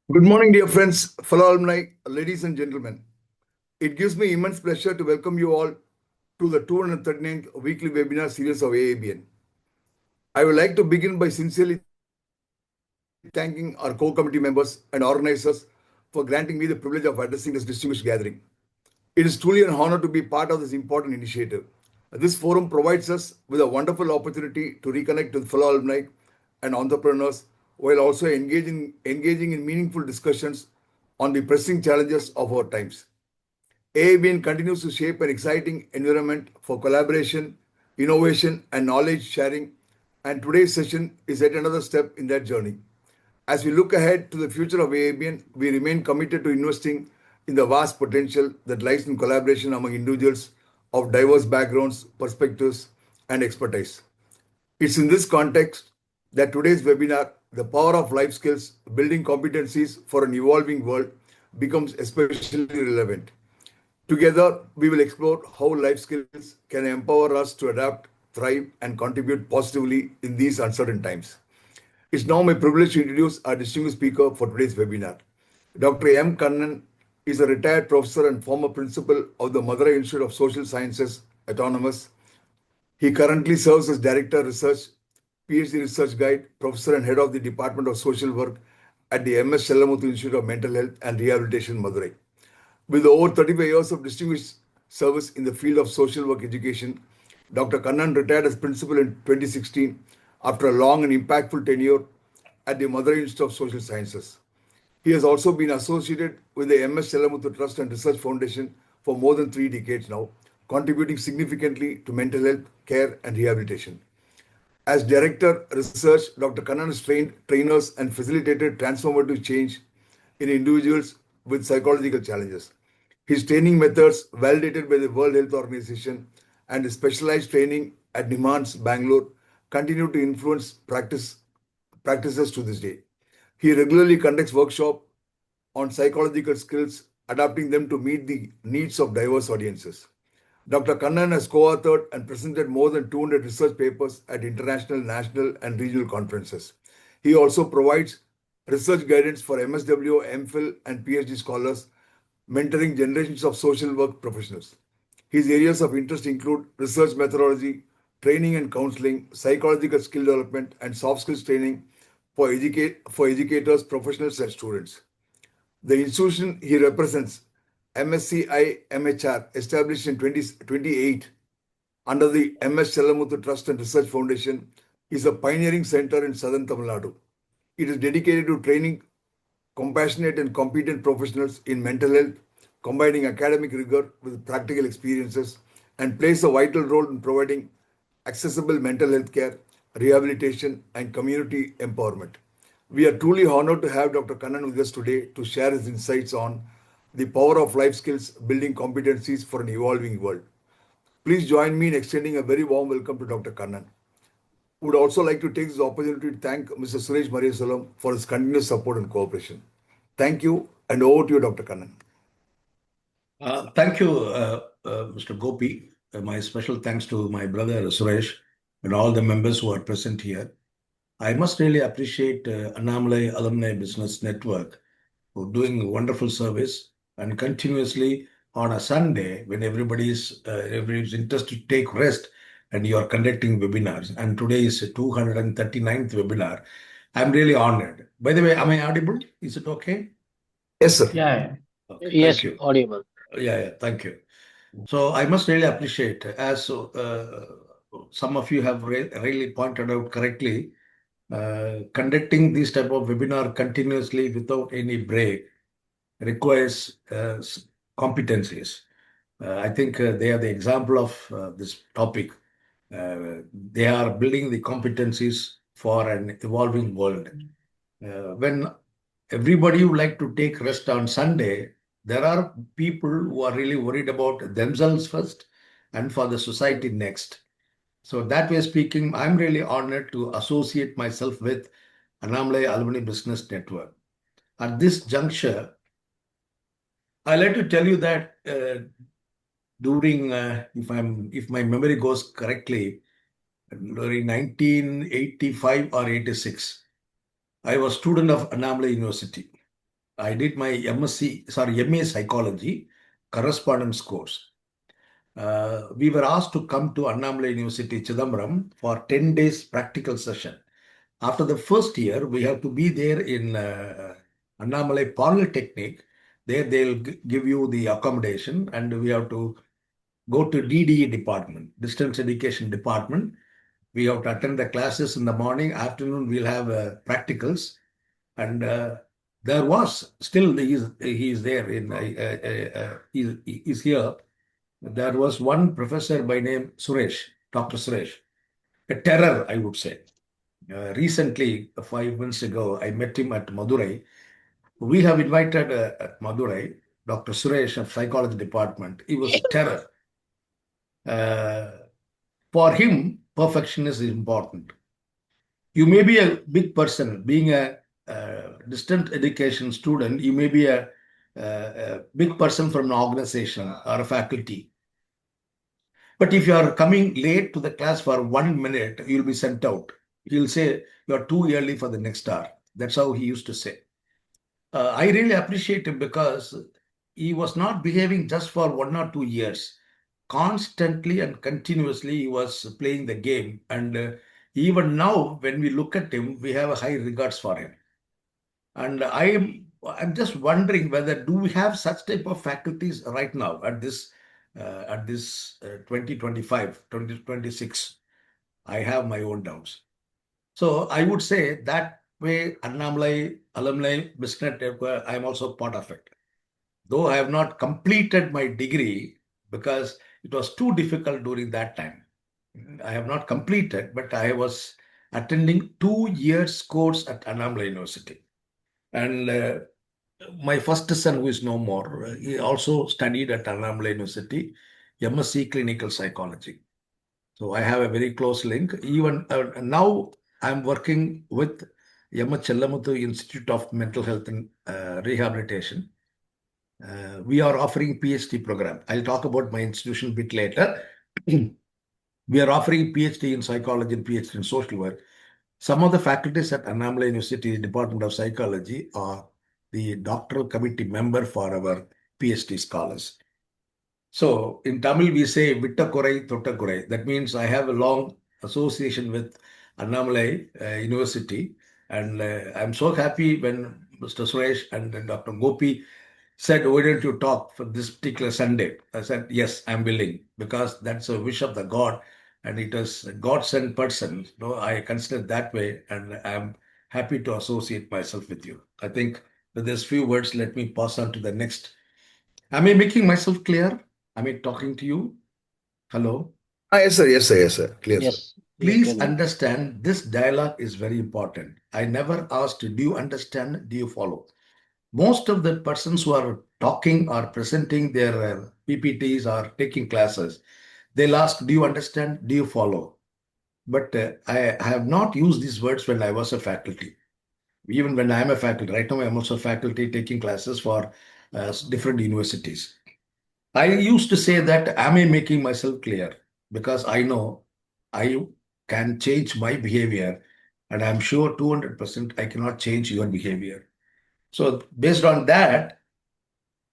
Good morning, dear friends, fellow alumni, ladies and gentlemen. It gives me immense pleasure to welcome you all to the 239th weekly webinar series of AABN. I would like to begin by sincerely thanking our core committee members and organizers for granting me the privilege of addressing this distinguished gathering. It is truly an honor to be part of this important initiative. This forum provides us with a wonderful opportunity to reconnect with fellow alumni and entrepreneurs while also engaging in meaningful discussions on the pressing challenges of our times. AABN continues to shape an exciting environment for collaboration, innovation, and knowledge sharing, and today's session is yet another step in that journey. As we look ahead to the future of AABN, we remain committed to investing in the vast potential that lies in collaboration among individuals of diverse backgrounds, perspectives, and expertise. It's in this context that today's webinar, The Power of Life Skills, Building Competencies for an Evolving World, becomes especially relevant. Together, we will explore how life skills can empower us to adapt, thrive, and contribute positively in these uncertain times. It's now my privilege to introduce our distinguished speaker for today's webinar. Dr. M. Kannan is a retired professor and former principal of the Madurai Institute of Social Sciences, Autonomous. He currently serves as Director Research, PhD Research Guide, Professor and Head of the Department of Social Work at the M.S. Sellamuthu Institute of Mental Health and Rehabilitation, Madurai. With over 35 years of distinguished service in the field of social work education, Dr. Kannan retired as principal in 2016 after a long and impactful tenure at the Madurai Institute of Social Sciences. He has also been associated with the MS Sellamuthu Trust and Research Foundation for more than 3 decades now, contributing significantly to mental health, care, and rehabilitation. As Director Research, Dr. Kannan has trained trainers and facilitated transformative change in individuals with psychological challenges. His training methods, validated by the World Health Organization, and his specialized training at NIMANS, Bangalore, continue to influence practices to this day. He regularly conducts workshops on psychological skills, adapting them to meet the needs of diverse audiences. Dr. Kannan has co-authored and presented more than 200 research papers at international, national, and regional conferences. He also provides research guidance for MSW, MPhil, and PhD scholars, mentoring generations of social work professionals. His areas of interest include research methodology, training and counseling, psychological skill development, and soft skills training for educators, professionals, and students. The institution he represents, MSCI MHR, established in 2028 under the MS Sellamuthu Trust and Research Foundation, is a pioneering center in southern Tamil Nadu. It is dedicated to training compassionate and competent professionals in mental health, combining academic rigor with practical experiences, and plays a vital role in providing accessible mental health care, rehabilitation, and community empowerment. We are truly honored to have Dr. Kannan with us today to share his insights on the power of life skills, building competencies for an evolving world. Please join me in extending a very warm welcome to Dr. Kannan. Would also like to take this opportunity to thank Mr. Suresh Mariasalam for his continuous support and cooperation. Thank you, and over to you, Dr. Kannan. Thank you, Mr. Gopi. My special thanks to my brother Suresh and all the members who are present here. I must really appreciate Annamalai Alumni Business Network for doing wonderful service and continuously on a Sunday when everybody's interested to take rest and you are conducting webinars. And today is 239th webinar. I'm really honored. By the way, am I audible? Is it okay? Yes, sir. Yeah. Okay, Yes, thank you. audible. Yeah, thank you. So I must really appreciate, as some of you have really pointed out correctly, conducting this type of webinar continuously without any break requires competencies. I think they are the example of this topic. They are building the competencies for an evolving world. When everybody would like to take rest on Sunday, there are people who are really worried about themselves first and for the society next. So that way speaking, I'm really honored to associate myself with Annamalai Alumni Business Network. At this juncture, I like to tell you that during, if my memory goes correctly, during 1985 or 86, I was student of Annamalai University. I did my MA psychology correspondence course. We were asked to come to Annamalai University, Chidambaram for 10 days practical session. After the first year, we have to be there in Annamalai Polytechnic. There they'll give you the accommodation, and we have to go to DDE department, distance education department. We have to attend the classes in the morning. Afternoon, we'll have practicals. And there was still he is there in he's here. There was one professor by name Suresh, Dr. Suresh, a terror, I would say. Recently, 5 months ago, I met him at Madurai. We have invited at Madurai Dr. Suresh of psychology department. He was a terror. Uh, for him, perfection is important. You may be a big person, being a distant education student, you may be a big person from an organization or a faculty. But if you are coming late to the class for 1 minute, you'll be sent out. He'll say, you're too early for the next hour. That's how he used to say. I really appreciate him because he was not behaving just for 1 or 2 years. Constantly and continuously, he was playing the game. And even now, when we look at him, we have a high regards for him. And I'm just wondering whether do we have such type of faculties right now at this 2025, 2026. I have my own doubts. So I would say that way, Annamalai Alumni Business Network, I'm also part of it. Though I have not completed my degree because it was too difficult during that time. I have not completed, but I was attending 2 years course at Annamalai University. And my first son, who is no more, he also studied at Annamalai University, MSc Clinical Psychology. So I have a very close link. Even now, I'm working with Yama Chellamuthu Institute of Mental Health and Rehabilitation. We are offering PhD program. I'll talk about my institution a bit later. We are offering PhD in psychology and PhD in social work. Some of the faculties at Annamalai University Department of Psychology are the doctoral committee member for our PhD scholars. So in Tamil, we say Vittakurai Thottakurai. That means I have a long association with Annamalai University. And I'm so happy when Mr. Suresh and Dr. Gopi said, why don't you talk for this particular Sunday? I said, yes, I'm willing, because that's a wish of the God. And it is a God-sent person. I consider it that way. And I'm happy to associate myself with you. I think with these few words, let me pass on to the next. Am I making myself clear? Am I talking to you? Hello? Yes, sir. Yes, sir. Yes, sir. Clear, sir. Yes, Please clearly. understand this dialogue is very important. I never asked, do you understand? Do you follow? Most of the persons who are talking or presenting their PPTs or taking classes, they'll ask, do you understand? Do you follow? But I have not used these words when I was a faculty. Even when I'm a faculty, right now I'm also a faculty taking classes for different universities. I used to say that, am I making myself clear? Because I know I can change my behavior, and I'm sure 200% I cannot change your behavior. So based on that,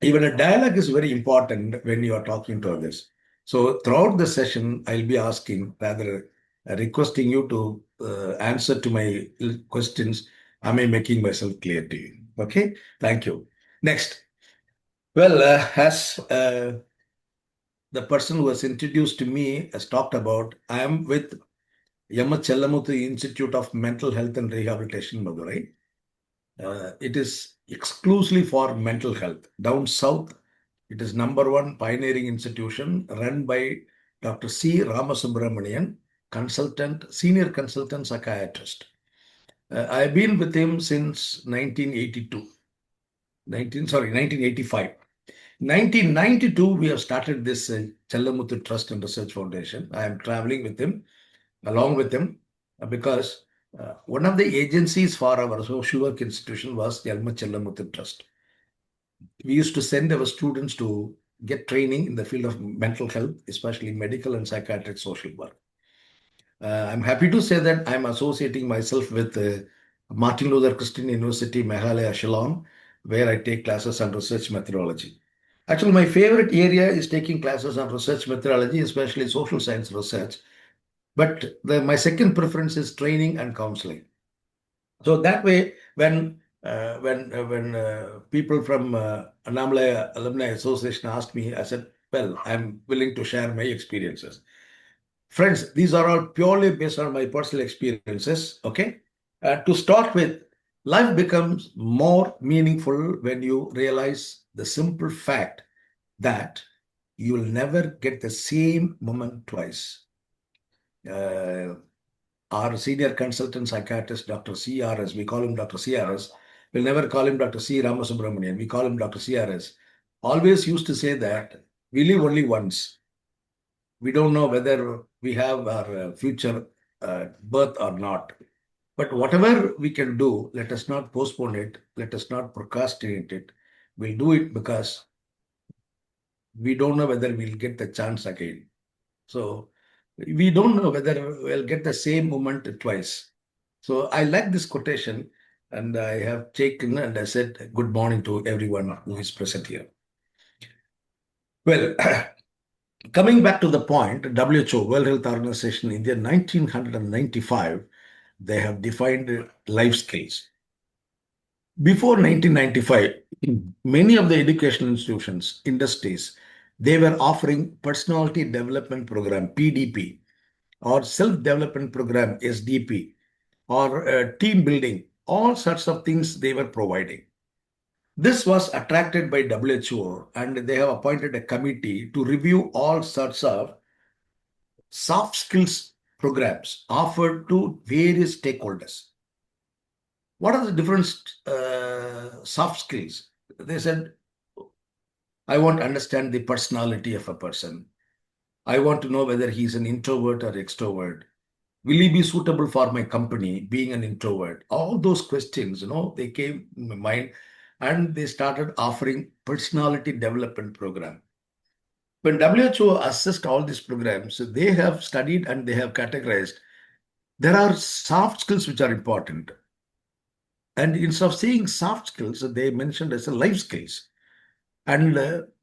even a dialogue is very important when you are talking to others. So throughout the session, I'll be asking, rather requesting you to answer to my questions. Am I making myself clear to you? Okay, thank you. Next. Well, as the person who has introduced to me has talked about, I am with Yama Chellamuthu Institute of Mental Health and Rehabilitation, Madurai. It is exclusively for mental health. Down south, it is number one pioneering institution run by Dr. C. Ramasubramanian, senior consultant psychiatrist. I've been with him since 1982, 1985. 1992, we have started this Chellamuthu Trust and Research Foundation. I am traveling with him, along with him, because one of the agencies for our social work institution was Yalma Chellamuthu Trust. We used to send our students to get training in the field of mental health, especially medical and psychiatric social work. I'm happy to say that I'm associating myself with Martin Luther Christian University, Meghalaya, Shillong, where I take classes on research methodology. Actually, my favorite area is taking classes on research methodology, especially social science research. But my second preference is training and counseling. So that way, when people from Annamalai Alumni Association asked me, I said, "Well, I'm willing to share my experiences." Friends, these are all purely based on my personal experiences. Okay, to start with, life becomes more meaningful when you realize the simple fact that you will never get the same moment twice. Uh, our senior consultant psychiatrist, Dr. CRS, we call him Dr. CRS, we'll never call him Dr. C. Ramasubramanian, we call him Dr. CRS, always used to say that we live only once. We don't know whether we have our future birth or not. But whatever we can do, let us not postpone it, let us not procrastinate it. We'll do it because we don't know whether we'll get the chance again. So we don't know whether we'll get the same moment twice. So I like this quotation and I have taken and I said good morning to everyone who is present here. Well, coming back to the point, WHO, World Health Organization, in the 1995, they have defined life skills. Before 1995, many of the educational institutions, industries, they were offering personality development program, PDP, or self-development program, SDP, or team building, all sorts of things they were providing. This was attracted by WHO and they have appointed a committee to review all sorts of soft skills programs offered to various stakeholders. What are the different soft skills? They said, I want to understand the personality of a person. I want to know whether he's an introvert or extrovert. Will he be suitable for my company, being an introvert? All those questions, they came in my mind and they started offering personality development program. When WHO assessed all these programs, they have studied and they have categorized. There are soft skills which are important. And instead of saying soft skills, they mentioned as a life skills. And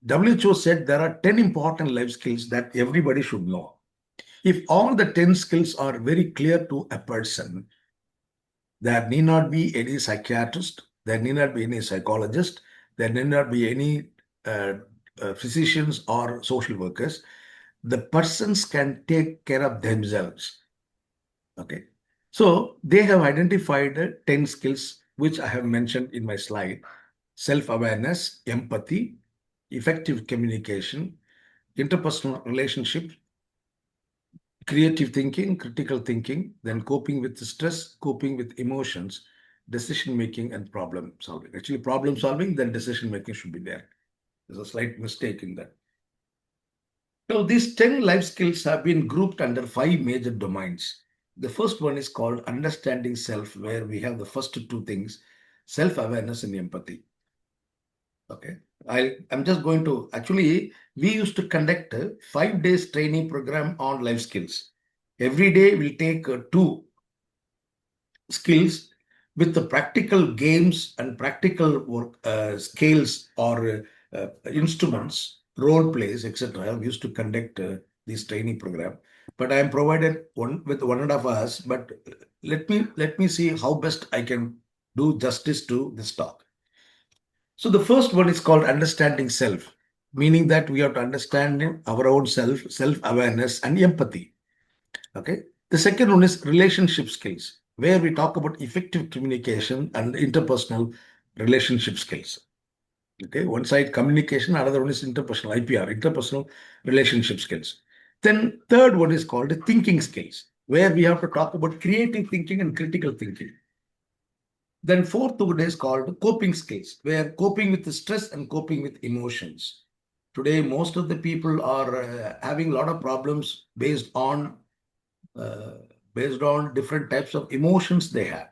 WHO said there are 10 important life skills that everybody should know. If all the 10 skills are very clear to a person, there need not be any psychiatrist, there need not be any psychologist, there need not be any physicians or social workers. The persons can take care of themselves. Okay. So they have identified 10 skills, which I have mentioned in my slide: self-awareness, empathy, effective communication, interpersonal relationships, creative thinking, critical thinking, then coping with stress, coping with emotions, decision making, and problem solving. Actually, problem solving, then decision making should be there. There's a slight mistake in that. So these 10 life skills have been grouped under 5 major domains. The first one is called understanding self, where we have the first two things: self-awareness and empathy. Okay. I'm just going to, actually, we used to conduct a 5 days training program on life skills. Every day we'll take 2 skills with the practical games and practical work, scales or instruments, role plays, etc. We used to conduct this training program. But I am provided one with 1.5 hours. But let me see how best I can do justice to this talk. So the first one is called understanding self, meaning that we have to understand our own self, self-awareness, and empathy. Okay. The second one is relationship skills, where we talk about effective communication and interpersonal relationship skills. Okay. One side communication, another one is interpersonal, IPR, interpersonal relationship skills. Then third one is called thinking skills, where we have to talk about creative thinking and critical thinking. Then fourth one is called coping skills, where coping with the stress and coping with emotions. Today, most of the people are having a lot of problems uh, based on different types of emotions they have.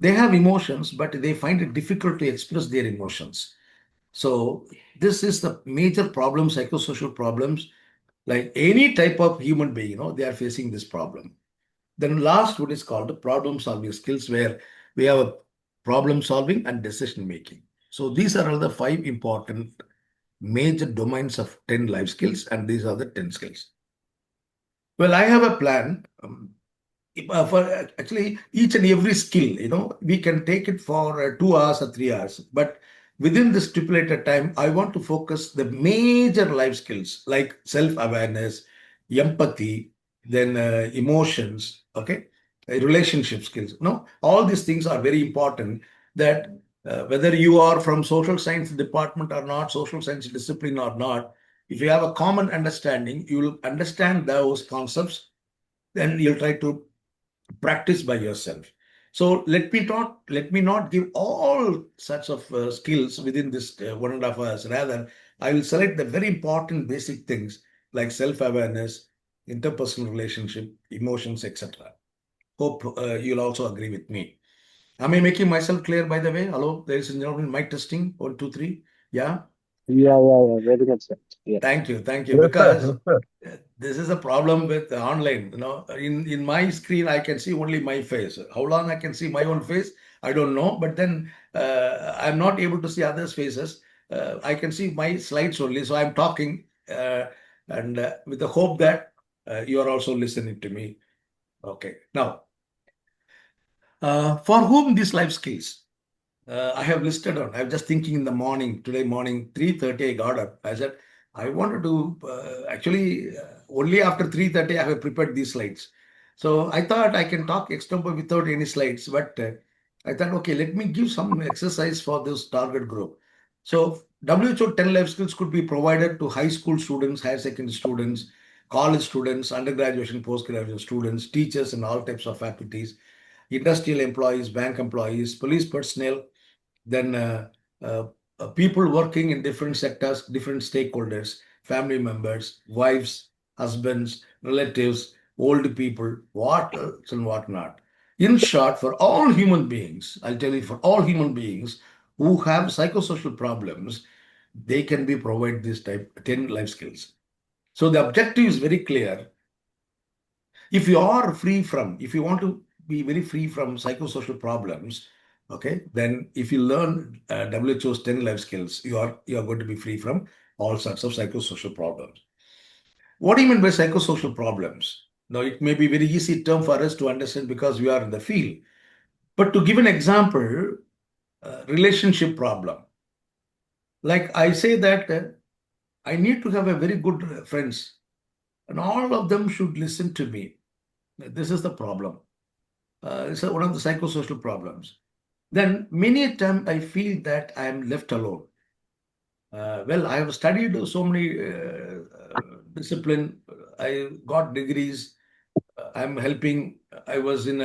They have emotions, but they find it difficult to express their emotions. So this is the major problem, psychosocial problems, like any type of human being, they are facing this problem. Then last one is called problem solving skills, where we have a problem solving and decision making. So these are all the 5 important major domains of 10 life skills, and these are the 10 skills. Well, I have a plan. For actually each and every skill, we can take it for 2 hours or 3 hours, but within the stipulated time, I want to focus the major life skills like self-awareness, empathy, then emotions, okay, relationship skills. No, all these things are very important. That whether you are from social science department or not, social science discipline or not, if you have a common understanding, you will understand those concepts. Then you'll try to practice by yourself. So let me not give all sorts of skills within this 1.5 hours. Rather, I will select the very important basic things like self-awareness, interpersonal relationship, emotions, etc. Hope you'll also agree with me. Am I making myself clear, by the way? Hello, ladies and gentlemen, mic testing. 1, 2, 3. Yeah. Yeah. Very much sense. Yes. Thank you, thank you. Yes, sir. Because Yes, sir. this is a problem with online. In my screen, I can see only my face. How long I can see my own face, I don't know. But then I'm not able to see others' faces. I can see my slides only. So I'm talking, and with the hope that you are also listening to me. Okay. Now, for whom these life skills? I have listed on. I was just thinking in the morning, today morning, 3:30, I got up. I said, I wanted to actually only after 3:30 I have prepared these slides. So I thought I can talk extempore without any slides, but I thought, okay, let me give some exercise for this target group. So WHO 10 life skills could be provided to high school students, higher secondary students, college students, undergraduate, postgraduate students, teachers, and all types of faculties, industrial employees, bank employees, police personnel, then uh, people working in different sectors, different stakeholders, family members, wives, husbands, relatives, old people, what else and what not. In short, for all human beings, I'll tell you, for all human beings who have psychosocial problems, they can be provided this type 10 life skills. So the objective is very clear. If you are free from, if you want to be very free from psychosocial problems, okay, then if you learn WHO's 10 life skills, you are going to be free from all sorts of psychosocial problems. What do you mean by psychosocial problems? Now, it may be very easy term for us to understand because we are in the field. But to give an example, relationship problem. Like I say that I need to have a very good friends, and all of them should listen to me. This is the problem. It's one of the psychosocial problems. Then many a time I feel that I am left alone. Well, I have studied so many discipline. I got degrees. I'm helping. I was in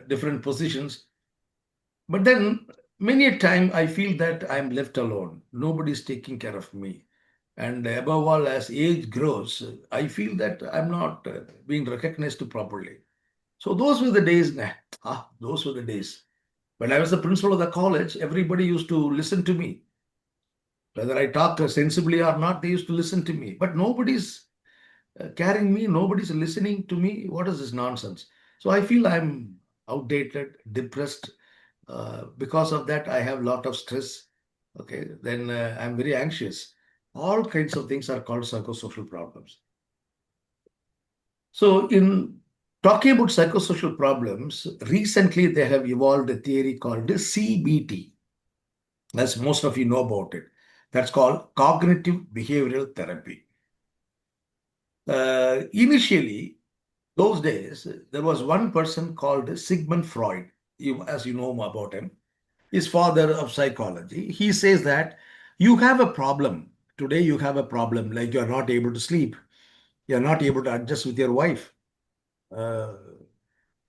different positions. But then many a time I feel that I'm left alone. Nobody's taking care of me. And above all, as age grows, I feel that I'm not being recognized properly. So those were the days. Those were the days. When I was the principal of the college, everybody used to listen to me. Whether I talk sensibly or not, they used to listen to me. But nobody's carrying me, nobody's listening to me. What is this nonsense? So I feel I'm outdated, depressed. Because of that, I have a lot of stress. Okay, then I'm very anxious. All kinds of things are called psychosocial problems. So, in talking about psychosocial problems, recently they have evolved a theory called CBT, as most of you know about it. That's called cognitive behavioral therapy. Initially, those days, there was one person called Sigmund Freud, as you know about him, his father of psychology. He says that you have a problem. Today, you have a problem, like you're not able to sleep, you're not able to adjust with your wife. Uh,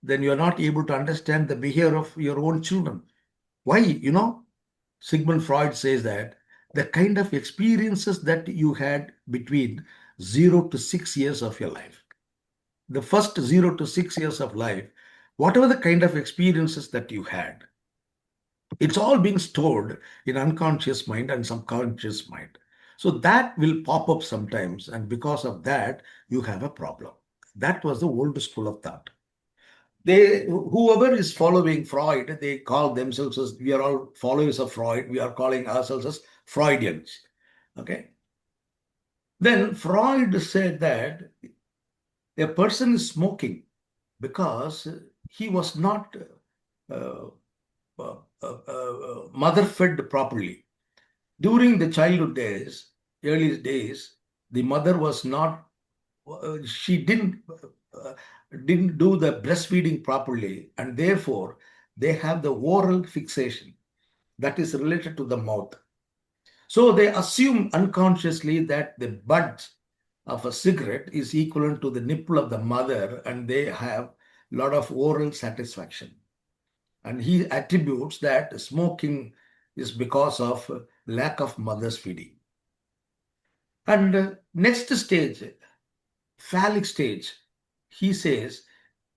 then you're not able to understand the behavior of your own children. Why? Sigmund Freud says that the kind of experiences that you had between 0 to 6 years of your life, the first 0 to 6 years of life, whatever the kind of experiences that you had, it's all being stored in unconscious mind and subconscious mind. So that will pop up sometimes, and because of that, you have a problem. That was the old school of thought. Whoever is following Freud, they call themselves as, we are all followers of Freud. We are calling ourselves as Freudians. Okay. Then Freud said that a person is smoking because he was not uh, mother fed properly. During the childhood days, early days, the mother was not, she didn't do the breastfeeding properly, and therefore they have the oral fixation that is related to the mouth. So they assume unconsciously that the butt of a cigarette is equivalent to the nipple of the mother, and they have a lot of oral satisfaction. And he attributes that smoking is because of lack of mother's feeding. And next stage, phallic stage, he says,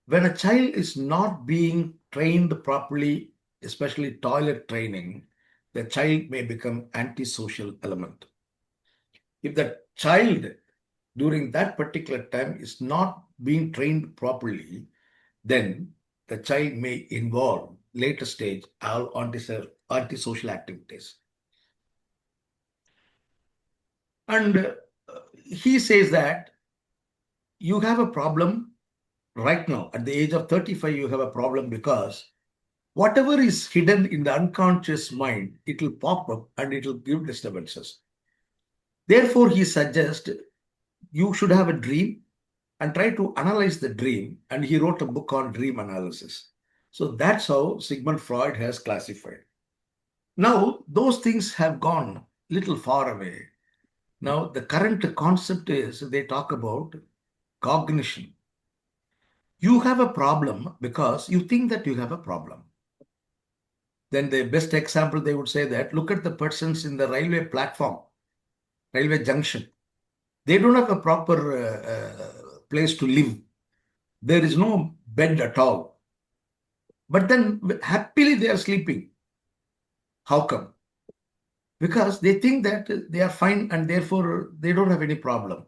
when a child is not being trained properly, especially toilet training, the child may become antisocial element. If the child during that particular time is not being trained properly, then the child may involve later stage all antisocial activities. And he says that you have a problem right now. At the age of 35, you have a problem because whatever is hidden in the unconscious mind, it will pop up and it will give disturbances. Therefore, he suggests you should have a dream and try to analyze the dream. And he wrote a book on dream analysis. So that's how Sigmund Freud has classified. Now, those things have gone little far away. Now, the current concept is they talk about cognition. You have a problem because you think that you have a problem. Then the best example, they would say that, look at the persons in the railway platform, railway junction. They don't have a proper place to live. There is no bed at all. But then happily they are sleeping. How come? Because they think that they are fine and therefore they don't have any problem.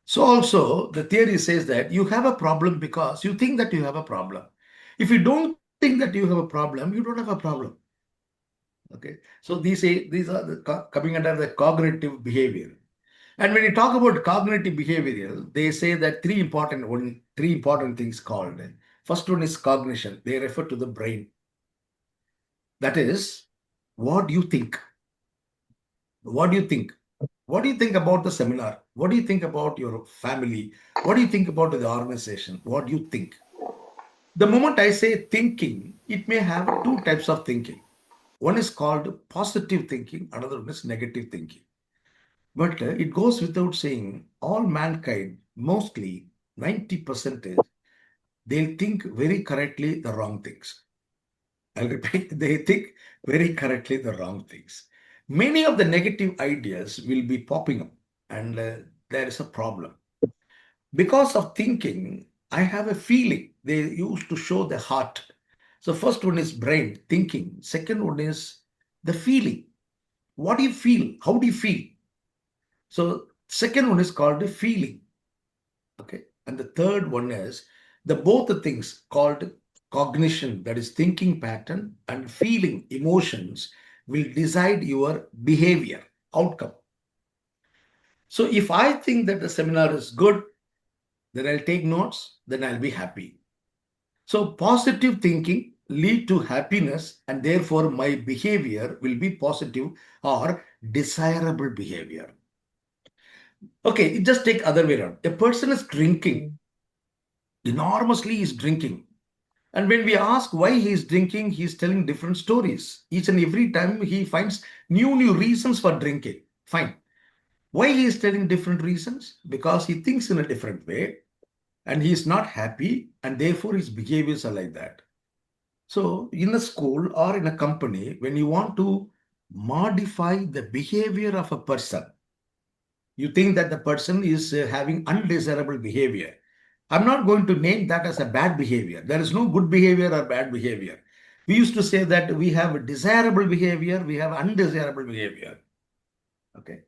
So also the theory says that you have a problem because you think that you have a problem. If you don't think that you have a problem, you don't have a problem. Okay. So these are coming under the cognitive behavior. And when you talk about cognitive behavioral, they say that three important things called. First one is cognition. They refer to the brain. That is, what do you think? What do you think? What do you think about the seminar? What do you think about your family? What do you think about the organization? What do you think? The moment I say thinking, it may have two types of thinking. One is called positive thinking, another one is negative thinking. But it goes without saying, all mankind, mostly 90%, they'll think very correctly the wrong things. I'll repeat, they think very correctly the wrong things. Many of the negative ideas will be popping up, and there is a problem. Because of thinking, I have a feeling. They used to show the heart. So first one is brain, thinking. Second one is the feeling. What do you feel? How do you feel? So second one is called the feeling. Okay. And the third one is both the things called cognition, that is thinking pattern, and feeling, emotions, will decide your behavior, outcome. So if I think that the seminar is good, then I'll take notes, then I'll be happy. So positive thinking lead to happiness, and therefore my behavior will be positive or desirable behavior. Okay, just take other way around. A person is drinking, enormously is drinking. And when we ask why he is drinking, he is telling different stories. Each and every time he finds new reasons for drinking. Fine. Why he is telling different reasons? Because he thinks in a different way and he is not happy, and therefore his behaviors are like that. So in a school or in a company, when you want to modify the behavior of a person, you think that the person is having undesirable behavior. I'm not going to name that as a bad behavior. There is no good behavior or bad behavior. We used to say that we have a desirable behavior, we have undesirable behavior. Okay.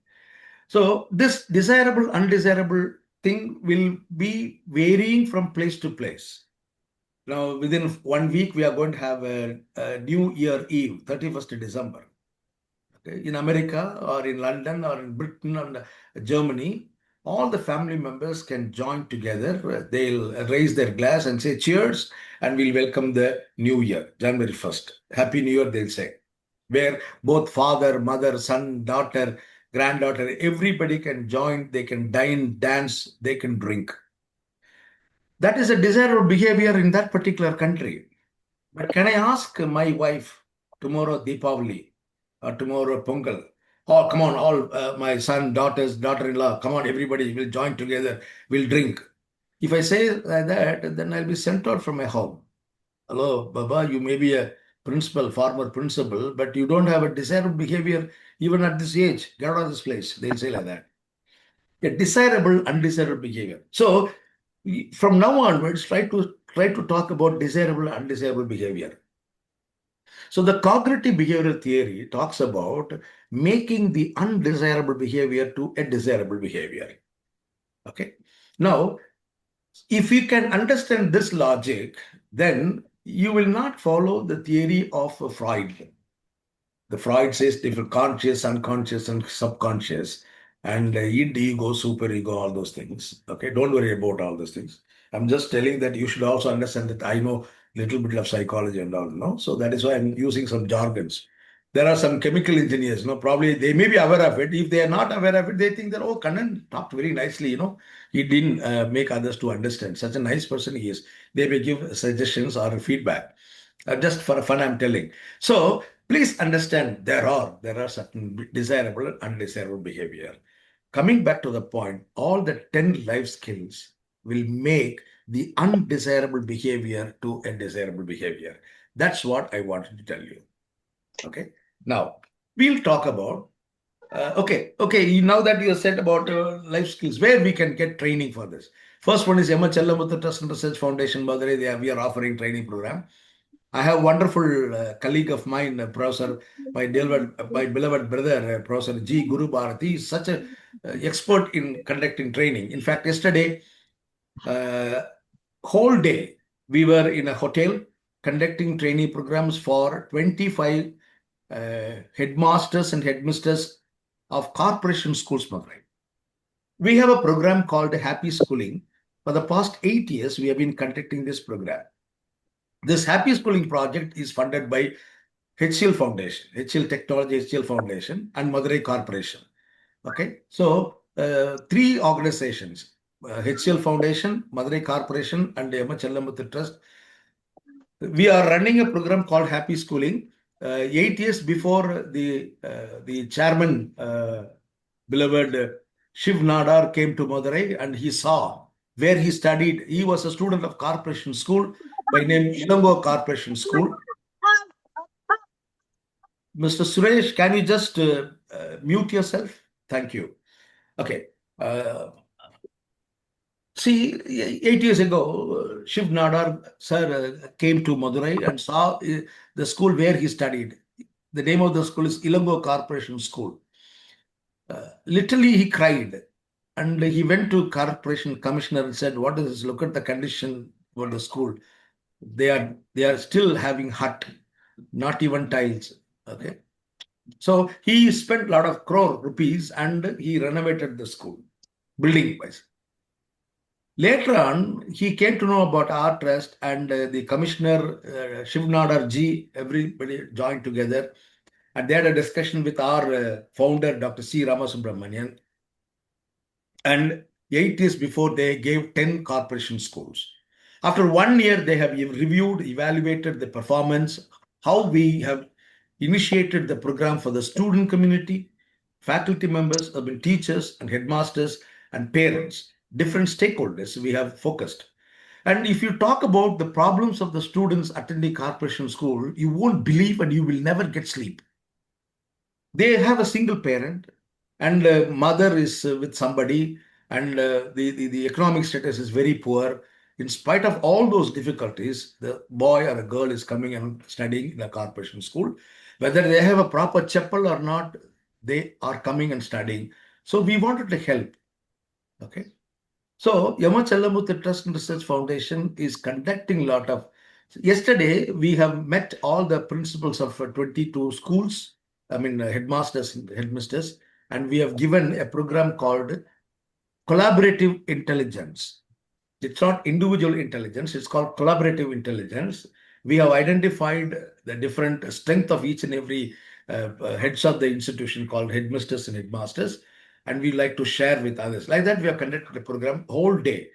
So this desirable, undesirable thing will be varying from place to place. Now, within 1 week, we are going to have a New Year Eve, 31st December. Okay? In America or in London or in Britain and Germany, all the family members can join together. They'll raise their glass and say cheers, and we'll welcome the New Year, January 1st. Happy New Year, they'll say. Where both father, mother, son, daughter, granddaughter, everybody can join. They can dine, dance, they can drink. That is a desirable behavior in that particular country. But can I ask my wife tomorrow Deepavali or tomorrow Pongal? Oh, come on, all my son, daughters, daughter-in-law, come on, everybody, we'll join together, we'll drink. If I say like that, then I'll be sent out from my home. Hello, Baba, you may be a principal, former principal, but you don't have a desirable behavior even at this age. Get out of this place. They'll say like that. A desirable, undesirable behavior. So from now onwards, try to talk about desirable, undesirable behavior. So the cognitive behavioral theory talks about making the undesirable behavior to a desirable behavior. Okay. Now, if you can understand this logic, then you will not follow the theory of Freud. The Freud says different conscious, unconscious, and subconscious, and id, ego, superego, all those things. Okay, don't worry about all those things. I'm just telling that you should also understand that I know a little bit of psychology and all, no? So that is why I'm using some jargons. There are some chemical engineers, probably they may be aware of it. If they are not aware of it, they think that, oh, Kannan talked very nicely, he didn't make others to understand. Such a nice person he is. They may give suggestions or feedback. Just for fun, I'm telling. So please understand there are certain desirable and undesirable behavior. Coming back to the point, all the 10 life skills will make the undesirable behavior to a desirable behavior. That's what I wanted to tell you. Okay. Now we'll talk about. Okay. Now that you have said about life skills, where we can get training for this. First one is Emma Chellamuthu Trust and Research Foundation, Madurai. We are offering training program. I have a wonderful colleague of mine, Professor, my beloved brother, Professor G. Guru Bharati, is such an expert in conducting training. In fact, yesterday, whole day, we were in a hotel conducting training programs for 25 headmasters and headmisters of corporation schools, Madurai. We have a program called Happy Schooling. For the past 8 years, we have been conducting this program. This Happy Schooling project is funded by HCL Foundation, HCL Technology, HCL Foundation, and Madurai Corporation. Okay, so 3 organizations, HCL Foundation, Madurai Corporation, and Emma Chellamuthu Trust. We are running a program called Happy Schooling. 8 years before the chairman, beloved Shiv Nadar, came to Madurai, and he saw where he studied. He was a student of Corporation School by name Ilango Corporation School. Mr. Suresh, can you just mute yourself? Thank you. Okay. See, 8 years ago, Shiv Nadar sir came to Madurai and saw the school where he studied. The name of the school is Ilango Corporation School. Literally, he cried. And he went to Corporation Commissioner and said, what is this? Look at the condition for the school. They are still having hut, not even tiles. Okay. So he spent a lot of crore rupees and he renovated the school, building wise. Later on, he came to know about our trust, and the commissioner, Shiv Nadar ji, everybody joined together, and they had a discussion with our founder, Dr. C. Ramasubramanian. And 8 years before, they gave 10 corporation schools. After 1 year, they have reviewed, evaluated the performance, how we have initiated the program for the student community, faculty members, urban teachers and headmasters and parents, different stakeholders we have focused. And if you talk about the problems of the students attending corporation school, you won't believe and you will never get sleep. They have a single parent, and mother is with somebody, and the economic status is very poor. In spite of all those difficulties, the boy or a girl is coming and studying in a corporation school. Whether they have a proper chapel or not, they are coming and studying. So we wanted to help. Okay. So Emma Chellamuthu Trust and Research Foundation is conducting a lot of Yesterday, we have met all the principals of 22 schools, headmasters and headmisters, and we have given a program called Collaborative Intelligence. It's not individual intelligence, it's called collaborative intelligence. We have identified the different strength of each and every heads of the institution called headmisters and headmasters, and we like to share with others. Like that, we have conducted a program whole day.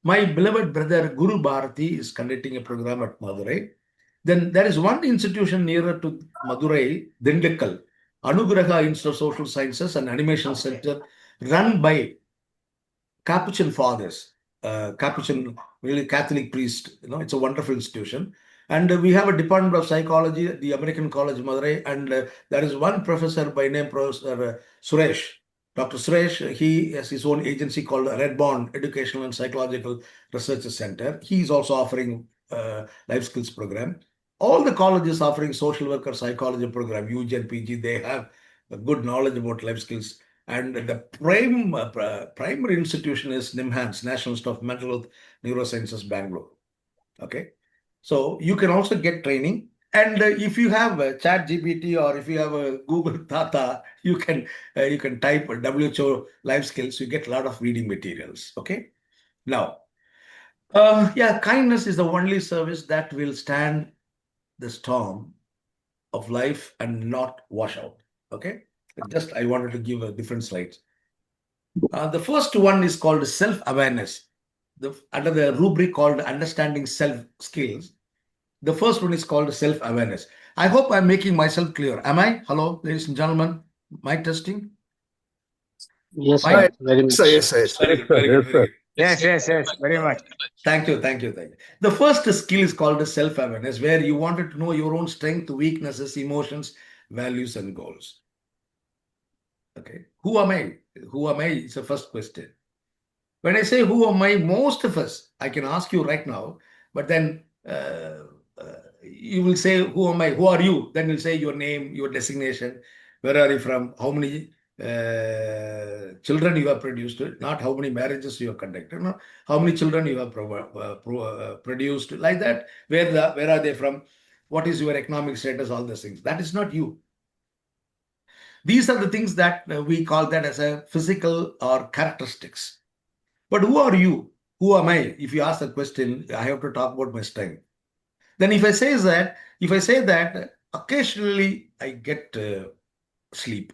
My beloved brother Guru Bharati is conducting a program at Madurai. Then there is one institution nearer to Madurai, Dindikkal, Anugraha Institute of Social Sciences and Animation Center, run by Capuchin fathers, Capuchin, really Catholic priest. It's a wonderful institution. And we have a department of psychology at the American College Madurai. And there is one professor by name Professor Suresh. Dr. Suresh, he has his own agency called Red Bond Educational and Psychological Research Center. He is also offering life skills program. All the colleges offering social worker psychology program, UG and PG, they have a good knowledge about life skills. And the primary institution is NIMHANS, National Institute of Mental Health Neurosciences, Bangalore. Okay. So you can also get training. And if you have a ChatGPT or if you have a Google Tata, you can type WHO life skills. You get a lot of reading materials. Okay. Now, kindness is the only service that will stand the storm of life and not wash out. Okay. Just I wanted to give a different slides. The first one is called self-awareness. Under the rubric called understanding self-skills, the first one is called self-awareness. I hope I'm making myself clear. Am I? Hello, ladies and gentlemen. Mic testing? Yes, Fine. sir. Very much. Yes, yes. Very good, very good, very good. Yes, very much. Thank you. The first skill is called self-awareness, where you wanted to know your own strength, weaknesses, emotions, values, and goals. Okay. Who am I? Who am I? It's the first question. When I say who am I, most of us, I can ask you right now, but then you will say, who am I? Who are you? Then you'll say your name, your designation, where are you from, how many children you have produced, not how many marriages you have conducted, no, how many children you have produced, like that, where are they from, what is your economic status, all those things. That is not you. These are the things that we call that as a physical or characteristics. But who are you? Who am I? If you ask the question, I have to talk about my strength. Then if I say that occasionally I get sleep,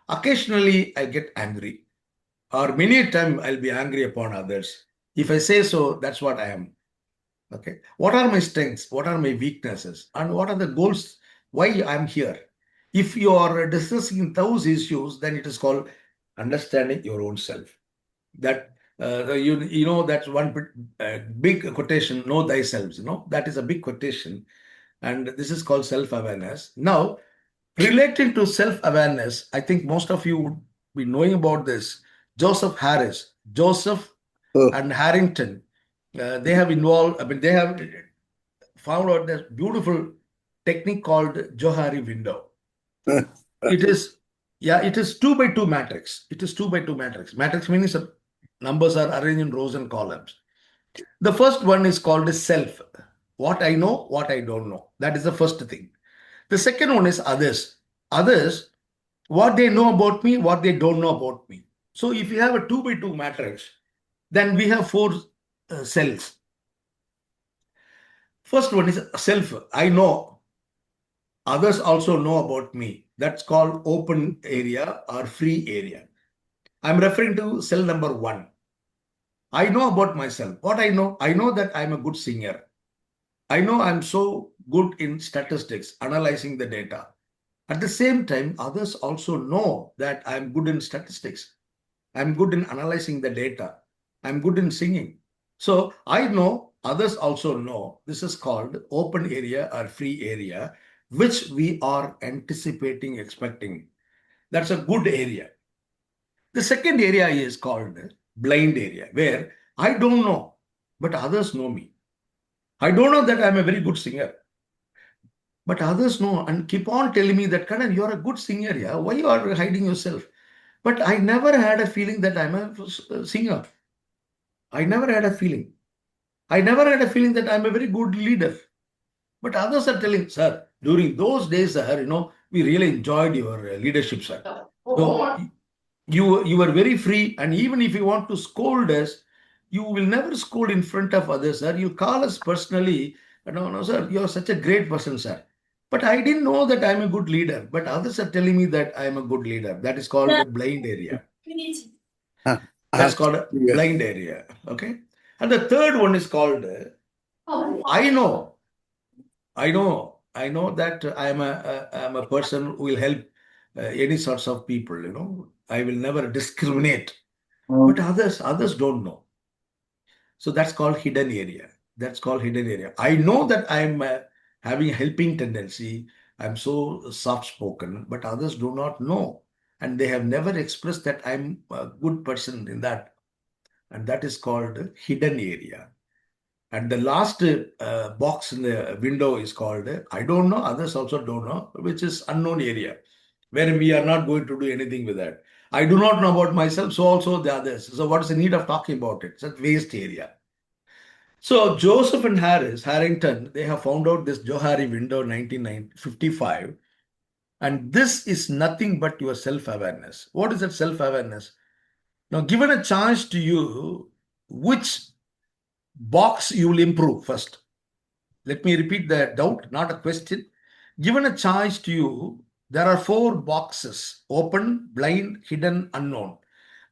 occasionally I get angry, or many a time I'll be angry upon others. If I say so, that's what I am. Okay. What are my strengths? What are my weaknesses? And what are the goals? Why I'm here? If you are discussing those issues, then it is called understanding your own self. That you know, that's one big quotation, know thyself, that is a big quotation, and this is called self-awareness. Now, relating to self-awareness, I think most of you would be knowing about this. Joseph and Harrington, they have found out this beautiful technique called Johari window. It is 2 by 2 matrix. It is 2 by 2 matrix. Matrix means numbers are arranged in rows and columns. The first one is called self. What I know, what I don't know. That is the first thing. The second one is others. Others, what they know about me, what they don't know about me. So if you have a 2 by 2 matrix, then we have 4 cells. First one is self. I know. Others also know about me. That's called open area or free area. I'm referring to cell number 1. I know about myself. What I know? I know that I'm a good singer. I know I'm so good in statistics, analyzing the data. At the same time, others also know that I'm good in statistics. I'm good in analyzing the data. I'm good in singing. So I know, others also know. This is called open area or free area, which we are anticipating, expecting. That's a good area. The second area is called blind area, where I don't know, but others know me. I don't know that I'm a very good singer, but others know and keep on telling me that, Kannan, you're a good singer. Yeah? Why you are hiding yourself? But I never had a feeling that I'm a singer. I never had a feeling. I never had a feeling that I'm a very good leader. But others are telling, sir, during those days, sir, we really enjoyed your leadership, sir. So you were very free, and even if you want to scold us, you will never scold in front of others, sir. You call us personally. No, sir, you're such a great person, sir. But I didn't know that I'm a good leader. But others are telling me that I'm a good leader. That is called a blind area. That's called a blind area. Okay. And the third one is called I know that I'm a person who will help any sorts of people. I will never discriminate. But others don't know. So that's called hidden area. I know that I'm having a helping tendency. I'm so soft spoken, but others do not know. And they have never expressed that I'm a good person in that. And that is called hidden area. And the last box in the window is called I don't know, others also don't know, which is unknown area, where we are not going to do anything with that. I do not know about myself, so also the others. So what is the need of talking about it? It's a waste area. So Joseph and Harrington, they have found out this Johari window 1955. And this is nothing but your self-awareness. What is that self-awareness? Now, given a chance to you, which box you will improve first? Let me repeat the doubt, not a question. Given a choice to you, there are 4 boxes: open, blind, hidden, unknown.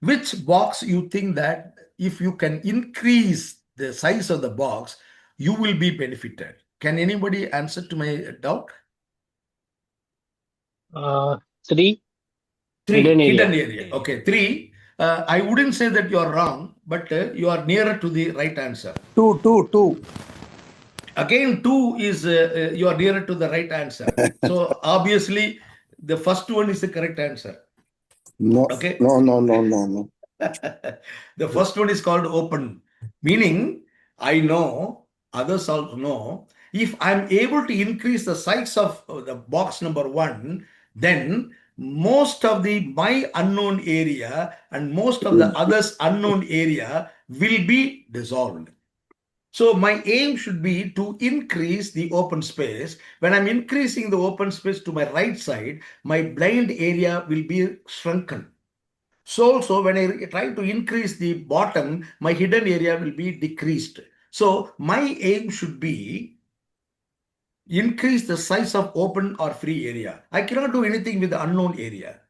Which box you think that if you can increase the size of the box, you will be benefited? Can anybody answer to my doubt? 3. 3, Hidden hidden area. area. Okay, 3. I wouldn't say that you are wrong, but you are nearer to the right answer. 2. Again, 2 is you are nearer to the right answer. So obviously, the first one is the correct answer. No. Okay. No. The first one is called open, meaning I know, others also know. If I'm able to increase the size of the box number 1, then most of my unknown area and most of the others' unknown area will be dissolved. So my aim should be to increase the open space. When I'm increasing the open space to my right side, my blind area will be shrunken. So also when I try to increase the bottom, my hidden area will be decreased. So my aim should be increase the size of open or free area. I cannot do anything with the unknown area.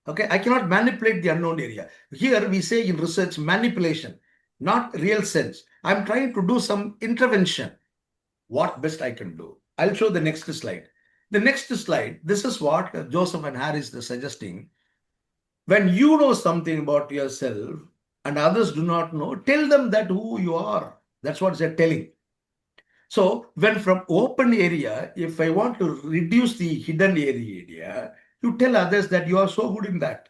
Okay, I cannot manipulate the unknown area. Here we say in research manipulation, not real sense. I'm trying to do some intervention. What best I can do? I'll show the next slide. The next slide, this is what Joseph and Harris are suggesting. When you know something about yourself and others do not know, tell them that who you are. That's what they're telling. So when from open area, if I want to reduce the hidden area, you tell others that you are so good in that.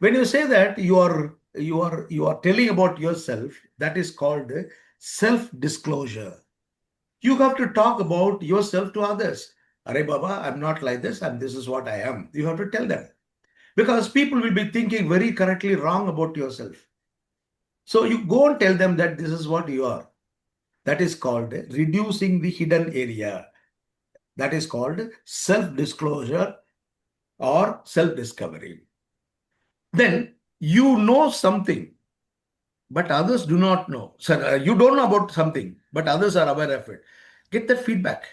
When you say that you are telling about yourself, that is called self-disclosure. You have to talk about yourself to others. Arey Baba, I'm not like this, and this is what I am. You have to tell them. Because people will be thinking very correctly wrong about yourself. So you go and tell them that this is what you are. That is called reducing the hidden area. That is called self-disclosure or self-discovery. Then you know something, but others do not know. So you don't know about something, but others are aware of it. Get that feedback.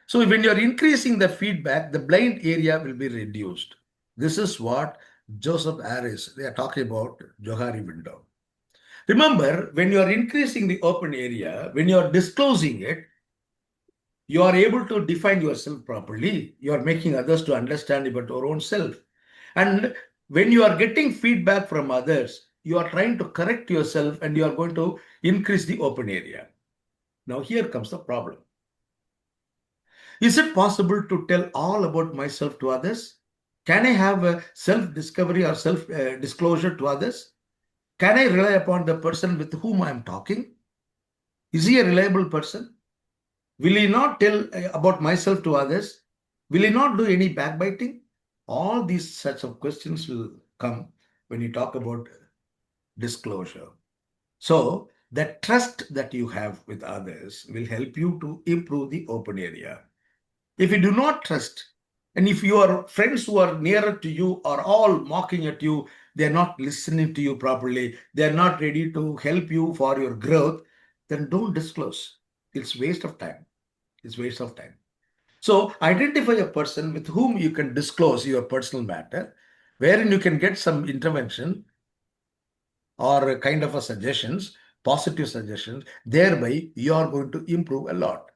So when you're increasing the feedback, the blind area will be reduced. This is what Joseph Harris, they are talking about Johari window. Remember, when you are increasing the open area, when you are disclosing it, you are able to define yourself properly. You are making others to understand about your own self. And when you are getting feedback from others, you are trying to correct yourself and you are going to increase the open area. Now here comes the problem. Is it possible to tell all about myself to others? Can I have a self-discovery or self-disclosure to others? Can I rely upon the person with whom I am talking? Is he a reliable person? Will he not tell about myself to others? Will he not do any backbiting? All these sorts of questions will come when you talk about disclosure. So the trust that you have with others will help you to improve the open area. If you do not trust, and if your friends who are nearer to you are all mocking at you, they're not listening to you properly, they're not ready to help you for your growth, then don't disclose. It's waste of time. It's waste of time. So identify a person with whom you can disclose your personal matter, wherein you can get some intervention or a kind of a suggestions, positive suggestions. Thereby, you are going to improve a lot.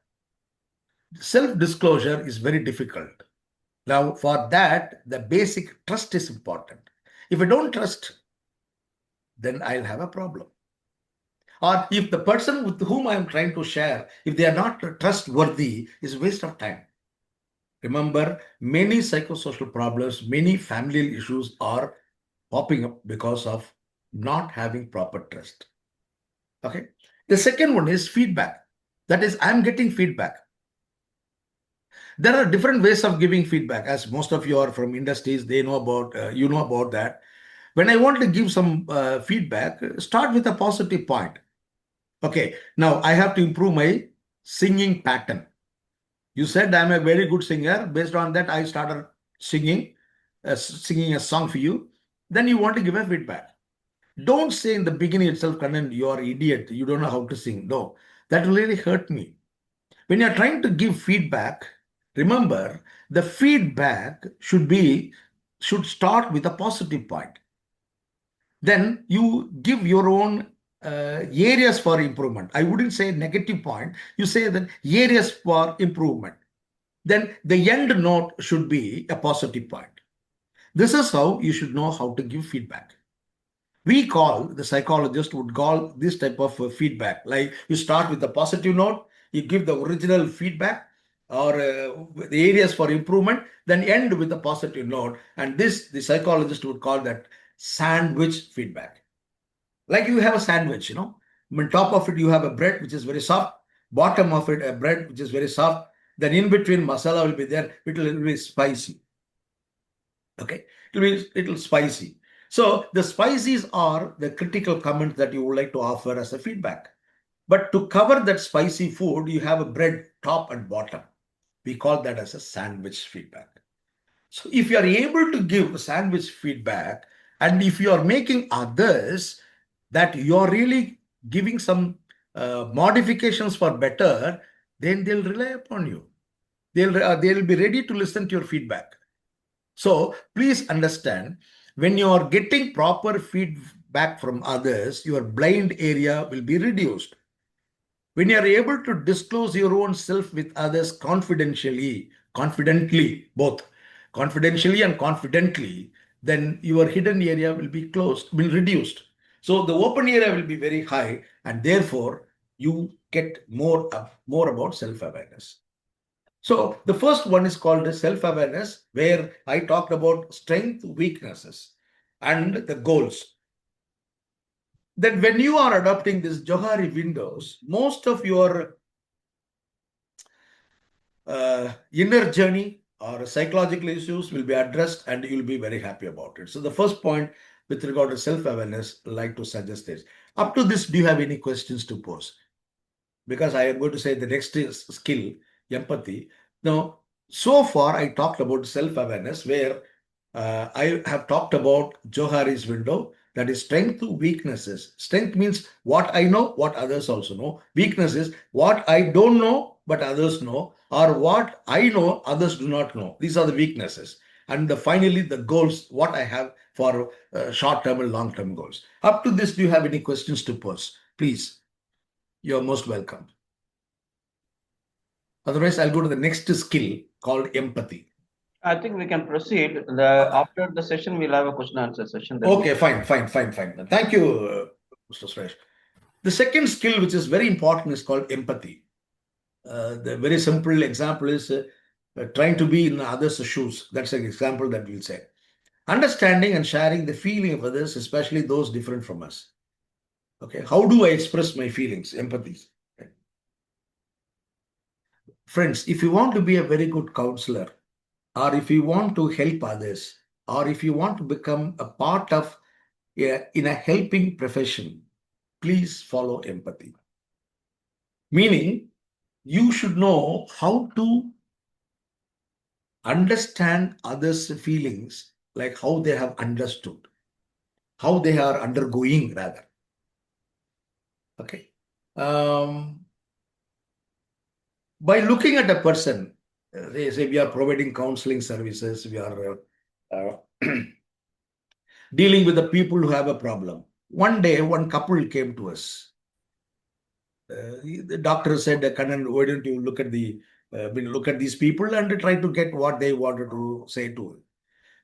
Self-disclosure is very difficult. Now, for that, the basic trust is important. If I don't trust, then I'll have a problem. Or if the person with whom I'm trying to share, if they are not trustworthy, it's a waste of time. Remember, many psychosocial problems, many family issues are popping up because of not having proper trust. Okay. The second one is feedback. That is, I'm getting feedback. There are different ways of giving feedback. As most of you are from industries, they know about, you know about that. When I want to give some feedback, start with a positive point. Okay, now I have to improve my singing pattern. You said I'm a very good singer. Based on that, I started singing a song for you. Then you want to give a feedback. Don't say in the beginning itself, Kannan, you are idiot. You don't know how to sing. No, that will really hurt me. When you're trying to give feedback, remember the feedback should start with a positive point. Then you give your own areas for improvement. I wouldn't say negative point. You say that areas for improvement. Then the end note should be a positive point. This is how you should know how to give feedback. The psychologist would call this type of feedback. Like you start with the positive note, you give the original feedback or the areas for improvement, then end with the positive note. And this, the psychologist would call that sandwich feedback. Like you have a sandwich, on top of it, you have a bread, which is very soft. Bottom of it, a bread, which is very soft. Then in between, masala will be there. It will be spicy. Okay, it will be little spicy. So the spices are the critical comments that you would like to offer as a feedback. But to cover that spicy food, you have a bread top and bottom. We call that as a sandwich feedback. So if you are able to give sandwich feedback, and if you are making others that you are really giving some modifications for better, then they'll rely upon you. They'll be ready to listen to your feedback. So please understand, when you are getting proper feedback from others, your blind area will be reduced. When you are able to disclose your own self with others confidently, both confidentially and confidently, then your hidden area will be reduced. So the open area will be very high, and therefore you get more about self-awareness. So the first one is called self-awareness, where I talked about strengths, weaknesses, and the goals. That when you are adopting this Johari windows, most of your inner journey or psychological issues will be addressed, and you'll be very happy about it. So the first point with regard to self-awareness, I'd like to suggest this. Up to this, do you have any questions to pose? Because I am going to say the next skill, empathy. Now, so far I talked about self-awareness, where I have talked about Johari's window, that is strength to weaknesses. Strength means what I know, what others also know. Weakness is what I don't know, but others know, or what I know, others do not know. These are the weaknesses. And finally, the goals, what I have for short-term and long-term goals. Up to this, do you have any questions to pose? Please, you're most welcome. Otherwise, I'll go to the next skill called empathy. I think we can proceed. After the session, we'll have a question answer session. Okay, fine. Thank you, Mr. Suresh. The second skill, which is very important, is called empathy. The very simple example is trying to be in others' shoes. That's an example that we'll say. Understanding and sharing the feeling of others, especially those different from us. Okay, how do I express my feelings? Empathy. Okay. Friends, if you want to be a very good counselor, or if you want to help others, or if you want to become a part of in a helping profession, please follow empathy. Meaning, you should know how to understand others' feelings, like how they have understood, how they are undergoing, rather. Okay. By looking at a person, they say we are providing counseling services, we are dealing with the people who have a problem. One day, one couple came to us. The doctor said, Kannan, why don't you look at these people and try to get what they wanted to say to him.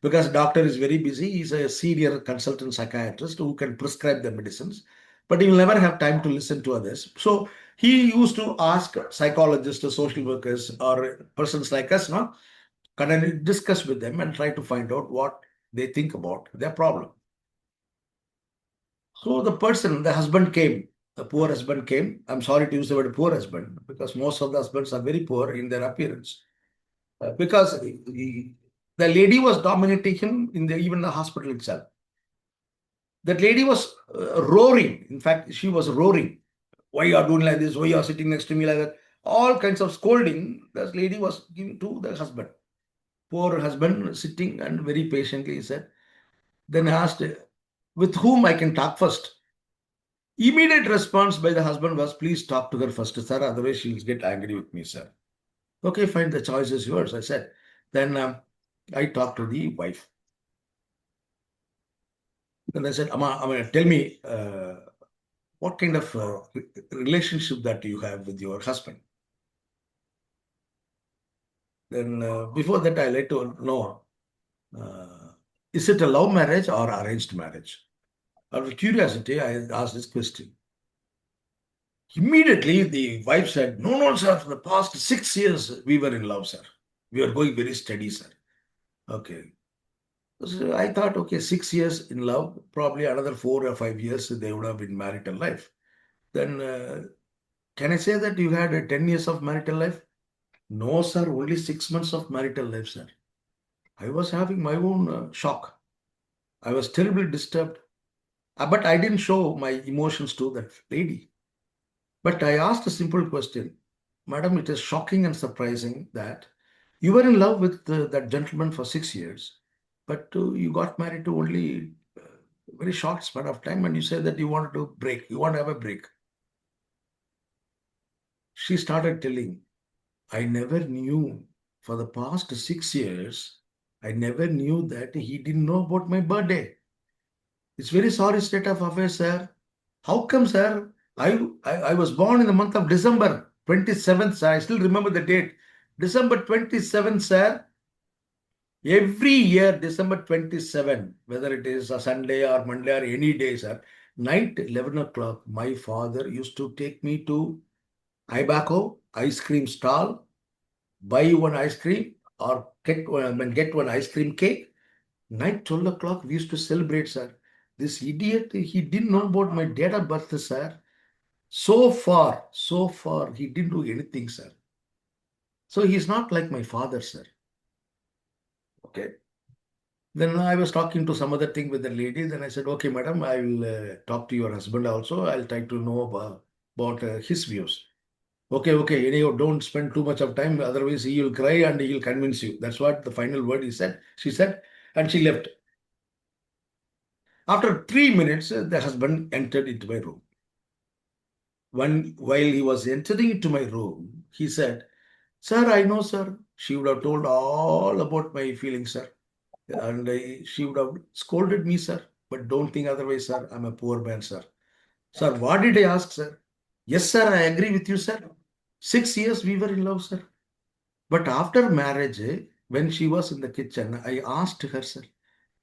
Because doctor is very busy. He's a senior consultant psychiatrist who can prescribe the medicines, but he will never have time to listen to others. So he used to ask psychologists, social workers, or persons like us, no, can discuss with them and try to find out what they think about their problem. So the husband came, the poor husband came. I'm sorry to use the word poor husband because most of the husbands are very poor in their appearance. Because the lady was dominating him in even the hospital itself. That lady was roaring. In fact, she was roaring. Why you are doing like this? Why you are sitting next to me like that? All kinds of scolding that lady was giving to the husband. Poor husband sitting and very patiently he said. Then asked, with whom I can talk first? Immediate response by the husband was, please talk to her first, sir. Otherwise, she'll get angry with me, sir. Okay, fine. The choice is yours, I said. Then I talked to the wife. Then I said, Amma, tell me, what kind of relationship that you have with your husband? Then before that, I like to know, is it a love marriage or arranged marriage? Out of curiosity, I asked this question. Immediately, the wife said, no, sir, for the past 6 years, we were in love, sir. We are going very steady, sir. Okay. So I thought, okay, 6 years in love, probably another 4 or 5 years, they would have been marital life. Then can I say that you had 10 years of marital life? No, sir, only 6 months of marital life, sir. I was having my own shock. I was terribly disturbed. But I didn't show my emotions to that lady. But I asked a simple question. Madam, it is shocking and surprising that you were in love with that gentleman for 6 years, but you got married to only a very short span of time and you said that you wanted to break. You want to have a break. She started telling, I never knew for the past 6 years, I never knew that he didn't know about my birthday. It's very sorry state of affairs, sir. How come, sir? I was born in the month of December 27th, sir. I still remember the date. December 27th, sir. Every year, December 27, whether it is a Sunday or Monday or any day, sir, night 11 o'clock, my father used to take me to Ibaco ice cream stall, buy one ice cream or get one ice cream cake. Night 12 o'clock, we used to celebrate, sir. This idiot, he didn't know about my date of birth, sir. So far, he didn't do anything, sir. So he's not like my father, sir. Okay. Then I was talking to some other thing with the lady. Then I said, okay, madam, I will talk to your husband also. I'll try to know about his views. Okay. Anyhow, don't spend too much of time. Otherwise, he will cry and he'll convince you. That's what the final word he said. She said, and she left. After 3 minutes, the husband entered into my room. While he was entering into my room, he said, sir, I know, sir. She would have told all about my feelings, sir. And she would have scolded me, sir. But don't think otherwise, sir. I'm a poor man, sir. Sir, what did I ask, sir? Yes, sir, I agree with you, sir. 6 years we were in love, sir. But after marriage, when she was in the kitchen, I asked her, sir,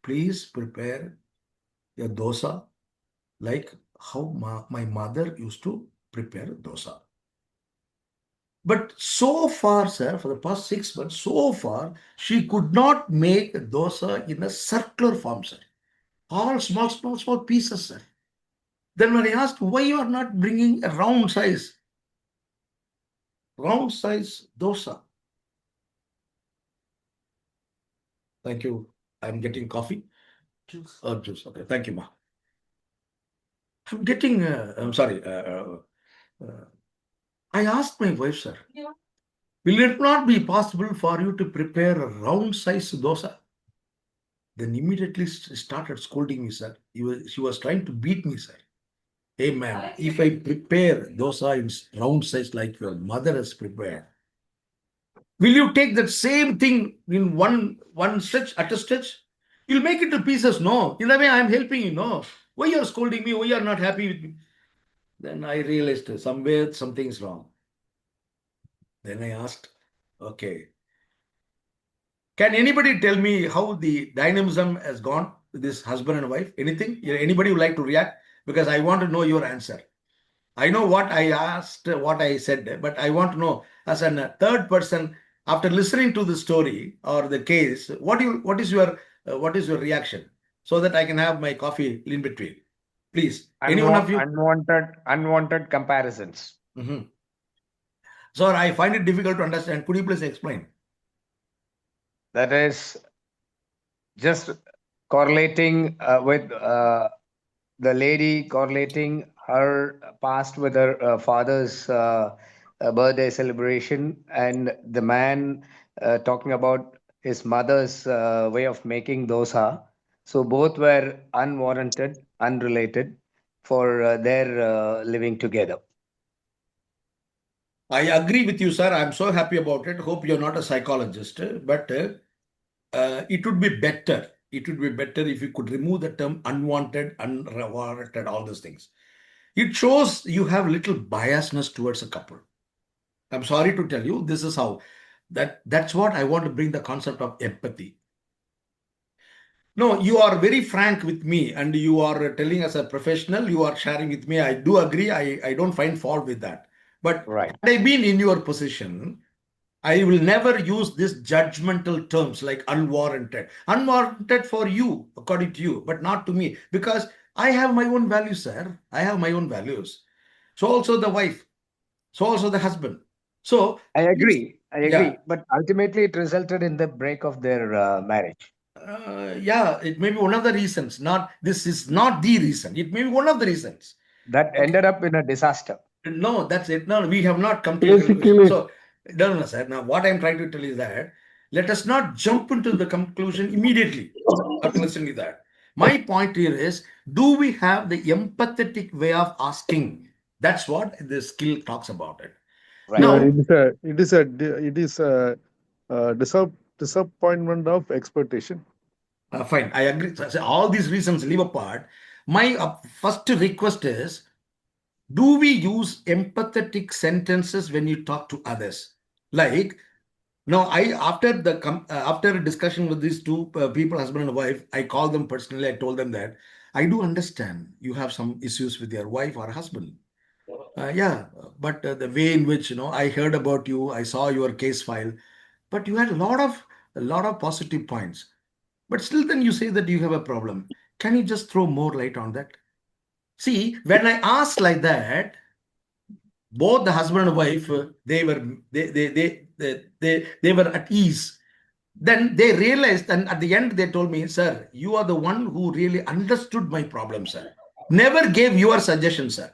please prepare a dosa like how my mother used to prepare dosa. But so far, sir, for the past 6 months, so far, she could not make dosa in a circular form, sir. All small pieces, sir. Then when I asked, why you are not bringing a round size dosa? Thank you. I'm getting coffee. Juice. Oh, juice. Okay. Thank you, ma. I'm sorry. I asked my wife, sir, will it not be possible for you to prepare a round size dosa? Then immediately started scolding me, sir. She was trying to beat me, sir. Hey, ma'am, if I prepare dosa in round size like your mother has prepared, will you take that same thing in one stretch, at a stretch? You'll make it to pieces. No. In a way, I'm helping you. No. Why you're scolding me? Why you're not happy with me? Then I realized somewhere something's wrong. Then I asked, okay, can anybody tell me how the dynamism has gone with this husband and wife? Anything? Anybody would like to react? Because I want to know your answer. I know what I asked, what I said, but I want to know as a third person, after listening to the story or the case, what is your reaction, so that I can have my coffee in between. Please, any one of you. Unwanted comparisons. Sir, I find it difficult to understand. Could you please explain? That is just correlating with the lady correlating her past with her father's birthday celebration, and the man talking about his mother's way of making dosa. So both were unwarranted, unrelated for their living together. I agree with you, sir. I'm so happy about it. Hope you're not a psychologist, but it would be better. It would be better if you could remove the term unwanted, unwarranted, all those things. It shows you have little biasness towards a couple. I'm sorry to tell you, this is how. That's what I want to bring the concept of empathy. No, you are very frank with me and you are telling as a professional, you are sharing with me. I do agree. I don't find fault with that. But Right. had I been in your position, I will never use this judgmental terms like unwarranted. Unwarranted for you, according to you, but not to me, because I have my own values, sir. I have my own values. So also the wife, so also the husband. So I agree. yeah. But ultimately, it resulted in the break of their marriage. Yeah, it may be one of the reasons. Not this is not the reason. It may be one of the reasons. That ended up in a disaster. No, that's it. No, we have not come to a conclusion. Basically, So, no, sir. Now, what I'm trying to tell you is that let us not jump into the conclusion immediately after listening to that. My point here is, do we have the empathetic way of asking? That's what the skill talks about it. Right. yeah, Now, it is a disappointment of expectation. fine, I agree. So all these reasons leave apart. My first request is, do we use empathetic sentences when you talk to others? Like, no, after a discussion with these two people, husband and wife, I called them personally. I told them that I do understand you have some issues with your wife or husband. Yeah, but the way in which I heard about you, I saw your case file, but you had a lot of positive points. But still, then you say that you have a problem. Can you just throw more light on that? See, when I asked like that, both the husband and wife they were at ease. Then they realized, and at the end they told me, sir, you are the one who really understood my problem, sir. Never gave your suggestion, sir.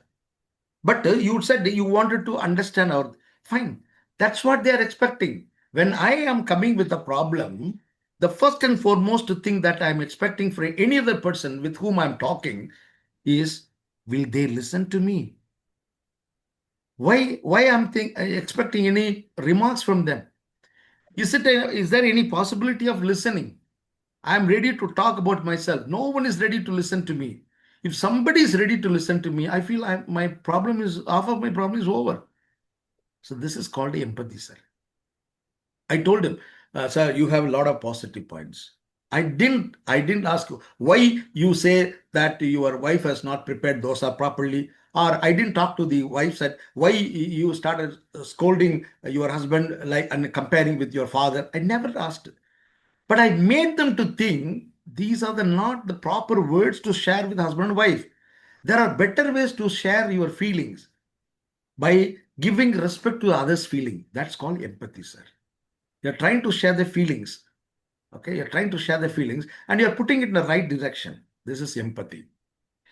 But you said you wanted to understand our fine. That's what they are expecting. When I am coming with a problem, the first and foremost thing that I'm expecting for any other person with whom I'm talking is, will they listen to me? Why I'm expecting any remarks from them? Is there any possibility of listening? I'm ready to talk about myself. No one is ready to listen to me. If somebody is ready to listen to me, I feel my problem is half of my problem is over. So this is called empathy, sir. I told him, sir, you have a lot of positive points. I didn't ask you why you say that your wife has not prepared dosa properly, or I didn't talk to the wife said why you started scolding your husband like and comparing with your father. I never asked, but I made them to think these are not the proper words to share with husband and wife. There are better ways to share your feelings by giving respect to others' feeling. That's called empathy, sir. You're trying to share the feelings. Okay, you're trying to share the feelings and you're putting it in the right direction. This is empathy.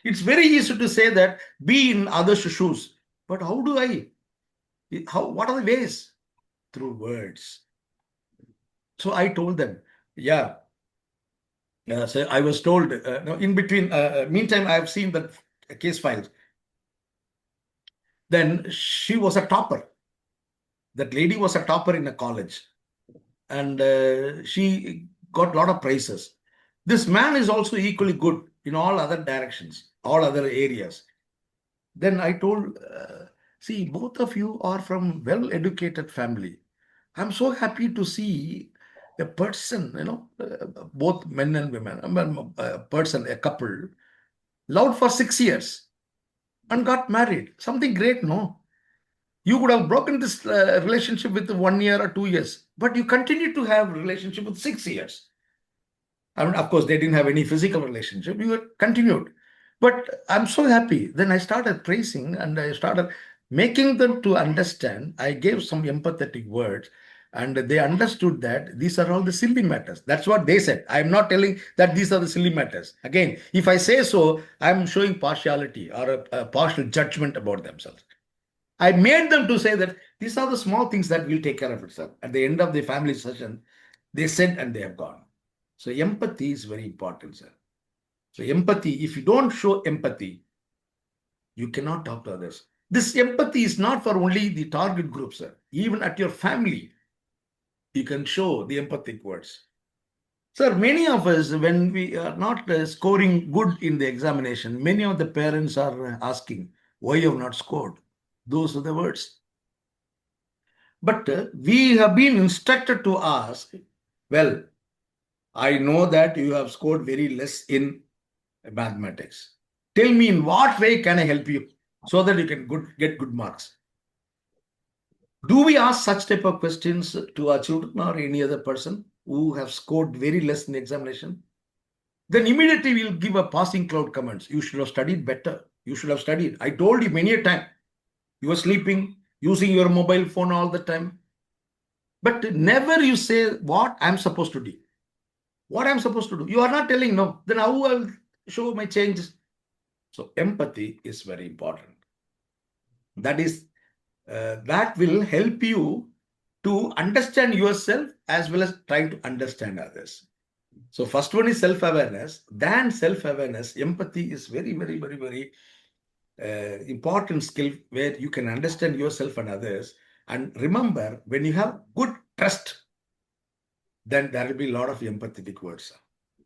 It's very easy to say that be in others' shoes. But how do I? What are the ways? Through words. So I told them, yeah. So I was told, no, in between, meantime, I have seen the case files. Then she was a topper. That lady was a topper in a college. And she got a lot of prizes. This man is also equally good in all other directions, all other areas. Then I told, see, both of you are from well-educated family. I'm so happy to see a person, both men and women, a person, a couple, loved for 6 years and got married. Something great, no? You would have broken this relationship with 1 year or 2 years, but you continue to have relationship with 6 years. I mean, of course, they didn't have any physical relationship. You were continued. But I'm so happy. Then I started praising and I started making them to understand. I gave some empathetic words and they understood that these are all the silly matters. That's what they said. I'm not telling that these are the silly matters. Again, if I say so, I'm showing partiality or a partial judgment about themselves. I made them to say that these are the small things that will take care of itself. At the end of the family session, they said and they have gone. So empathy is very important, sir. So empathy, if you don't show empathy, you cannot talk to others. This empathy is not for only the target group, sir. Even at your family, you can show the empathic words. Sir, many of us, when we are not scoring good in the examination, many of the parents are asking, why you have not scored? Those are the words. But we have been instructed to ask, well, I know that you have scored very less in mathematics. Tell me in what way can I help you so that you can get good marks? Do we ask such type of questions to our children or any other person who have scored very less in the examination? Then immediately we'll give a passing cloud comments. You should have studied better. You should have studied. I told you many a time. You were sleeping, using your mobile phone all the time. But never you say what I'm supposed to do. What I'm supposed to do. You are not telling no. Then how will I show my changes? So empathy is very important. That will help you to understand yourself as well as trying to understand others. So first one is self-awareness. Then self-awareness, empathy is very, very, very, very important skill where you can understand yourself and others. And remember, when you have good trust, then there will be a lot of empathetic words.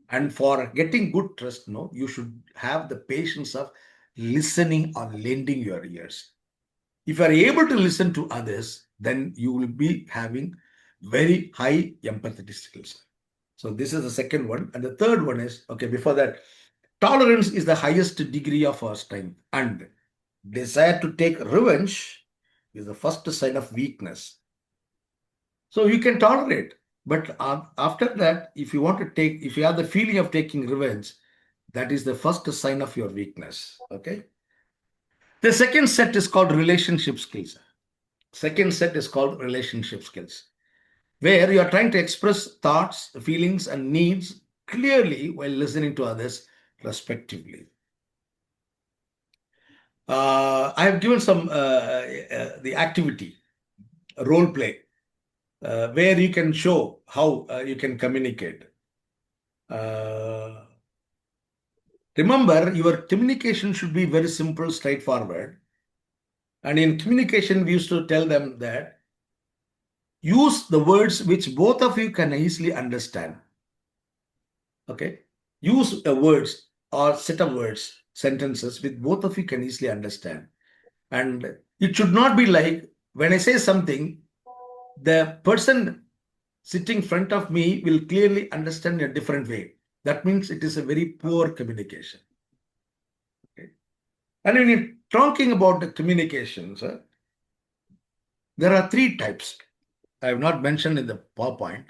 And for getting good trust, you should have the patience of listening or lending your ears. If you are able to listen to others, then you will be having very high empathetic skills. So this is the second one. And the third one is, okay, before that, tolerance is the highest degree of our strength. And desire to take revenge is the first sign of weakness. So you can tolerate. But after that, if you have the feeling of taking revenge, that is the first sign of your weakness. Okay. The second set is called relationship skills. Second set is called relationship skills, where you are trying to express thoughts, feelings, and needs clearly while listening to others respectively. I have given some the activity, role play, where you can show how you can communicate. Remember, your communication should be very simple, straightforward. And in communication, we used to tell them that use the words which both of you can easily understand. Okay? Use words or set of words, sentences which both of you can easily understand. And it should not be like when I say something, the person sitting in front of me will clearly understand in a different way. That means it is a very poor communication. Okay? And when you're talking about the communications, there are 3 types. I have not mentioned in the PowerPoint.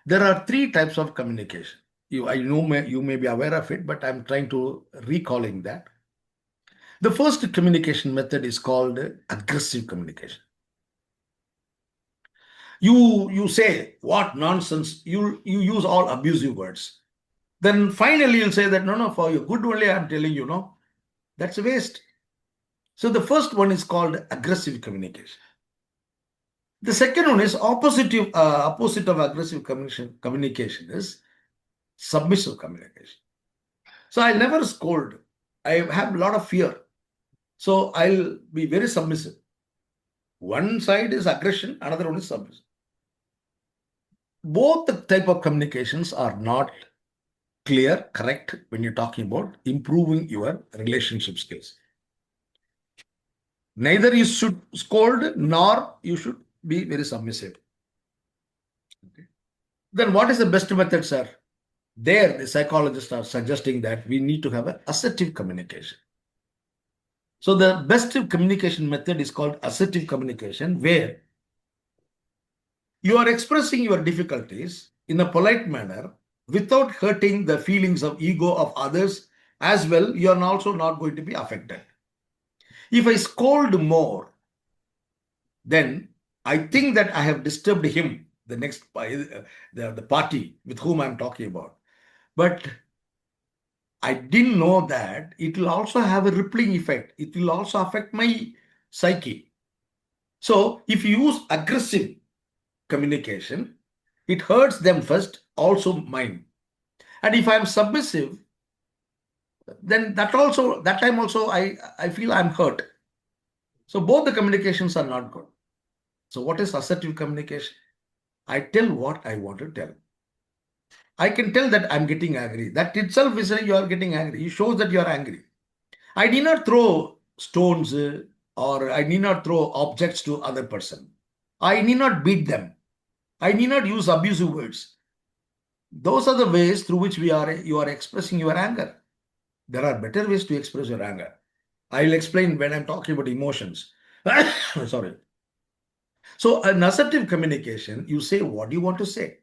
There are 3 types of communication. You may be aware of it, but I'm trying to recalling that. The first communication method is called aggressive communication. You say what nonsense. You use all abusive words. Then finally you'll say that no, for your good only I'm telling you, no. That's a waste. So the first one is called aggressive communication. The second one is opposite of aggressive communication is submissive communication. So I never scold. I have a lot of fear. So I'll be very submissive. One side is aggression, another one is submission. Both the type of communications are not clear, correct when you're talking about improving your relationship skills. Neither you should scold nor you should be very submissive. Okay. Then what is the best method, sir? There, the psychologists are suggesting that we need to have an assertive communication. So the best communication method is called assertive communication, where you are expressing your difficulties in a polite manner without hurting the feelings of ego of others as well. You are also not going to be affected. If I scold more, then I think that I have disturbed him, the next the party with whom I'm talking about. But I didn't know that it will also have a rippling effect. It will also affect my psyche. So if you use aggressive communication, it hurts them first, also mine. And if I'm submissive, then that time also I feel I'm hurt. So both the communications are not good. So what is assertive communication? I tell what I want to tell. I can tell that I'm getting angry. That itself is saying you are getting angry. It shows that you are angry. I need not throw stones or I need not throw objects to other person. I need not beat them. I need not use abusive words. Those are the ways through which you are expressing your anger. There are better ways to express your anger. I'll explain when I'm talking about emotions. Sorry. So an assertive communication, you say what you want to say.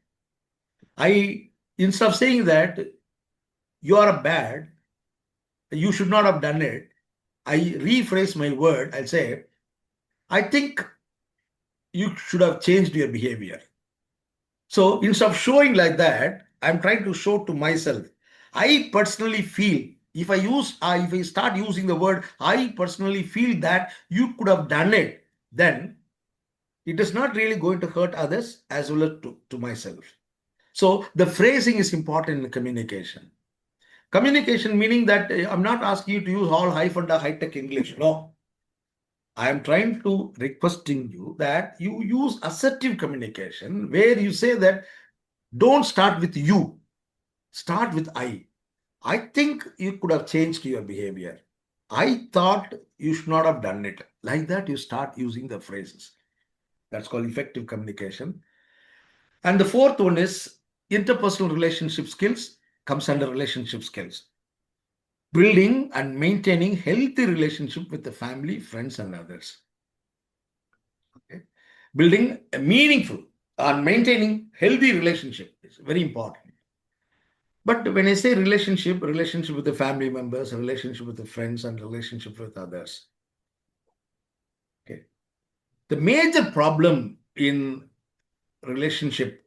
Instead of saying that you are bad, you should not have done it, I rephrase my word. I'll say, I think you should have changed your behavior. So instead of showing like that, I'm trying to show to myself. I personally feel, if I start using the word, I personally feel that you could have done it, then it is not really going to hurt others as well as to myself. So the phrasing is important in communication. Communication meaning that I'm not asking you to use all high-tech English. No. I am trying to requesting you that you use assertive communication where you say that don't start with you, start with I. I think you could have changed your behavior. I thought you should not have done it. Like that, you start using the phrases. That's called effective communication. And the fourth one is interpersonal relationship skills, comes under relationship skills. Building and maintaining healthy relationship with the family, friends, and others. Okay. Building a meaningful and maintaining healthy relationship is very important. But when I say relationship with the family members, relationship with the friends, and relationship with others. Okay. The major problem in relationship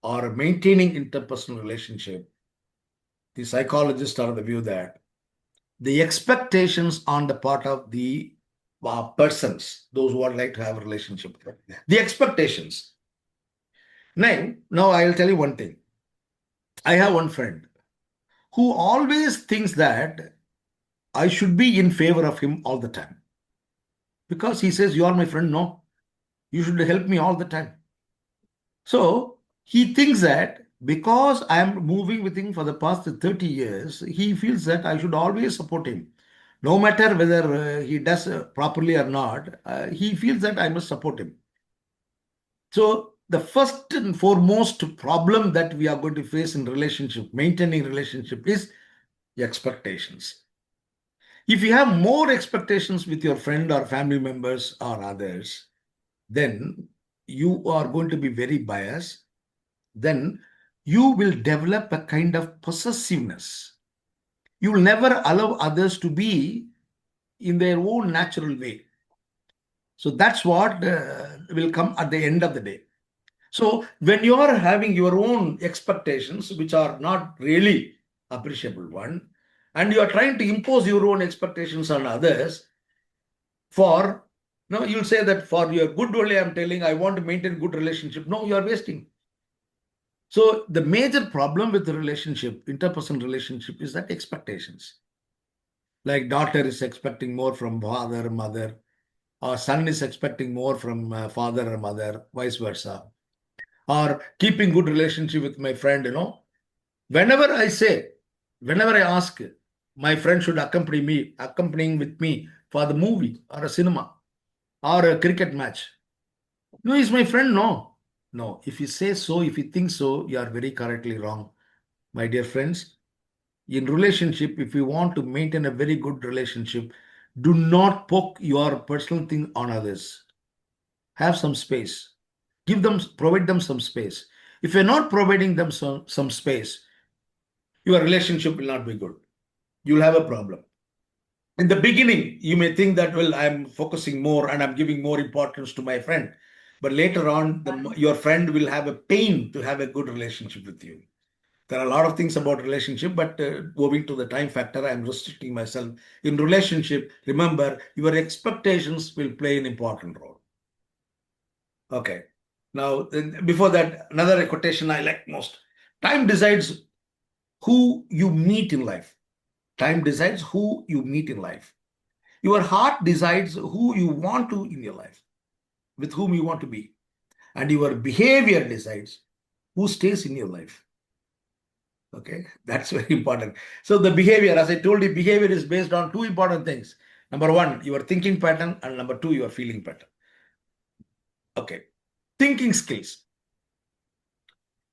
or maintaining interpersonal relationship, the psychologists are of the view that the expectations on the part of the persons, those who would like to have a relationship, the expectations. Now I'll tell you one thing. I have one friend who always thinks that I should be in favor of him all the time. Because he says, you are my friend. No, you should help me all the time. So he thinks that because I am moving with him for the past 30 years, he feels that I should always support him. No matter whether he does properly or not, he feels that I must support him. So the first and foremost problem that we are going to face in relationship, maintaining relationship, is expectations. If you have more expectations with your friend or family members or others, then you are going to be very biased. Then you will develop a kind of possessiveness. You will never allow others to be in their own natural way. So that's what will come at the end of the day. So when you are having your own expectations, which are not really appreciable one, and you are trying to impose your own expectations on others you'll say that for your good only I'm telling, I want to maintain good relationship. No, you are wasting. So the major problem with the relationship, interpersonal relationship, is that expectations. Like daughter is expecting more from father, mother, or son is expecting more from father or mother, vice versa. Or keeping good relationship with my friend, Whenever I ask, my friend should accompanying with me for the movie or a cinema or a cricket match. No, he's my friend. No. No. If you say so, if you think so, you are very correctly wrong. My dear friends, in relationship, if you want to maintain a very good relationship, do not poke your personal thing on others. Have some space. Provide them some space. If you're not providing them some space, your relationship will not be good. You'll have a problem. In the beginning, you may think that, well, I'm focusing more and I'm giving more importance to my friend. But later on, your friend will have a pain to have a good relationship with you. There are a lot of things about relationship, but owing to the time factor, I'm restricting myself. In relationship, remember, your expectations will play an important role. Okay. Now, before that, another quotation I like most. Time decides who you meet in life. Time decides who you meet in life. Your heart decides who you want to in your life, with whom you want to be. And your behavior decides who stays in your life. Okay, that's very important. So the behavior, as I told you, behavior is based on two important things. Number one, your thinking pattern, and number two, your feeling pattern. Okay, thinking skills.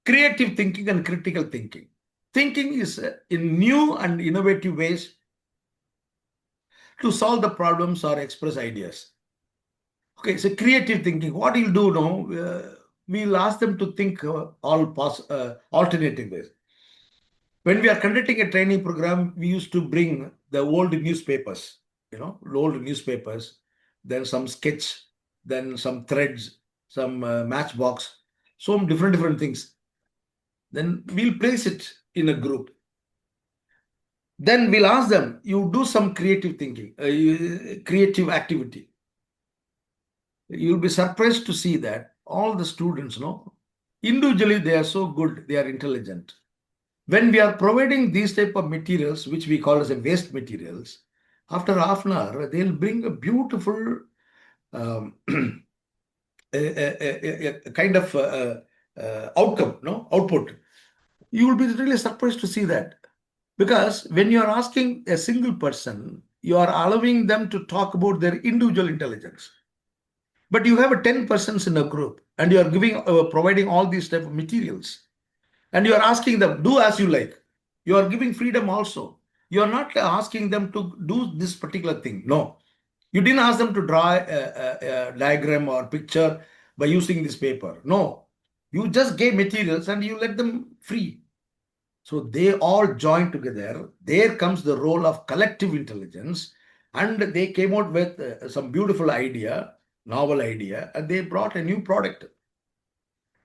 Creative thinking and critical thinking. Thinking is in new and innovative ways to solve the problems or express ideas. Okay, so creative thinking. What you'll do now, we'll ask them to think alternative ways. When we are conducting a training program, we used to bring the old newspapers, old newspapers, then some sketch, then some threads, some matchbox, some different things. Then we'll place it in a group. Then we'll ask them, you do some creative thinking, creative activity. You'll be surprised to see that all the students, individually they are so good, they are intelligent. When we are providing these type of materials, which we call as a waste materials, after half an hour, they'll bring a beautiful a kind of output. You will be really surprised to see that. Because when you are asking a single person, you are allowing them to talk about their individual intelligence. But you have 10 persons in a group and you are providing all these type of materials. And you are asking them, do as you like. You are giving freedom also. You are not asking them to do this particular thing. No. You didn't ask them to draw a diagram or picture by using this paper. No. You just gave materials and you let them free. So they all joined together. There comes the role of collective intelligence. And they came out with some beautiful idea, novel idea, and they brought a new product.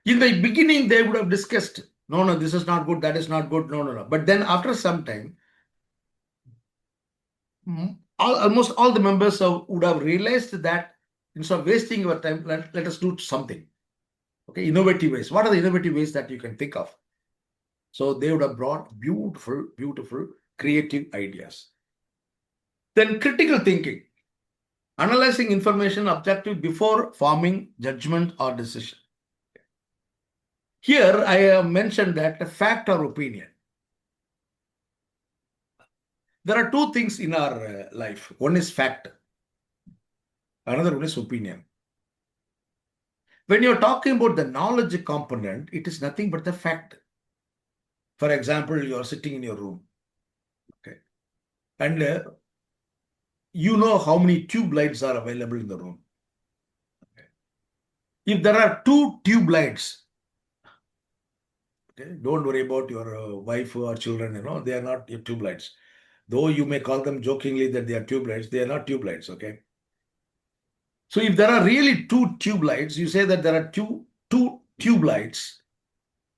In the beginning, they would have discussed, no, this is not good, that is not good, no. But then after some time, almost all the members would have realized that instead of wasting your time, let us do something. Okay, innovative ways. What are the innovative ways that you can think of? So they would have brought beautiful, creative ideas. Then critical thinking. Analyzing information objective before forming judgment or decision. Here, I have mentioned that fact or opinion. There are two things in our life. One is fact. Another one is opinion. When you're talking about the knowledge component, it is nothing but the fact. For example, you are sitting in your room. Okay. And you know how many tube lights are available in the room. Okay. If there are 2 tube lights, okay, don't worry about your wife or children, they are not your tube lights. Though you may call them jokingly that they are tube lights, they are not tube lights, okay? So if there are really 2 tube lights, you say that there are two tube lights,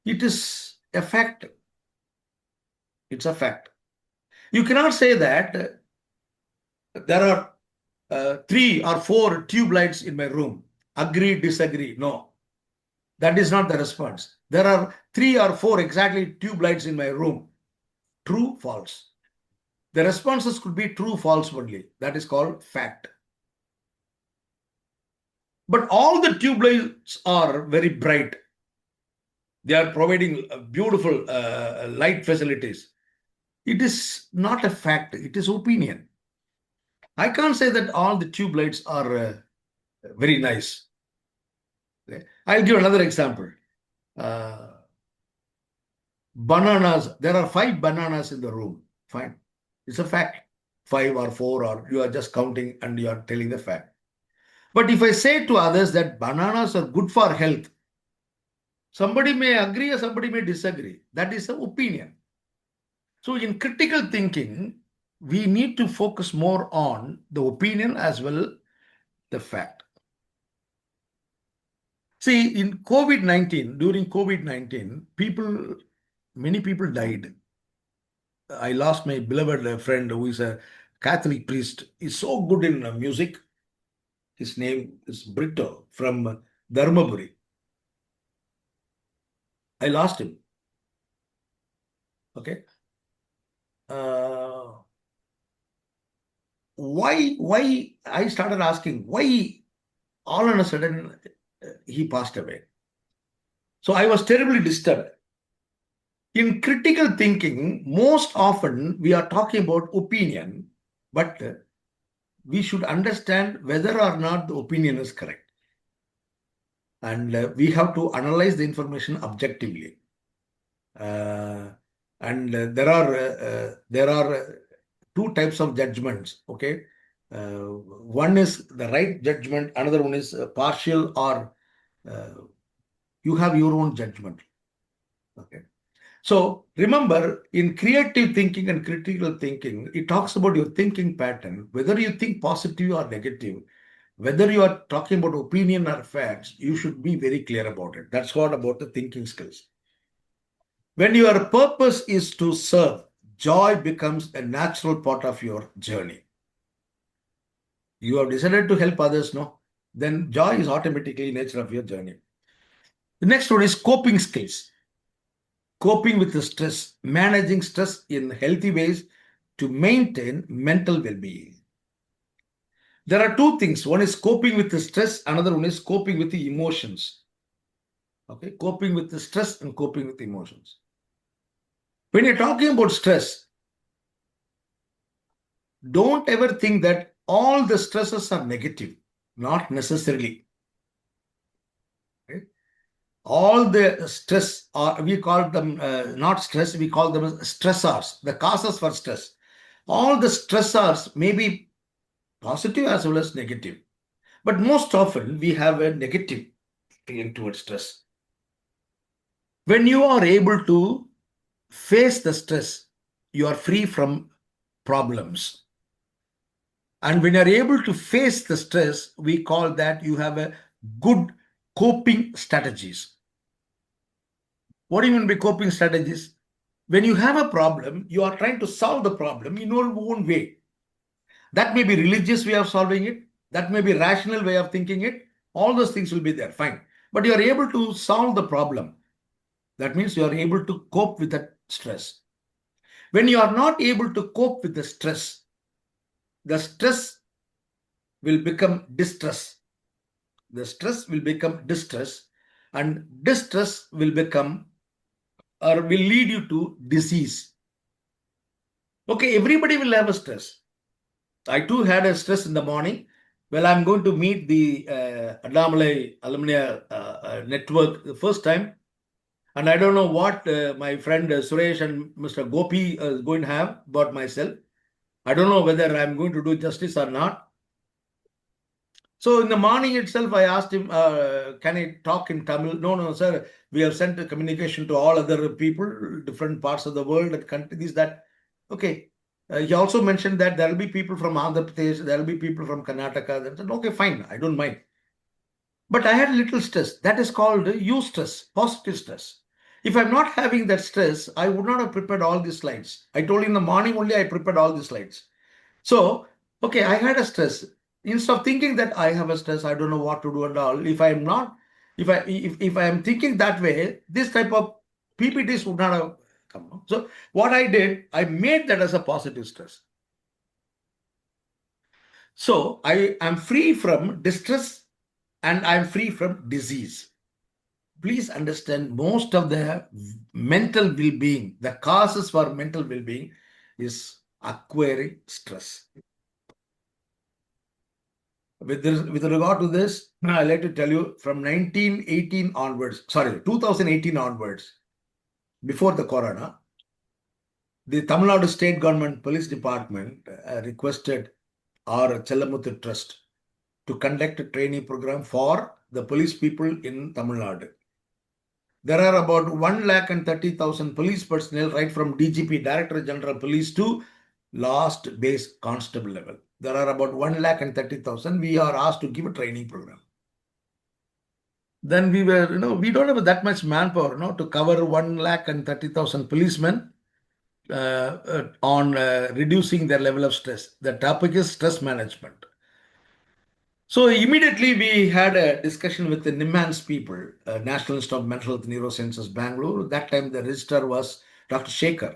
it is a fact. It's a fact. You cannot say that there are 3 or 4 tube lights in my room. Agree, disagree. No, that is not the response. There are 3 or 4 exactly tube lights in my room. True, false. The responses could be true, false only. That is called fact. But all the tube lights are very bright. They are providing beautiful light facilities. It is not a fact. It is opinion. I can't say that all the tube lights are very nice. I'll give another example. Bananas. There are 5 bananas in the room. Fine. It's a fact. 5 or 4, or you are just counting and you are telling the fact. But if I say to others that bananas are good for health, somebody may agree or somebody may disagree. That is an opinion. So in critical thinking, we need to focus more on the opinion as well the fact. See, in COVID-19, during COVID-19, many people died. I lost my beloved friend who is a Catholic priest. He's so good in music. His name is Brito from Dharmaburi. I lost him. Okay. Why I started asking why all of a sudden he passed away. So I was terribly disturbed. In critical thinking, most often we are talking about opinion, but we should understand whether or not the opinion is correct. And we have to analyze the information objectively. And there are 2 types of judgments. Okay, one is the right judgment, another one is partial, or you have your own judgment. Okay, so remember, in creative thinking and critical thinking, it talks about your thinking pattern, whether you think positive or negative, whether you are talking about opinion or facts, you should be very clear about it. That's what about the thinking skills. When your purpose is to serve, joy becomes a natural part of your journey. You have decided to help others, no? Then joy is automatically nature of your journey. The next one is coping skills. Coping with the stress, managing stress in healthy ways to maintain mental well-being. There are 2 things. One is coping with the stress, another one is coping with the emotions. Okay, coping with the stress and coping with the emotions. When you're talking about stress, don't ever think that all the stresses are negative. Not necessarily. Okay? All the stress, we call them not stress, we call them stressors, the causes for stress. All the stressors may be positive as well as negative. But most often we have a negative feeling towards stress. When you are able to face the stress, you are free from problems. And when you are able to face the stress, we call that you have a good coping strategies. What do you mean by coping strategies? When you have a problem, you are trying to solve the problem in your own way. That may be religious way of solving it. That may be rational way of thinking it. All those things will be there, fine. But you are able to solve the problem. That means you are able to cope with that stress. When you are not able to cope with the stress will become distress. The stress will become distress, and distress will become or will lead you to disease. Okay, everybody will have a stress. I too had a stress in the morning. Well, I'm going to meet the Adamalai Alumni Network the first time. And I don't know what my friend Suresh and Mr. Gopi is going to have about myself. I don't know whether I'm going to do justice or not. So in the morning itself, I asked him, can I talk in Tamil? No, sir. We have sent a communication to all other people, different parts of the world, and countries that, okay. He also mentioned that there will be people from Andhra Pradesh, there will be people from Karnataka. They said, okay, fine, I don't mind. But I had a little stress. That is called eustress, positive stress. If I'm not having that stress, I would not have prepared all these slides. I told you in the morning only I prepared all these slides. So, okay, I had a stress. Instead of thinking that I have a stress, I don't know what to do and all. If I am not, if I am thinking that way, this type of PPTs would not have come. So what I did, I made that as a positive stress. So I am free from distress and I am free from disease. Please understand, most of the mental well-being, the causes for mental well-being is acquiring stress. With regard to this, I'd like to tell you from 2018 onwards, before the corona, the Tamil Nadu State Government Police Department requested our Chellamuthu Trust to conduct a training program for the police people in Tamil Nadu. There are about 130,000 police personnel, right from DGP, Director General Police, to last base constable level. There are about 130,000. We are asked to give a training program. Then we were, we don't have that much manpower, to cover 130,000 policemen on reducing their level of stress. The topic is stress management. So immediately we had a discussion with the NIMHANS people, National Institute of Mental Health Neurosciences, Bangalore. That time the registrar was Dr. Shekhar,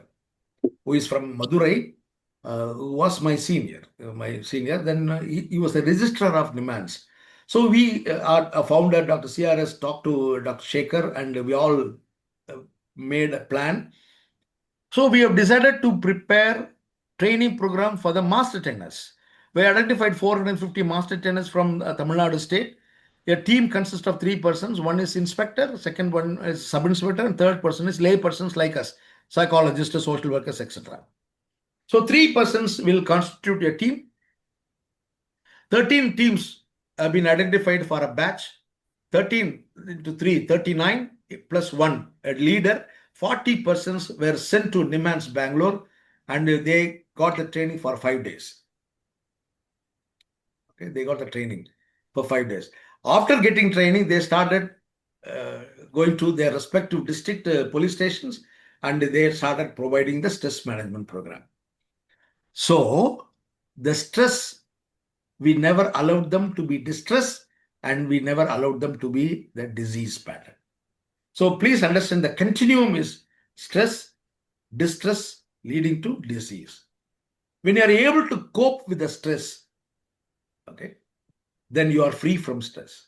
who is from Madurai, who was my senior. Then he was the registrar of NIMHANS. So we, our founder, Dr. CRS, talked to Dr. Shekhar and we all made a plan. So we have decided to prepare training program for the master trainers. We identified 450 master trainers from Tamil Nadu state. A team consists of 3 persons. One is inspector, second one is sub-inspector, and third person is lay persons like us, psychologists, social workers, etc. So 3 persons will constitute a team. 13 teams have been identified for a batch. 13 into 3, 39 plus 1, a leader. 40 persons were sent to NIMHANS Bangalore and they got the training for 5 days. Okay, they got the training for 5 days. After getting training, they started going to their respective district police stations and they started providing the stress management program. So the stress, we never allowed them to be distressed and we never allowed them to be the disease pattern. So please understand the continuum is stress, distress leading to disease. When you are able to cope with the stress, okay, then you are free from stress.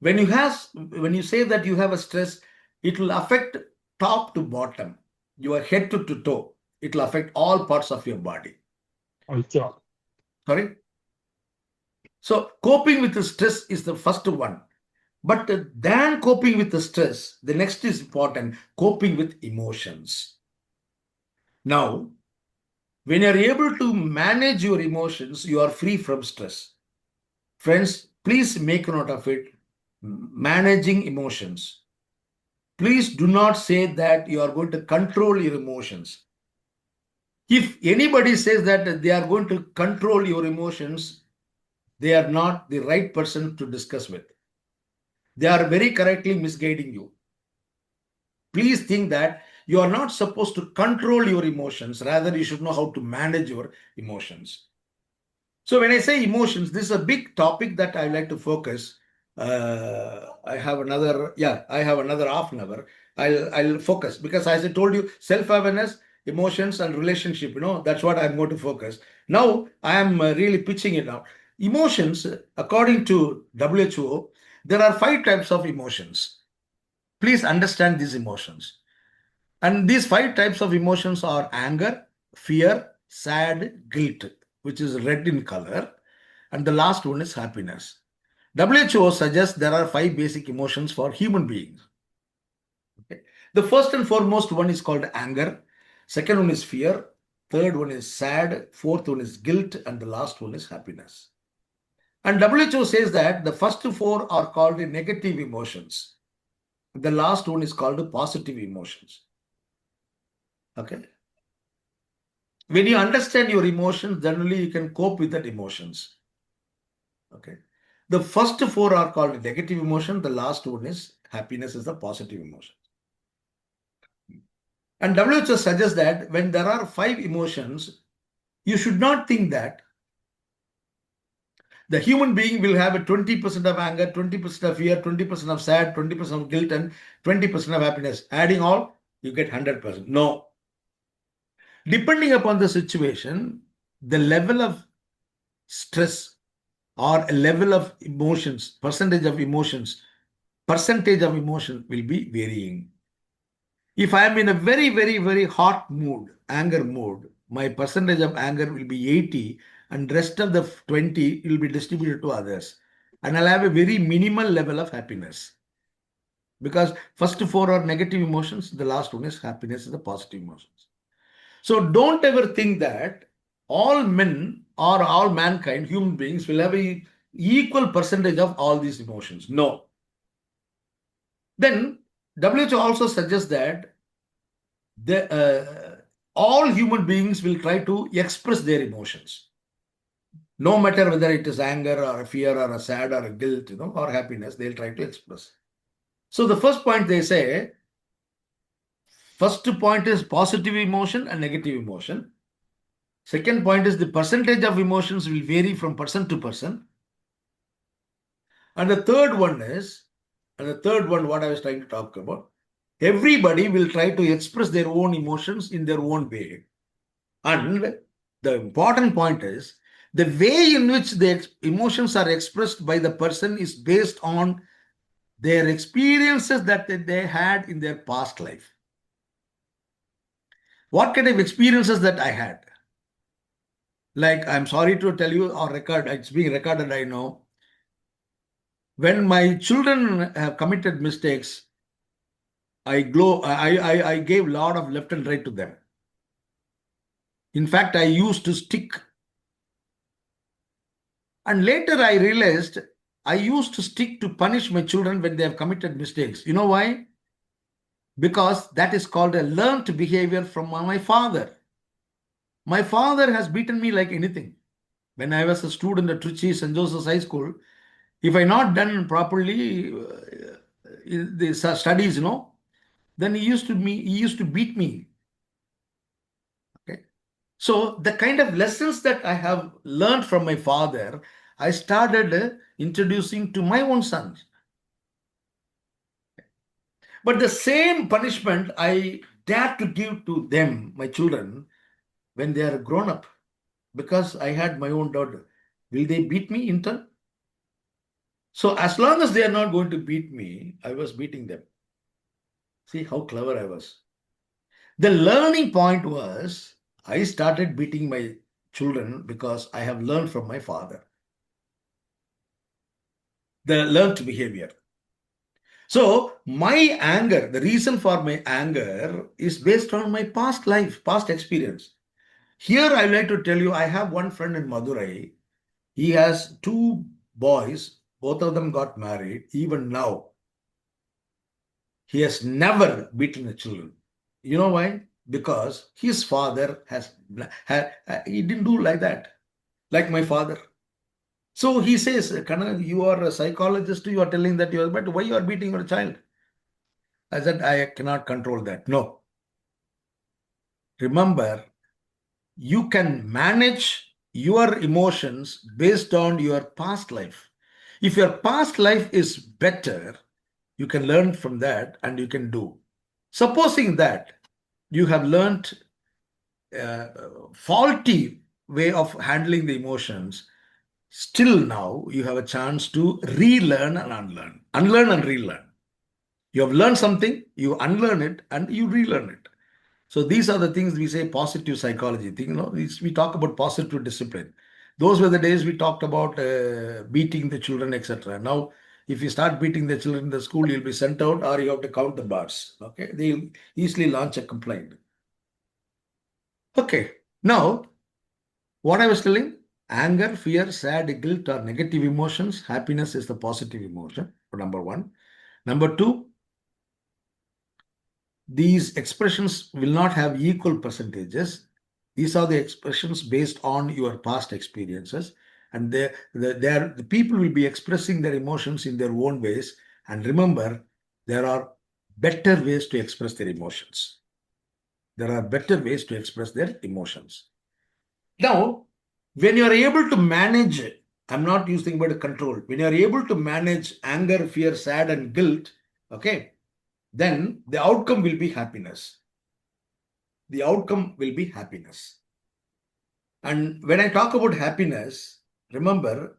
When you say that you have a stress, it will affect top to bottom, your head to toe. It will affect all parts of your body. Sorry? So coping with the stress is the first one. But than coping with the stress, the next is important, coping with emotions. Now, when you are able to manage your emotions, you are free from stress. Friends, please make note of it. Managing emotions. Please do not say that you are going to control your emotions. If anybody says that they are going to control your emotions, they are not the right person to discuss with. They are very correctly misguiding you. Please think that you are not supposed to control your emotions. Rather, you should know how to manage your emotions. So when I say emotions, this is a big topic that I like to focus. I have another half an hour. I'll focus because as I told you, self-awareness, emotions and relationship, that's what I'm going to focus. Now I am really pitching it out. Emotions, according to WHO, there are 5 types of emotions. Please understand these emotions. And these 5 types of emotions are anger, fear, sad, guilt, which is red in color. And the last one is happiness. WHO suggests there are 5 basic emotions for human beings. Okay. The first and foremost one is called anger. Second one is fear. Third one is sad. Fourth one is guilt. And the last one is happiness. And WHO says that the first 4 are called negative emotions. The last one is called positive emotions. Okay. When you understand your emotions, then only you can cope with that emotions. Okay. The first 4 are called negative emotion. The last one is happiness, is the positive emotion. And WHO suggests that when there are 5 emotions, you should not think that the human being will have a 20% of anger, 20% of fear, 20% of sad, 20% of guilt, and 20% of happiness. Adding all, you get 100%. No. Depending upon the situation, the level of stress or a level of emotions, percentage of emotion will be varying. If I am in a very, very, very hot mood, anger mood, my percentage of anger will be 80 and rest of the 20 will be distributed to others. And I'll have a very minimal level of happiness. Because first 4 are negative emotions, the last one is happiness, is the positive emotions. So don't ever think that all men or all mankind, human beings, will have a equal percentage of all these emotions. No. Then WHO also suggests that all human beings will try to express their emotions. No matter whether it is anger or a fear or a sad or a guilt, or happiness, they'll try to express. So the first point they say, first point is positive emotion and negative emotion. Second point is the percentage of emotions will vary from person to person. And the third one what I was trying to talk about, everybody will try to express their own emotions in their own way. And the important point is the way in which the emotions are expressed by the person is based on their experiences that they had in their past life. What kind of experiences that I had? Like, I'm sorry to tell you or record, it's being recorded, I know. When my children have committed mistakes, I gave a lot of left and right to them. In fact, I used to stick. And later I realized I used to stick to punish my children when they have committed mistakes. You know why? Because that is called a learned behavior from my father. My father has beaten me like anything. When I was a student at Trichy St. Joseph's High School, if I not done properly the studies, then he used to beat me. Okay. So the kind of lessons that I have learned from my father, I started introducing to my own sons. But the same punishment I dare to give to them, my children, when they are grown up, because I had my own daughter. Will they beat me in turn? So as long as they are not going to beat me, I was beating them. See how clever I was. The learning point was I started beating my children because I have learned from my father. The learned behavior. So my anger, the reason for my anger is based on my past life, past experience. Here I like to tell you, I have one friend in Madurai. He has 2 boys. Both of them got married. Even now, he has never beaten the children. You know why? Because his father he didn't do like that, like my father. So he says, Kannan, you are a psychologist, you are telling that but why you are beating your child? I said, I cannot control that. No. Remember, you can manage your emotions based on your past life. If your past life is better, you can learn from that and you can do. Supposing that you have learned faulty way of handling the emotions, still now you have a chance to relearn and unlearn. Unlearn and relearn. You have learned something, you unlearn it and you relearn it. So these are the things we say positive psychology. We talk about positive discipline. Those were the days we talked about beating the children, etc. Now, if you start beating the children in the school, you'll be sent out or you have to count the bars. Okay, they'll easily launch a complaint. Okay, now what I was telling, anger, fear, sad, guilt are negative emotions. Happiness is the positive emotion, number 1. Number 2, these expressions will not have equal percentages. These are the expressions based on your past experiences. And the people will be expressing their emotions in their own ways. And remember, there are better ways to express their emotions. There are better ways to express their emotions. Now, when you are able to manage, I'm not using the word control, when you are able to manage anger, fear, sad, and guilt, okay, then the outcome will be happiness. The outcome will be happiness. And when I talk about happiness, remember,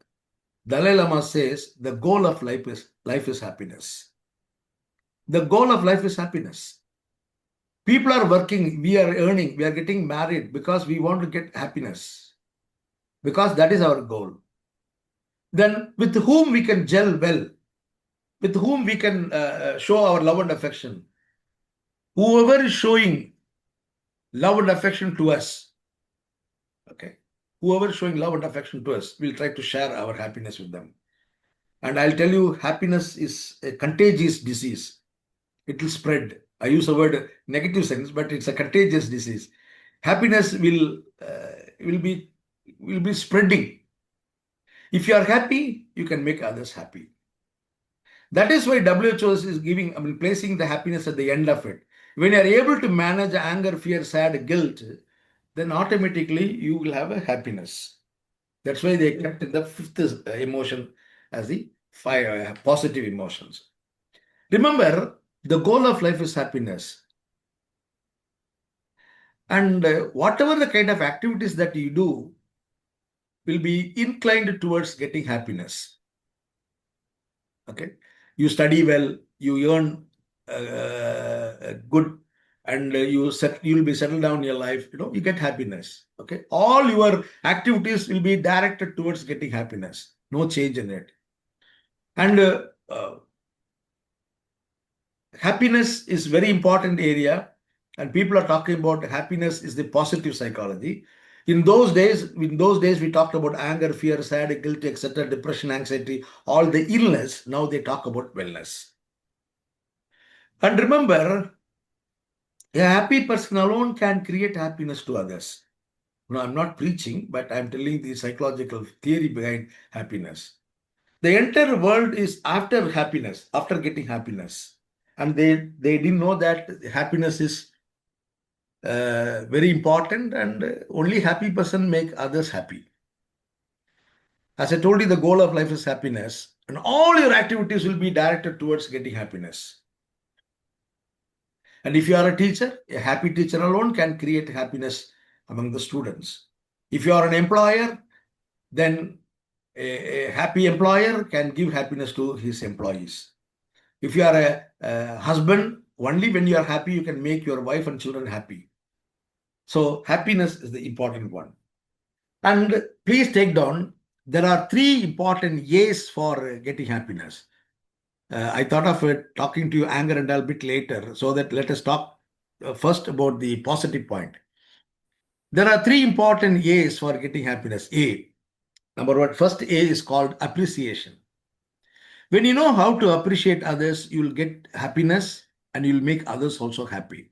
Dalai Lama says the goal of life is happiness. The goal of life is happiness. People are working, we are earning, we are getting married because we want to get happiness. Because that is our goal. Then with whom we can gel well, with whom we can show our love and affection. Whoever is showing love and affection to us, okay, whoever is showing love and affection to us, we'll try to share our happiness with them. And I'll tell you, happiness is a contagious disease. It will spread. I use the word negative sense, but it's a contagious disease. Happiness will be spreading. If you are happy, you can make others happy. That is why WHO is placing the happiness at the end of it. When you are able to manage anger, fear, sad, guilt, then automatically you will have a happiness. That's why they kept the fifth emotion as the positive emotions. Remember, the goal of life is happiness. And whatever the kind of activities that you do will be inclined towards getting happiness. Okay, you study well, you earn good, and you'll be settled down in your life. You get happiness. Okay, all your activities will be directed towards getting happiness. No change in it. And happiness is very important area, and people are talking about happiness is the positive psychology. In those days we talked about anger, fear, sad, guilt, etc., depression, anxiety, all the illness. Now they talk about wellness. And remember, a happy person alone can create happiness to others. I'm not preaching, but I'm telling the psychological theory behind happiness. The entire world is after happiness, after getting happiness. And they didn't know that happiness is very important, and only happy person make others happy. As I told you, the goal of life is happiness, and all your activities will be directed towards getting happiness. And if you are a teacher, a happy teacher alone can create happiness among the students. If you are an employer, then a happy employer can give happiness to his employees. If you are a husband, only when you are happy, you can make your wife and children happy. So happiness is the important one. And please take down, there are 3 important A's for getting happiness. I thought of talking to you anger and a bit later, so that let us talk first about the positive point. There are 3 important A's for getting happiness. A, number 1, first A is called appreciation. When you know how to appreciate others, you will get happiness and you will make others also happy.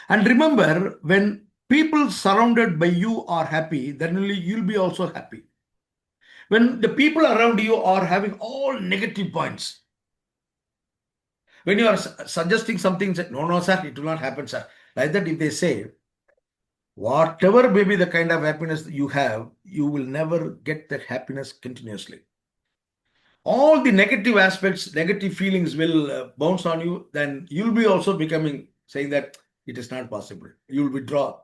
And remember, when people surrounded by you are happy, then only you'll be also happy. When the people around you are having all negative points, when you are suggesting something, say, no, sir, it will not happen, sir. Like that, if they say, whatever may be the kind of happiness you have, you will never get that happiness continuously. All the negative aspects, negative feelings will bounce on you, then you'll be also saying that it is not possible. You'll withdraw.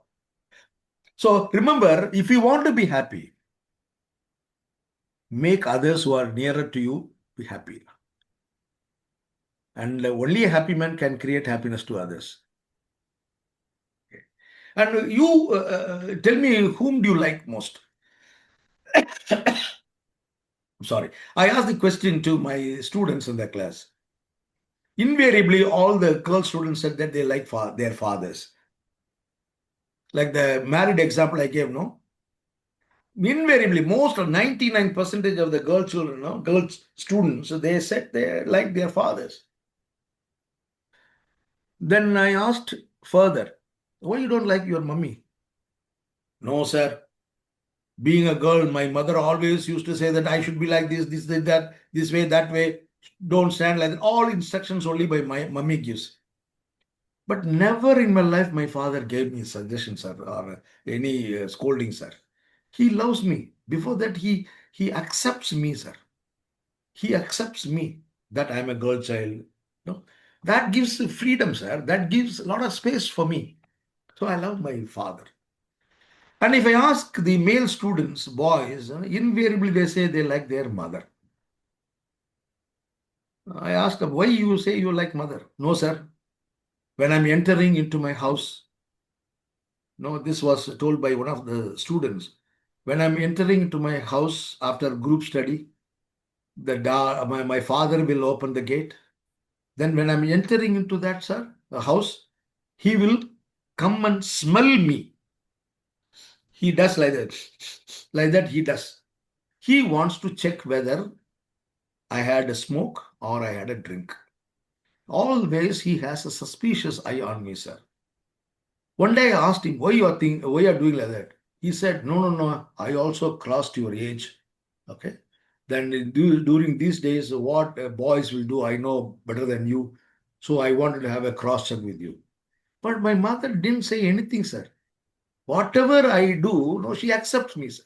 So remember, if you want to be happy, make others who are nearer to you be happy. And only a happy man can create happiness to others. Okay. And you tell me, whom do you like most? Sorry. I asked the question to my students in the class. Invariably, all the girl students said that they like their fathers. Like the married example I gave, no? Invariably, most of 99% of the girl children, girl students, they said they like their fathers. Then I asked further, why you don't like your mummy? No, sir. Being a girl, my mother always used to say that I should be like this, that, this way, that way. Don't stand like that. All instructions only by my mummy gives. But never in my life my father gave me suggestions, sir, or any scolding, sir. He loves me. Before that, he accepts me, sir. He accepts me that I'm a girl child. No, that gives freedom, sir. That gives a lot of space for me. So I love my father. And if I ask the male students, boys, invariably they say they like their mother. I ask them, why you say you like mother? No, sir. When I'm entering into my house, no, this was told by one of the students. When I'm entering into my house after group study, my father will open the gate. Then when I'm entering into that, sir, the house, he will come and smell me. He does like that. Like that he does. He wants to check whether I had a smoke or I had a drink. Always he has a suspicious eye on me, sir. One day I asked him, why you are doing like that? He said, no, I also crossed your age. Okay. Then during these days, what boys will do, I know better than you. So I wanted to have a cross check with you. But my mother didn't say anything, sir. Whatever I do, no, she accepts me, sir.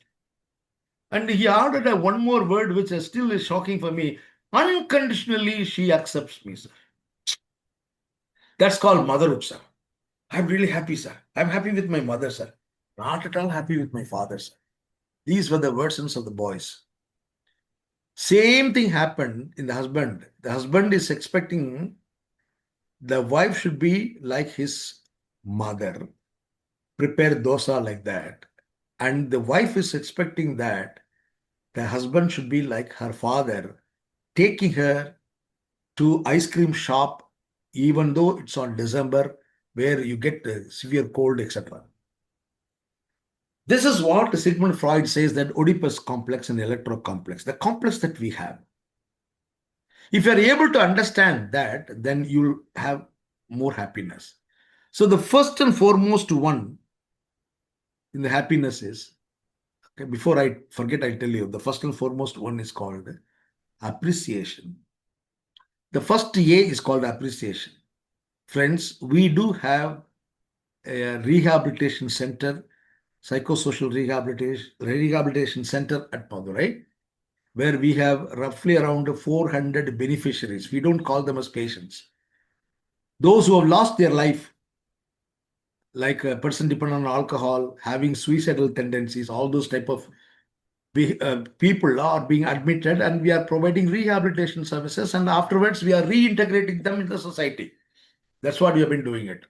And he added one more word, which is still shocking for me. Unconditionally, she accepts me, sir. That's called motherhood, sir. I'm really happy, sir. I'm happy with my mother, sir. Not at all happy with my father, sir. These were the versions of the boys. Same thing happened in the husband. The husband is expecting the wife should be like his mother, prepare dosa like that. And the wife is expecting that the husband should be like her father, taking her to ice cream shop, even though it's on December, where you get the severe cold, etc. This is what Sigmund Freud says, that Oedipus complex and Electro complex, the complex that we have. If you are able to understand that, then you'll have more happiness. So the first and foremost one in the happiness is, okay, before I forget, I'll tell you, the first and foremost one is called appreciation. The first A is called appreciation. Friends, we do have a rehabilitation center, psychosocial rehabilitation center at Madurai, where we have roughly around 400 beneficiaries. We don't call them as patients. Those who have lost their life, like a person dependent on alcohol, having suicidal tendencies, all those type of people are being admitted, and we are providing rehabilitation services, and afterwards we are reintegrating them in the society. That's what we have been doing it.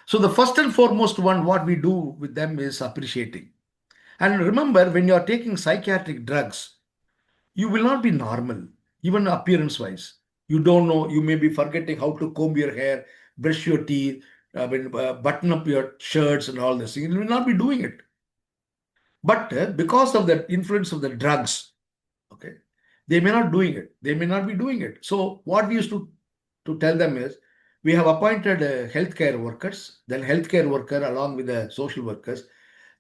So the first and foremost one, what we do with them is appreciating. And remember, when you are taking psychiatric drugs, you will not be normal, even appearance-wise. You don't know, you may be forgetting how to comb your hair, brush your teeth, button up your shirts and all this. You will not be doing it. But because of the influence of the drugs, okay, they may not doing it. They may not be doing it. So what we used to tell them is, we have appointed healthcare workers, then healthcare worker along with the social workers,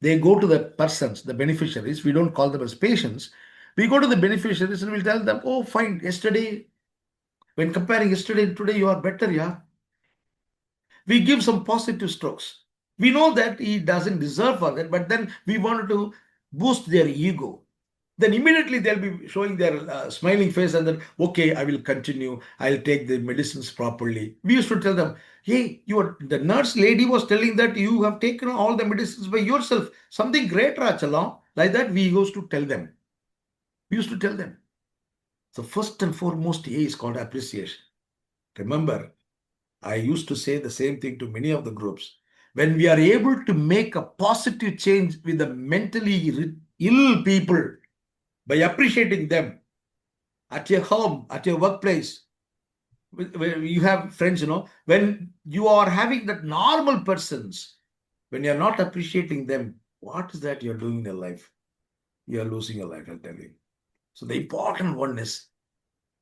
they go to the persons, the beneficiaries. We don't call them as patients. We go to the beneficiaries and we'll tell them, oh, fine, yesterday, when comparing yesterday and today, you are better, yeah. We give some positive strokes. We know that he doesn't deserve for that, but then we wanted to boost their ego. Then immediately they'll be showing their smiling face, and then, okay, I will continue. I'll take the medicines properly. We used to tell them, hey, the nurse lady was telling that you have taken all the medicines by yourself. Something great, Rachalam. Like that, we used to tell them. So first and foremost, A is called appreciation. Remember, I used to say the same thing to many of the groups. When we are able to make a positive change with the mentally ill people, by appreciating them at your home, at your workplace, where you have friends, when you are having that normal persons, when you're not appreciating them, what is that you're doing in your life? You're losing your life, I'll tell you. So the important one is,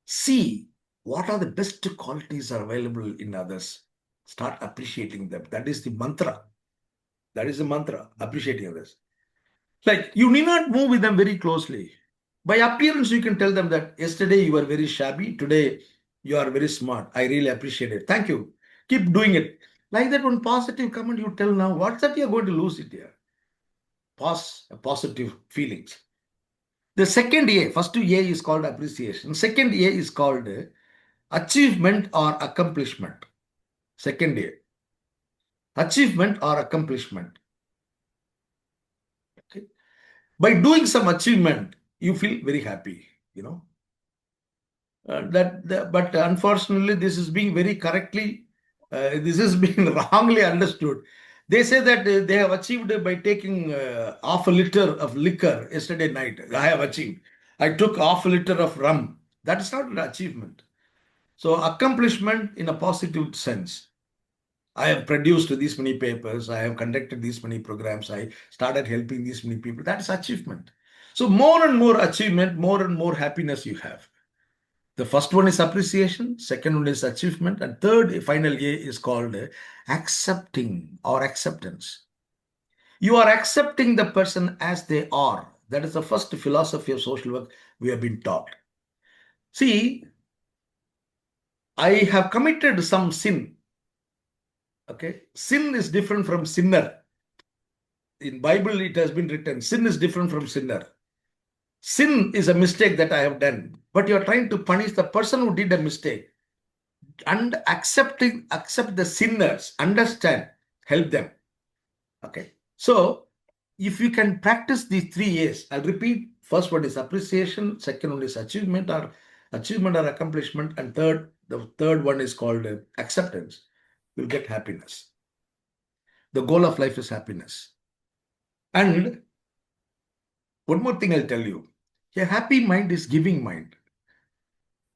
see what are the best qualities are available in others. Start appreciating them. That is the mantra. Appreciating others. Like, you need not move with them very closely. By appearance, you can tell them that yesterday you were very shabby, today you are very smart. I really appreciate it. Thank you. Keep doing it. Like that, one positive comment you tell now, what's that you're going to lose it here? Positive feelings. The second A, first A is called appreciation. Second A is called achievement or accomplishment. Second A. Achievement or accomplishment. Okay. By doing some achievement, you feel very happy, you know. But unfortunately, this is being very correctly, this is being wrongly understood. They say that they have achieved by taking half a liter of liquor yesterday night. I have achieved. I took half a liter of rum. That is not an achievement. So accomplishment in a positive sense. I have produced these many papers. I have conducted these many programs. I started helping these many people. That is achievement. So more and more achievement, more and more happiness you have. The first one is appreciation, second one is achievement, and third, final A is called accepting or acceptance. You are accepting the person as they are. That is the first philosophy of social work we have been taught. See, I have committed some sin. Okay, sin is different from sinner. In Bible, it has been written, sin is different from sinner. Sin is a mistake that I have done, but you are trying to punish the person who did a mistake. And accept the sinners, understand, help them. Okay. So if you can practice these 3 A's, I'll repeat, first one is appreciation, second one is achievement or accomplishment, and the third one is called acceptance. You'll get happiness. The goal of life is happiness. And one more thing I'll tell you, a happy mind is giving mind.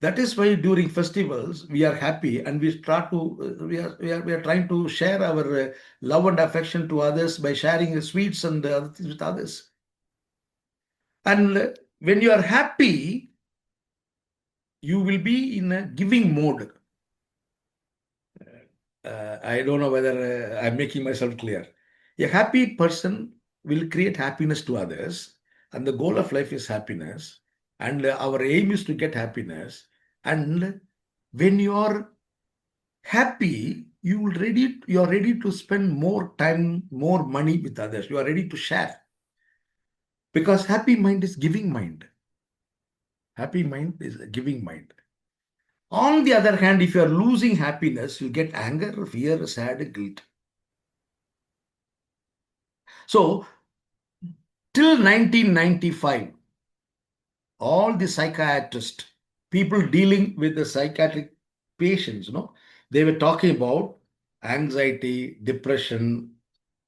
That is why during festivals we are happy and we try to we are trying to share our love and affection to others by sharing sweets and other things with others. And when you are happy, you will be in a giving mode. I don't know whether I'm making myself clear. A happy person will create happiness to others, and the goal of life is happiness. And our aim is to get happiness. And when you are happy, you are ready to spend more time, more money with others. You are ready to share. Because happy mind is giving mind. Happy mind is a giving mind. On the other hand, if you are losing happiness, you get anger, fear, sad, guilt. So, till 1995, all the psychiatrists, people dealing with the psychiatric patients, they were talking about anxiety, depression,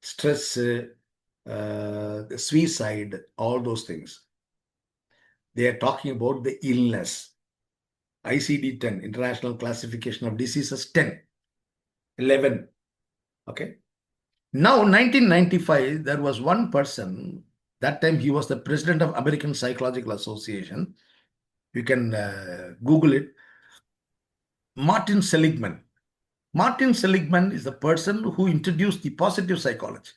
stress, suicide, all those things. They are talking about the illness. ICD-10, International Classification of Diseases 10, 11. Okay. Now, 1995, there was one person, that time he was the president of American Psychological Association. You can Google it. Martin Seligman. Martin Seligman is the person who introduced the positive psychology.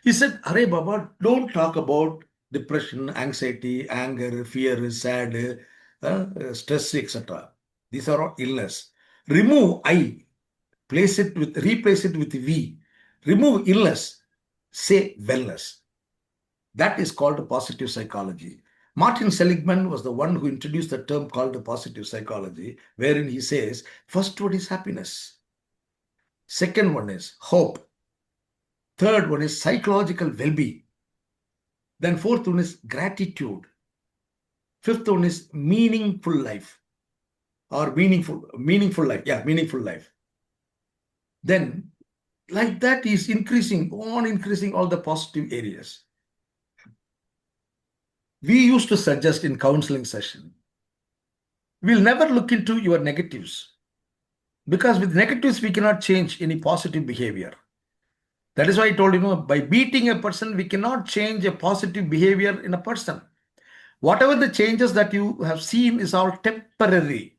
He said, Arey Baba, don't talk about depression, anxiety, anger, fear, sad, stress, etc. These are all illness. Remove I, replace it with V. Remove illness, say wellness. That is called positive psychology. Martin Seligman was the one who introduced the term called positive psychology, wherein he says, first one is happiness. Second one is hope. Third one is psychological well-being. Then fourth one is gratitude. Fifth one is meaningful life. Or meaningful life. Yeah, meaningful life. Then, like that is increasing all the positive areas. We used to suggest in counseling session, we'll never look into your negatives. Because with negatives, we cannot change any positive behavior. That is why I told you, by beating a person, we cannot change a positive behavior in a person. Whatever the changes that you have seen is all temporary.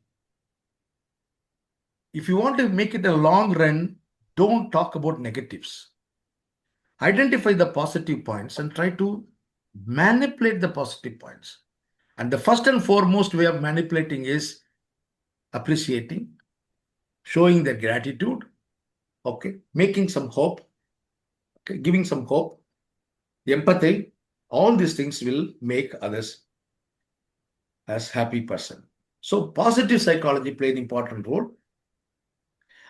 If you want to make it a long run, don't talk about negatives. Identify the positive points and try to manipulate the positive points. And the first and foremost way of manipulating is appreciating, showing their gratitude, okay, making some hope, okay, giving some hope, empathy, all these things will make others as happy person. So positive psychology play an important role.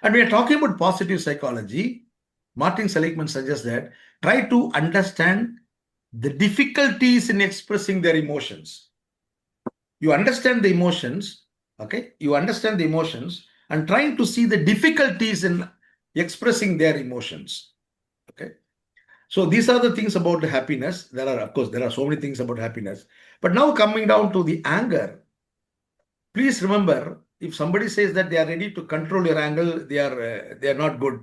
And we are talking about positive psychology. Martin Seligman suggests that try to understand the difficulties in expressing their emotions. You understand the emotions, okay? You understand the emotions and trying to see the difficulties in expressing their emotions, okay? So these are the things about happiness. There are, of course, there are so many things about happiness. But now coming down to the anger, please remember, if somebody says that they are ready to control your anger, they are not good.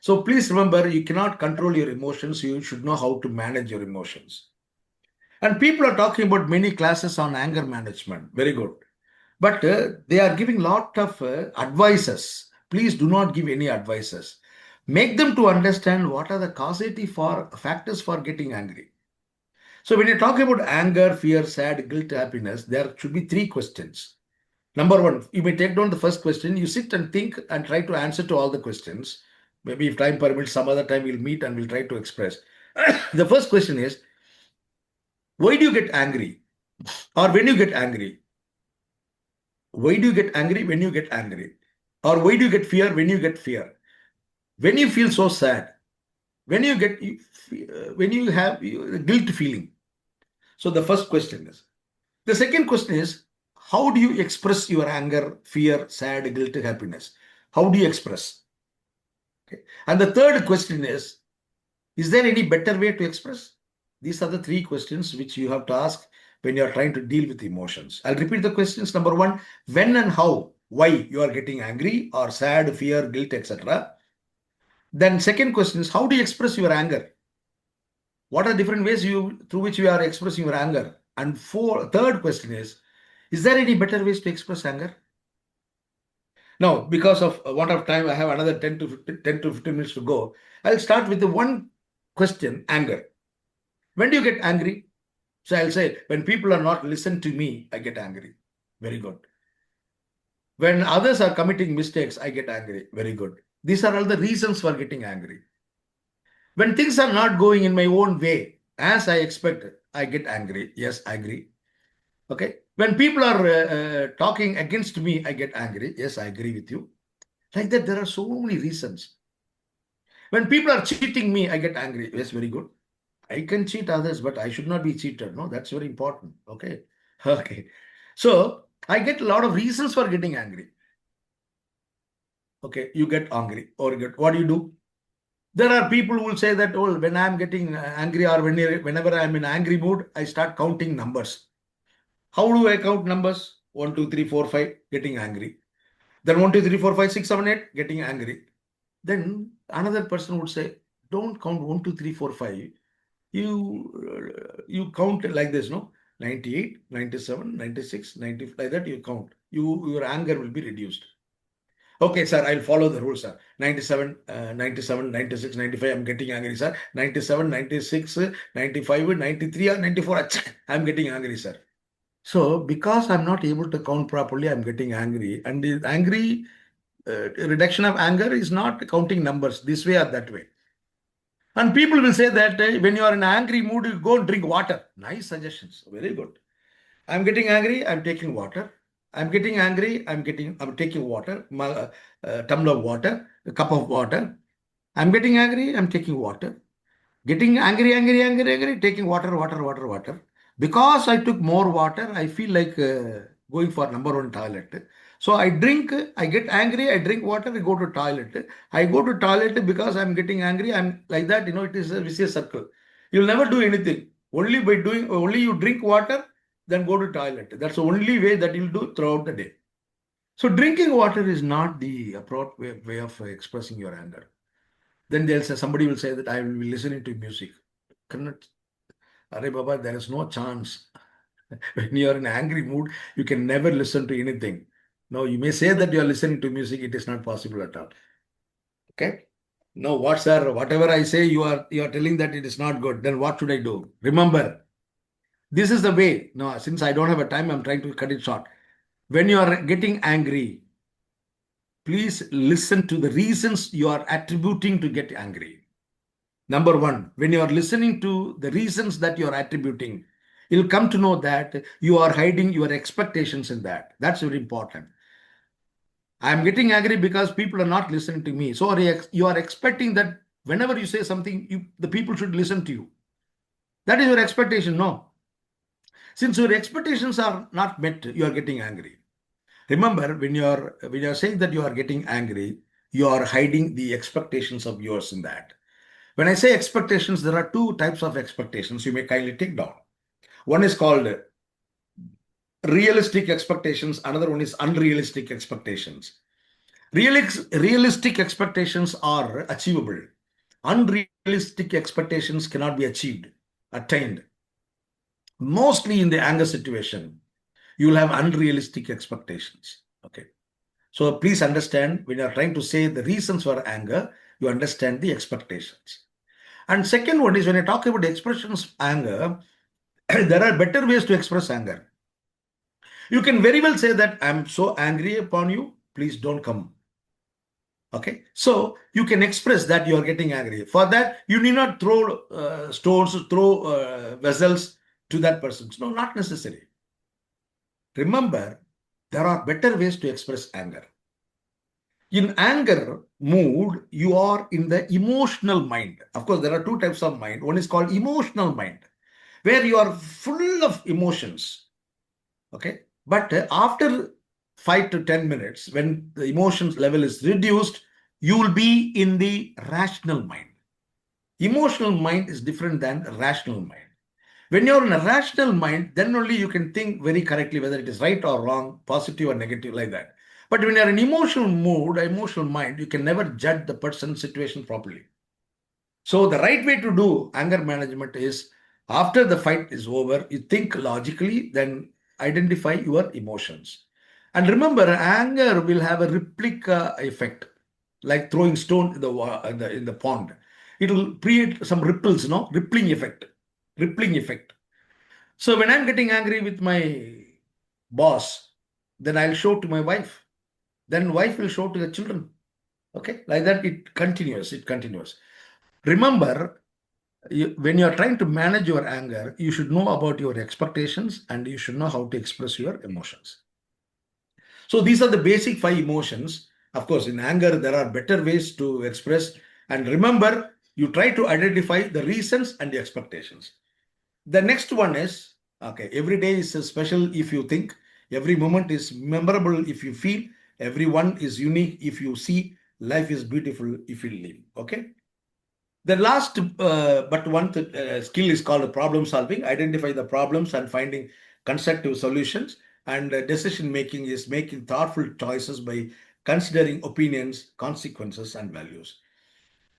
So please remember, you cannot control your emotions. You should know how to manage your emotions. And people are talking about many classes on anger management. Very good. But they are giving lot of advices. Please do not give any advices. Make them to understand what are the causative factors for getting angry. So when you talk about anger, fear, sad, guilt, happiness, there should be 3 questions. Number 1, you may take down the first question. You sit and think and try to answer to all the questions. Maybe if time permits, some other time we'll meet and we'll try to express. The first question is, why do you get angry? Or when you get angry? Why do you get angry when you get angry? Or why do you get fear when you get fear? When you feel so sad? When you get, when you have guilt feeling? So the first question is. The second question is, how do you express your anger, fear, sad, guilt, happiness? How do you express? Okay. And the third question is there any better way to express? These are the 3 questions which you have to ask when you are trying to deal with emotions. I'll repeat the questions. Number 1, when and how, why you are getting angry or sad, fear, guilt, etc. Then second question is, how do you express your anger? What are different ways through which you are expressing your anger? And third question is there any better ways to express anger? Now, because of want of time, I have another 10 to 15 minutes to go. I'll start with the one question, anger. When do you get angry? So I'll say, when people are not listening to me, I get angry. Very good. When others are committing mistakes, I get angry. Very good. These are all the reasons for getting angry. When things are not going in my own way, as I expected, I get angry. Yes, I agree. Okay. When people are talking against me, I get angry. Yes, I agree with you. Like that, there are so many reasons. When people are cheating me, I get angry. Yes, very good. I can cheat others, but I should not be cheated. No, that's very important. Okay. Okay. So I get a lot of reasons for getting angry. Okay. You get angry or what do you do? There are people who will say that, oh, when I'm getting angry or whenever I'm in angry mood, I start counting numbers. How do I count numbers? 1, 2, 3, 4, 5, getting angry. Then 1, 2, 3, 4, 5, 6, 7, 8, getting angry. Then another person would say, don't count 1, 2, 3, 4, 5. You count like this, no? 98, 97, 96, 90, like that you count. Your anger will be reduced. Okay, sir, I'll follow the rules, sir. 97, 97, 96, 95, I'm getting angry, sir. 97, 96, 95, 93 or 94, I'm getting angry, sir. So, because I'm not able to count properly, I'm getting angry. And the angry, reduction of anger is not counting numbers this way or that way. And people will say that when you are in an angry mood, you go and drink water. Nice suggestions. Very good. I'm getting angry, I'm taking water. I'm getting angry, I'm taking water, tumbler of water, a cup of water. I'm getting angry, I'm taking water. Getting angry, taking water. Because I took more water, I feel like going for number 1 toilet. So I drink, I get angry, I drink water, I go to toilet. I go to toilet because I'm getting angry. I'm like that, it is a vicious circle. You'll never do anything. Only you drink water, then go to toilet. That's the only way that you'll do throughout the day. So drinking water is not the appropriate way of expressing your anger. Then somebody will say that I will be listening to music. Cannot. Arey Baba, there is no chance. When you are in an angry mood, you can never listen to anything. No, you may say that you are listening to music, it is not possible at all. Okay? No, whatever I say, you are telling that it is not good. Then what should I do? Remember, this is the way. No, since I don't have a time, I'm trying to cut it short. When you are getting angry, please listen to the reasons you are attributing to get angry. Number one, when you are listening to the reasons that you are attributing, you'll come to know that you are hiding your expectations in that. That's very important. I'm getting angry because people are not listening to me. So you are expecting that whenever you say something, the people should listen to you. That is your expectation. No. Since your expectations are not met, you are getting angry. Remember, when you are saying that you are getting angry, you are hiding the expectations of yours in that. When I say expectations, there are two types of expectations you may kindly take down. One is called realistic expectations. Another one is unrealistic expectations. Realistic expectations are achievable. Unrealistic expectations cannot be attained. Mostly in the anger situation, you will have unrealistic expectations. Okay. So please understand, when you are trying to say the reasons for anger, you understand the expectations. And second one is, when I talk about the expressions of anger, there are better ways to express anger. You can very well say that I'm so angry upon you, please don't come. Okay, so you can express that you are getting angry. For that, you need not throw stones, throw vessels to that person. No, not necessary. Remember, there are better ways to express anger. In anger mood, you are in the emotional mind. Of course, there are two types of mind. One is called emotional mind, where you are full of emotions. Okay, but after 5 to 10 minutes, when the emotions level is reduced, you will be in the rational mind. Emotional mind is different than rational mind. When you're in a rational mind, then only you can think very correctly whether it is right or wrong, positive or negative, like that. But when you're in emotional mood, emotional mind, you can never judge the person's situation properly. So the right way to do anger management is, after the fight is over, you think logically, then identify your emotions. And remember, anger will have a replica effect, like throwing stone in the pond. It will create some ripples, rippling effect. So when I'm getting angry with my boss, then I'll show to my wife. Then wife will show to the children. Okay, like that it continues. Remember, when you are trying to manage your anger, you should know about your expectations and you should know how to express your emotions. So these are the basic 5 emotions. Of course, in anger, there are better ways to express. And remember, you try to identify the reasons and the expectations. The next one is, okay, every day is special if you think. Every moment is memorable if you feel. Everyone is unique if you see. Life is beautiful if you live. Okay. The last but one skill is called problem solving. Identify the problems and finding constructive solutions. And decision making is making thoughtful choices by considering opinions, consequences, and values.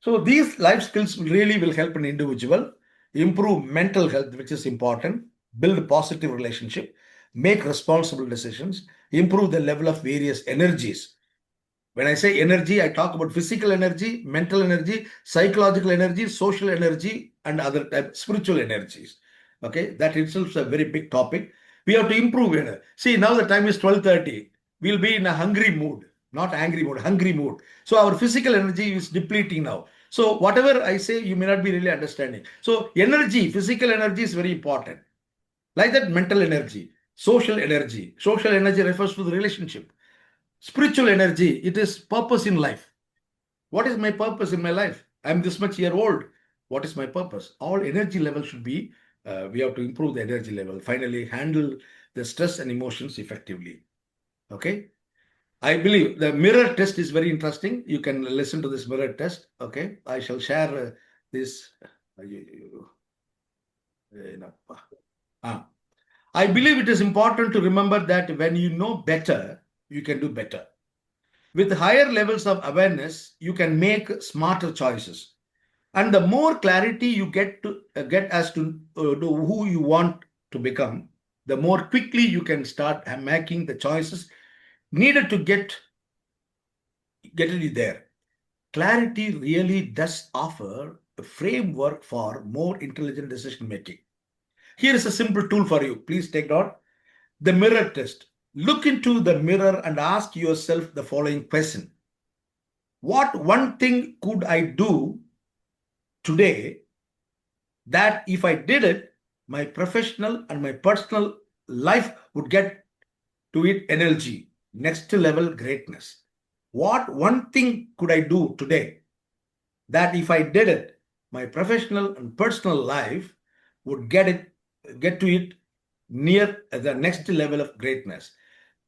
So these life skills really will help an individual improve mental health, which is important, build a positive relationship, make responsible decisions, improve the level of various energies. When I say energy, I talk about physical energy, mental energy, psychological energy, social energy, and other spiritual energies. Okay, that itself is a very big topic. We have to improve it. See, now the time is 12:30. We'll be in a hungry mood, not angry mood, hungry mood. So our physical energy is depleting now. So whatever I say, you may not be really understanding. So energy, physical energy is very important. Like that, mental energy, social energy. Social energy refers to the relationship. Spiritual energy, it is purpose in life. What is my purpose in my life? I'm this much year old. What is my purpose? All energy level should be, we have to improve the energy level. Finally, handle the stress and emotions effectively. Okay. I believe the mirror test is very interesting. You can listen to this mirror test. Okay. I shall share this. I believe it is important to remember that when you know better, you can do better. With higher levels of awareness, you can make smarter choices. And the more clarity you get as to who you want to become, the more quickly you can start making the choices needed to get it there. Clarity really does offer a framework for more intelligent decision making. Here is a simple tool for you. Please take note. The mirror test. Look into the mirror and ask yourself the following question. what one thing could I do today that if I did it, my professional and my personal life would get to it energy, next level greatness. What one thing could I do today that if I did it, my professional and personal life would get to it near the next level of greatness?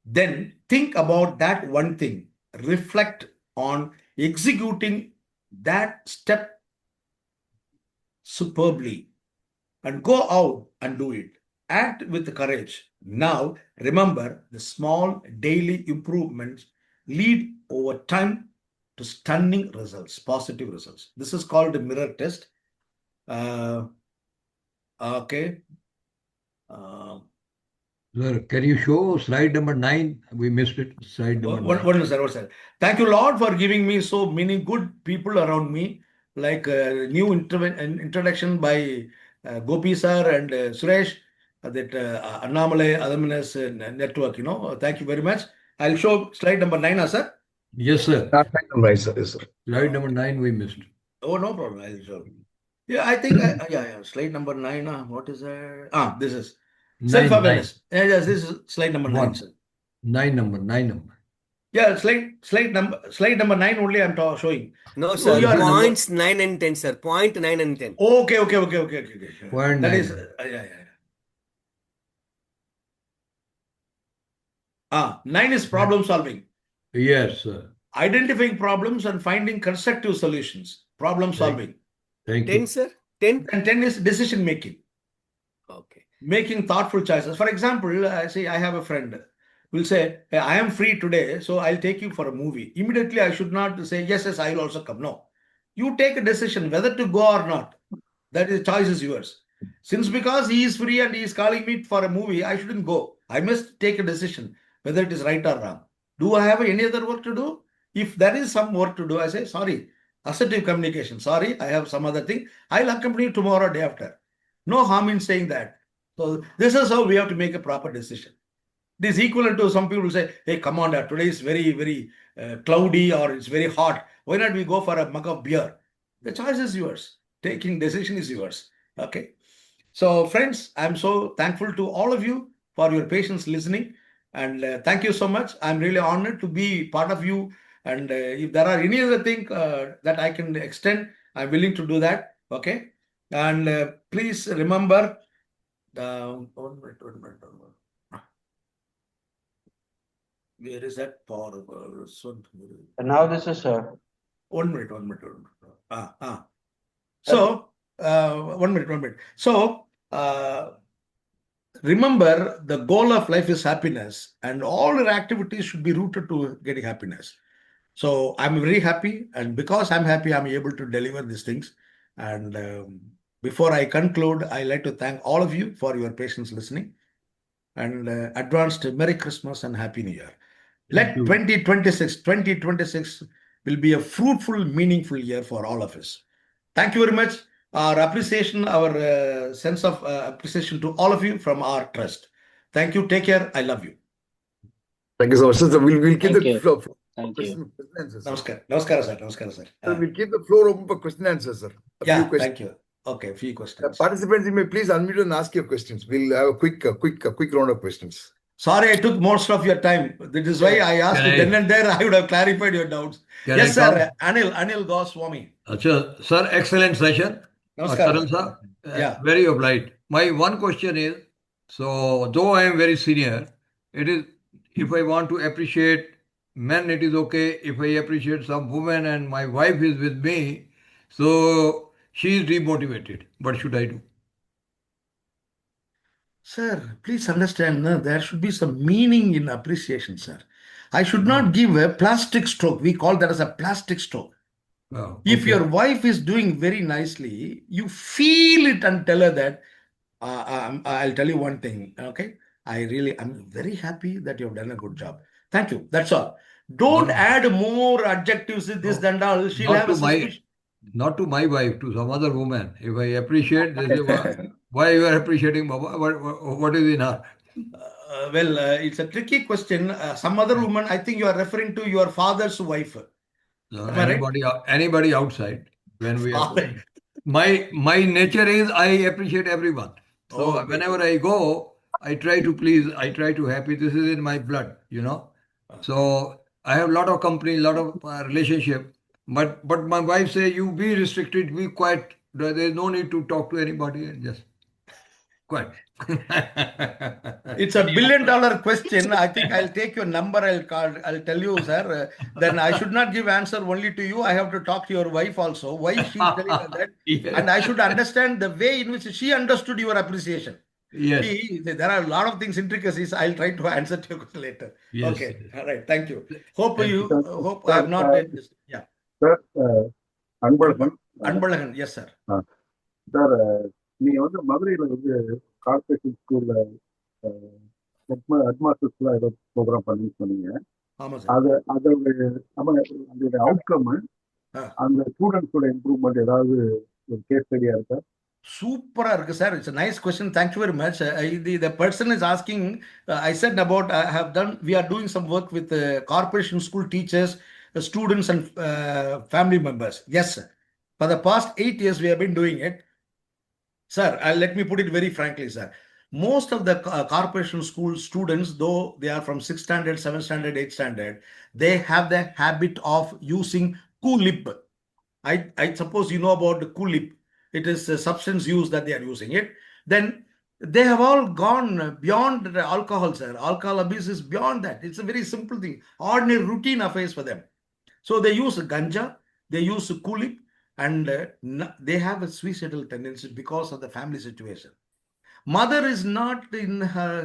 Then think about that one thing, reflect on executing that step superbly, and go out and do it. Act with courage. Now, remember, the small daily improvements lead over time to stunning results, positive results. This is called a mirror test. Okay. Sir, can you show slide number 9? We missed it. Slide number 9. One second. Thank you, Lord, for giving me so many good people around me, like new introduction by Gopi sir and Suresh, that Annamalai Alumnus Network, thank you very much. I'll show slide number 9, sir. Yes, sir. Right, sir. Yes, sir. Slide number 9 we missed. Oh, no problem. I'll show. Yeah, I think, slide number 9. What is that? This is 9, self-awareness. Yes, this is slide number 9, One. sir. 9 number. Yeah, slide number 9 only I'm showing. No, So sir. you are Points 9 and 10, sir. Point 9 and 10. Okay. Point That 9. is, yeah. 9 is problem solving. Yes, sir. Identifying problems and finding constructive solutions. Problem solving. Thank 10, you. sir. 10. And 10 is decision making. Okay. Making thoughtful choices. For example, I have a friend will say, hey, I am free today, so I'll take you for a movie. Immediately, I should not say, yes, I will also come. No. You take a decision whether to go or not. That is, choice is yours. Since because he is free and he is calling me for a movie, I shouldn't go. I must take a decision whether it is right or wrong. Do I have any other work to do? If there is some work to do, I say, sorry, assertive communication. Sorry, I have some other thing. I'll accompany you tomorrow, day after. No harm in saying that. So this is how we have to make a proper decision. It is equivalent to some people say, hey, come on, today is very, very cloudy or it's very hot. Why not we go for a mug of beer? The choice is yours. Taking decision is yours. Okay. So friends, I'm so thankful to all of you for your patience listening. And thank you so much. I'm really honored to be part of you. And if there are any other thing that I can extend, I'm willing to do that. Okay. And please remember, one minute. Where is that power? And now this is 1 minute. So, 1 minute. So, remember, the goal of life is happiness, and all your activities should be rooted to getting happiness. So, I'm very happy, and because I'm happy, I'm able to deliver these things. And before I conclude, I'd like to thank all of you for your patience listening, and advanced Merry Christmas and Happy New Year. Let 2026 will be a fruitful, meaningful year for all of us. Thank you very much. Our appreciation, our sense of appreciation to all of you from our trust. Thank you. Take care. I love you. Thank you so much, sir. We'll keep Thank the you. floor. Thank you. Question and answers, sir. Namaskar, sir. Sir, we'll keep the floor open for question and answers, sir. A few questions. Thank you. Okay, a few questions. Participants, you may please unmute and ask your questions. We'll have a quick round of questions. Sorry, I took most of your time. That is why I asked you then and there. I would have clarified your doubts. Yes, sir. Anil Goswami. Achha, sir, excellent session. Namaskar. Sir, Yeah. very obliged. My one question is, so though I am very senior, it is, if I want to appreciate men, it is okay. If I appreciate some woman and my wife is with me, so she is demotivated. What should I do? Sir, please understand, there should be some meaning in appreciation, sir. I should not give a plastic stroke. We call that as a plastic stroke. Oh, If okay. your wife is doing very nicely, you feel it and tell her that, I'll tell you one thing, okay? I'm very happy that you've done a good job. Thank you. That's all. Don't No. add more adjectives, this, No. and all. She'll Not have a to my- suspicion. Not to my wife, to some other woman. If I appreciate, they say, why you are appreciating Baba? What is in her? It's a tricky question. Some other woman, I think you are referring to your father's wife. So Am I right? anybody outside when we All are. My nature is I appreciate everyone. So Okay. whenever I go, I try to please, I try to happy. This is in my blood, you know. So I have a lot of company, lot of relationship. But my wife say you be restricted, be quiet. There is no need to talk to anybody and just quiet. It's a $1 billion question. I think I'll take your number. I'll call. I'll tell you, sir. Then I should not give answer only to you. I have to talk to your wife also. Why she's telling like that? Yes. And I should understand the way in which she understood your appreciation. Yes. See, there are a lot of things, intricacies. I'll try to answer to your question later. Yes. Okay. All right. Thank you. Hope Thank you. you. Hope I have not. Yeah. Sir, Anbazhagan Anbalagan. Yes, sir. Sir நீங்க வந்து மதுரையில வந்து corporation ஸ்கூல்ல ஹெட்மாஸ்டர்ஸ்லாம் ஏதோ program பண்ணின்னு சொன்னீங்க. ஆமா sir. அதோட அவுட்கம் அந்த ஸ்டூடெண்ட்ஸோட இம்ப்ரூவ்மெண்ட் ஏதாவது ஒரு கேஸ் ஸ்டடியா இருக்கா? Super, sir. It's a nice question. Thank you very much. The person is asking. I said about we are doing some work with corporation school teachers, students, and family members. Yes, sir. For the past 8 years, we have been doing it. Sir, let me put it very frankly, sir. Most of the corporation school students, though they are from 6th standard, 7th standard, 8th standard, they have the habit of using coolip. I suppose you know about the coolip. It is a substance use that they are using it. Then they have all gone beyond the alcohol, sir. Alcohol abuse is beyond that. It's a very simple thing, ordinary routine affairs for them. So they use ganja, they use coolip, and they have a suicidal tendency because of the family situation. Mother is not in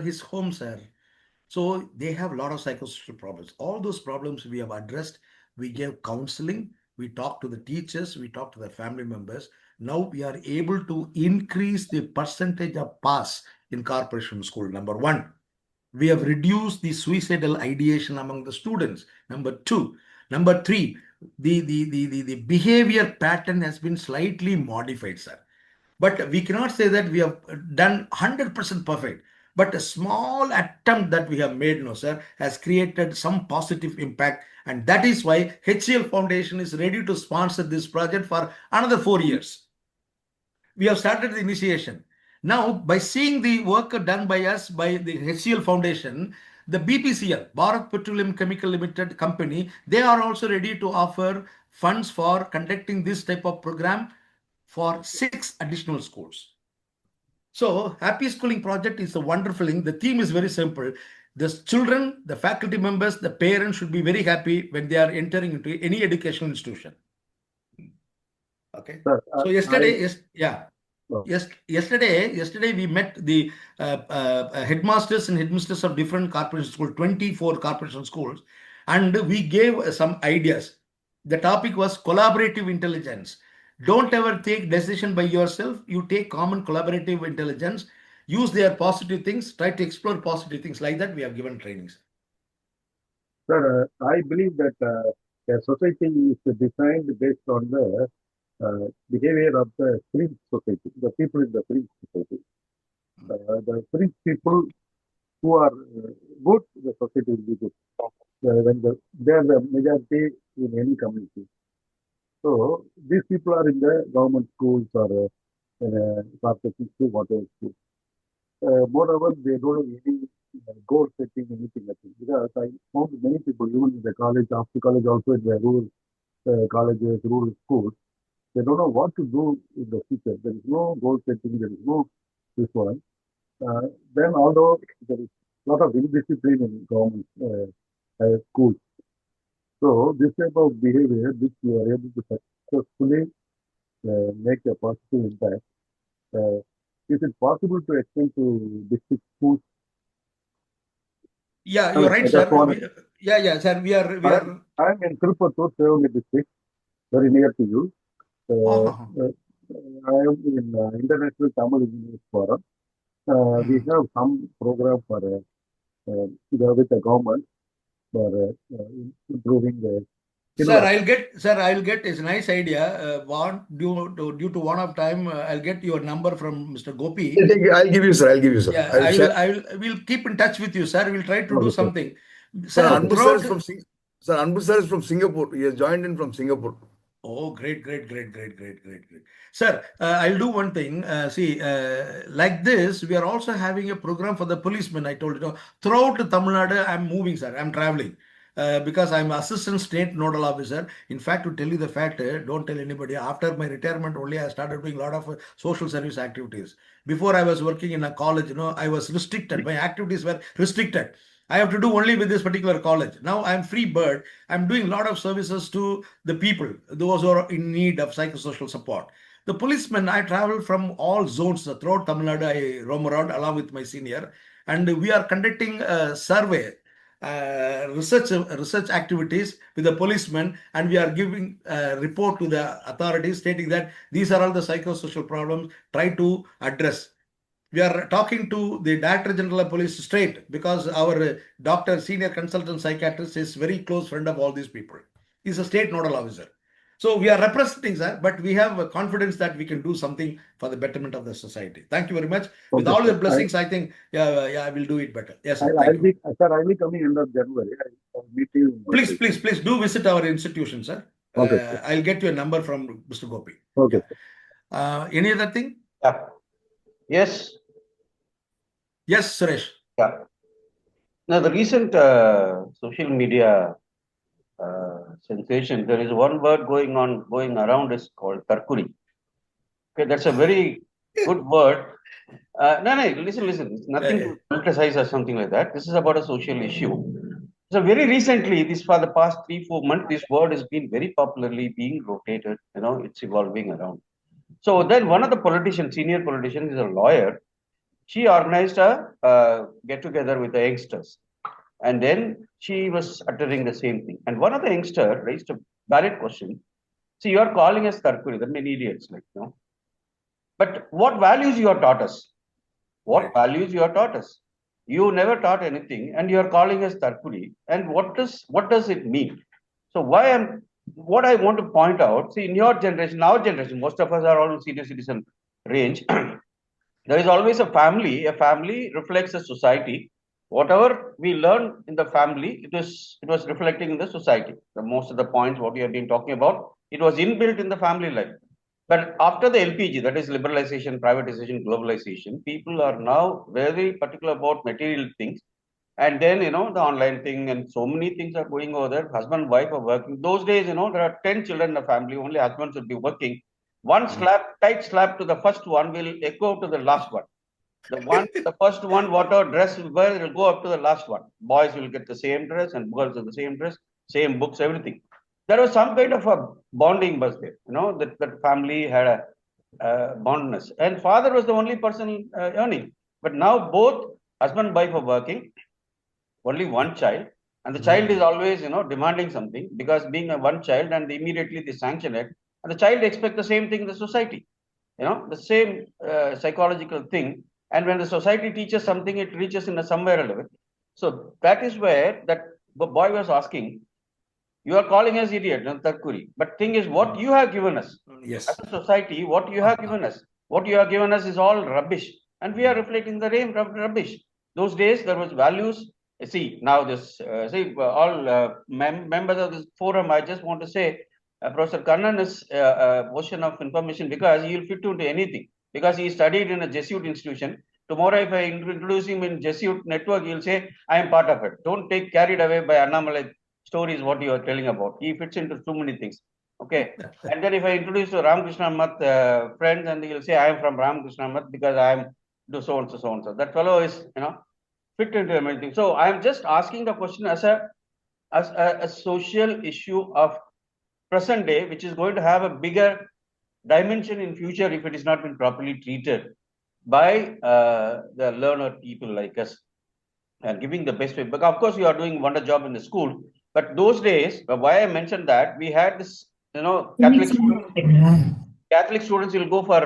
his home, sir. So they have a lot of psychosocial problems. All those problems we have addressed. We gave counseling. We talked to the teachers. We talked to the family members. Now we are able to increase the percentage of pass in corporation school. Number one, we have reduced the suicidal ideation among the students. Number two, number three, the behavior pattern has been slightly modified, sir. But we cannot say that we have done 100% perfect. But a small attempt that we have made, no, sir, has created some positive impact. And that is why HCL Foundation is ready to sponsor this project for another 4 years. We have started the initiation. Now, by seeing the work done by us, by the HCL Foundation, the BPCL, Bharat Petroleum Chemical Limited company, they are also ready to offer funds for conducting this type of program for 6 additional schools. So, Happy Schooling Project is a wonderful thing. The theme is very simple. The children, the faculty members, the parents should be very happy when they are entering into any educational institution. Okay. Sir, So yesterday, Oh. yesterday we met the headmasters and headmistresses of different corporation schools, 24 corporation schools, and we gave some ideas. The topic was collaborative intelligence. Don't ever take decision by yourself. You take common collaborative intelligence. Use their positive things. Try to explore positive things. Like that, we have given trainings. Sir, I believe that a society is designed based on the behavior of the free society, the people in the free society. The free people who are good, the society will be good. When they are the majority in any community. So these people are in the government schools or corporation school, whatever school. Moreover, they don't have any goal setting, anything like that. Because I found many people, even in the college, after college, also in the rural colleges, rural schools, they don't know what to do in the future. There is no goal setting, there is no this one. Then, although there is a lot of indiscipline in government schools, so this type of behavior, which you are able to successfully make a positive impact, is it possible to extend to district schools? Yeah, you're right, sir. Sir. We are. I am in Tirupattur, Sivaganga district, very near to you. I am in International Tamil Engineers Forum. We have some program for with the government for improving the. Sir, I'll get. It's a nice idea. Due to one of time, I'll get your number from Mr. Gopi. I'll give you, sir. Yeah, we'll keep in touch with you, sir. We'll try to do something. Sir, Anbu sir is from Sir, Anbu sir is from Singapore. He has joined in from Singapore. Oh, great. Sir, I'll do one thing. See, like this, we are also having a program for the policemen. I told you, throughout Tamil Nadu, I'm moving, sir. I'm traveling. Because I'm assistant state nodal officer. In fact, to tell you the fact, don't tell anybody. After my retirement, only I started doing a lot of social service activities. Before I was working in a college, I was restricted. My activities were restricted. I have to do only with this particular college. Now I'm free bird. I'm doing a lot of services to the people, those who are in need of psychosocial support. The policemen, I travel from all zones throughout Tamil Nadu. I roam around along with my senior, and we are conducting a survey, research activities with the policemen, and we are giving a report to the authorities stating that these are all the psychosocial problems. Try to address. We are talking to the Director General of Police straight because our doctor, senior consultant psychiatrist, is very close friend of all these people. He's a state nodal officer. So we are representing, sir, but we have confidence that we can do something for the betterment of the society. Thank you very much. With Okay, all sir. your blessings, I think, I will do it better. Yes, sir. I'll Thank you. be coming end of January. I'll meet you in Madrid. Please do visit our institution, sir. Okay, sir. I'll get you a number from Mr. Gopi. Okay, Yeah. Any other thing? Yeah. Yes. Yes, Suresh. Yeah. Now, the recent social media sensation, there is one word going around is called Tarkuri. Okay, that's a very good word. No, listen. It's nothing to criticize or something like that. This is about a social issue. So very recently, this for the past 3-4 months, this word has been very popularly being rotated. It's evolving around. So then one of the politicians, senior politician, is a lawyer. She organized a get together with the youngsters, and then she was uttering the same thing. And one of the youngsters raised a valid question. See, you are calling us Tarkuri, that many idiots, But what values you are taught us? What values you are taught us? You never taught anything, and you are calling us Tarkuri. And what does it mean? So what I want to point out, see, in our generation, most of us are all in senior citizen range. There is always a family. A family reflects a society. Whatever we learn in the family, it was reflecting in the society. Most of the points what we have been talking about, it was inbuilt in the family life. But after the LPG, that is liberalization, privatization, globalization, people are now very particular about material things. And then, the online thing and so many things are going over there. Husband and wife are working. Those days, there are 10 children in the family. Only husband should be working. One tight slap to the first one will echo to the last one. The first one, whatever dress will wear, will go up to the last one. Boys will get the same dress and girls have the same dress, same books, everything. There was some kind of a bonding was there, that family had a bondness. And father was the only person earning. But now both husband and wife are working, only one child. And the child is always, demanding something because being a one child and immediately they sanction it. And the child expects the same thing in the society, the same psychological thing. And when the society teaches something, it reaches in a somewhere level. So that is where that boy was asking, you are calling us idiot, Tarkuri. But thing is, what you have given us, Yes. as a society, what you have given us, is all rubbish. And we are reflecting the same rubbish. Those days, there was values. See, now all members of this forum, I just want to say, Professor Kannan is a ocean of information because he will fit into anything. Because he studied in a Jesuit institution. Tomorrow, if I introduce him in Jesuit network, he'll say, I am part of it. Don't take carried away by Annamalai stories, what you are telling about. He fits into too many things. Okay. And then if I introduce to Ramakrishna Math friends, and he'll say, I am from Ramakrishna Math because I am do so and so. That fellow is, fit into everything. So I am just asking the question as a social issue of present day, which is going to have a bigger dimension in future if it is not been properly treated by the learner people like us and giving the best way. But of course, you are doing wonder job in the school. But those days, why I mentioned that, we had this, Catholic students will go for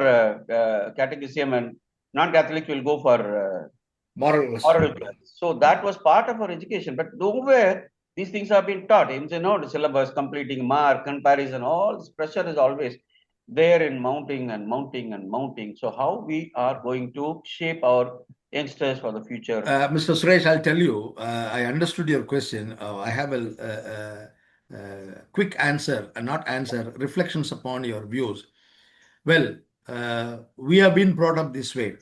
catechism and non-Catholic will go for Moral class. So that was part of our education. But nowhere these things have been taught. The syllabus, completing, mark, comparison, all this pressure is always there in mounting. So how we are going to shape our youngsters for the future? Mr. Suresh, I'll tell you, I understood your question. I have a quick answer, not answer, reflections upon your views. Well, we have been brought up this way,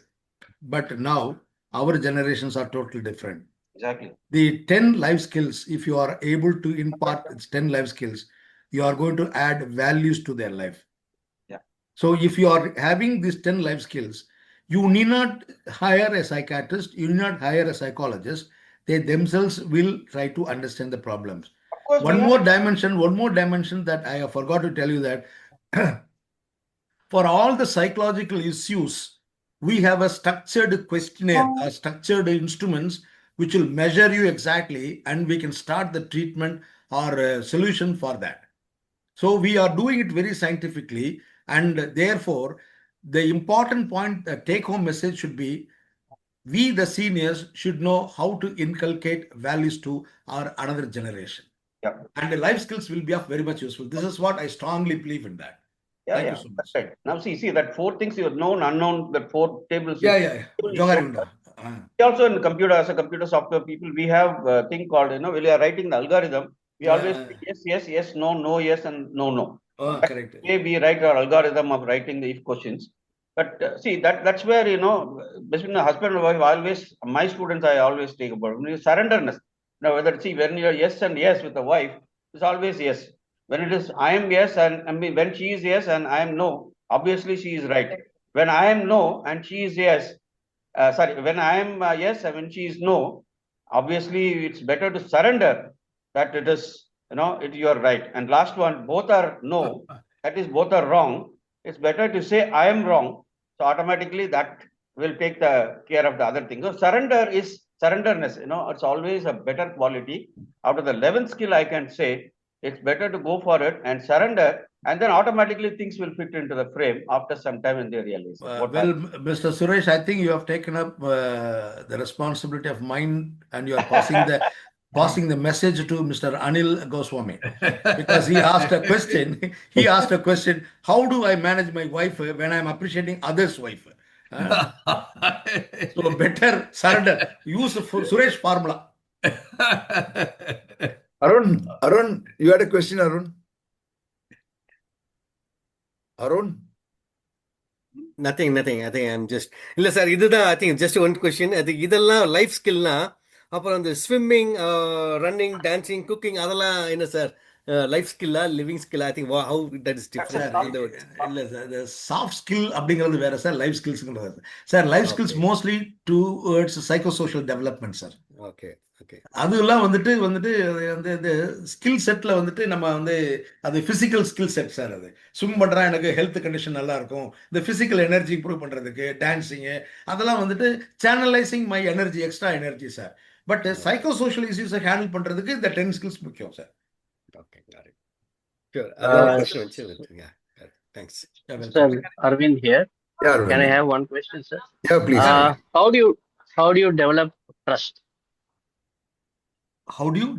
but now our generations are totally different. Exactly. The 10 life skills, if you are able to impart 10 life skills, you are going to add values to their life. Yeah. So if you are having these 10 life skills, you need not hire a psychiatrist, you need not hire a psychologist. They themselves will try to understand the problems. Of course, One more dimension that I have forgot to tell you that for all the psychological issues, we have a structured questionnaire, a structured instruments which will measure you exactly, and we can start the treatment or a solution for that. So we are doing it very scientifically, and therefore the important point, the take-home message should be, we the seniors should know how to inculcate values to our another generation. Yeah. And the life skills will be of very much useful. This is what I strongly believe in that. Yeah, Thank yeah. you so much. Right. Now see that 4 things you have known, unknown, that 4 tables. Yeah. Johari We Unda. also in computer, as a computer software people, we have a thing called, when we are writing the algorithm, we always say yes, no, yes, and no. Oh, correct. Way we write our algorithm of writing the if questions. But see, that's where, between the husband and wife, always, my students, I always take about surrenderness. Now, whether, see, when you're yes and yes with the wife, it's always yes. When it is I am yes, and when she is yes and I am no, obviously she is right. When I am no and she is yes, when I am yes and when she is no, obviously it's better to surrender that it is, you are right. And last one, both are no, that is, both are wrong. It's better to say I am wrong. So automatically that will take the care of the other thing. So surrender is surrenderness, it's always a better quality. Out of the 11th skill, I can say it's better to go for it and surrender, and then automatically things will fit into the frame after some time when they realize. Mr. Suresh, I think you have taken up the responsibility of mine, and you are passing the message to Mr. Anil Goswami, because he asked a question. He asked a question: how do I manage my wife when I'm appreciating others' wife? So better surrender. Use Suresh formula. Arun, you had a question, Arun? Arun? Nothing. I think I'm just. இல்ல sir இதுதான் I think just one question. அது இதெல்லாம் life ஸ்கில்னா அப்புறம் அந்த swimming running dancing cooking அதெல்லாம் என்ன sir life ஸ்கில்லா living skill I think how that is different இல்ல சார் சாஃப்ட் ஸ்கில் அப்படிங்கிறது வேற சார், லைஃப் ஸ்கில்ஸ்ங்கிறது sir. Life skills mostly towards psycho social development sir. Okay அதெல்லாம் வந்துட்டு அந்த ஸ்கில் செட்ல வந்துட்டு நம்ம அது பிசிக்கல் ஸ்கில் செட் சார். அது ஸ்விம் பண்றா எனக்கு ஹெல்த் கண்டிஷன் நல்லா இருக்கும், இந்த பிசிக்கல் எனர்ஜி இம்ப்ரூவ் பண்றதுக்கு டான்சிங் அதெல்லாம் வந்துட்டு channelising my energy, extra energy sir. But psycho social இஷ்யூஸை handle பண்றதுக்கு இந்த 10 ஸ்கில்ஸ் முக்கியம் sir. Okay, got it. Sure. Other question. Yeah. Thanks. Sir, Arvind here. Yeah, Arvind. Can I have one question, sir? Yeah, please. How do you develop trust? How do you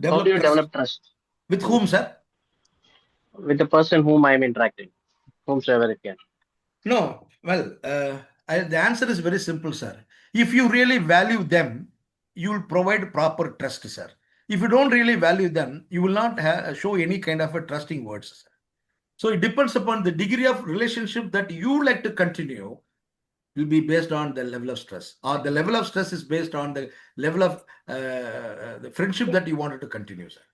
develop trust? With whom, sir? With the person whom I am interacting, whomsoever it can. No. Well, the answer is very simple, sir. If you really value them, you will provide proper trust, sir. If you don't really value them, you will not show any kind of a trusting words, sir. So it depends upon the degree of relationship that you like to continue, will be based on the level of stress, or the level of stress is based on the level of the friendship that you wanted to continue, sir.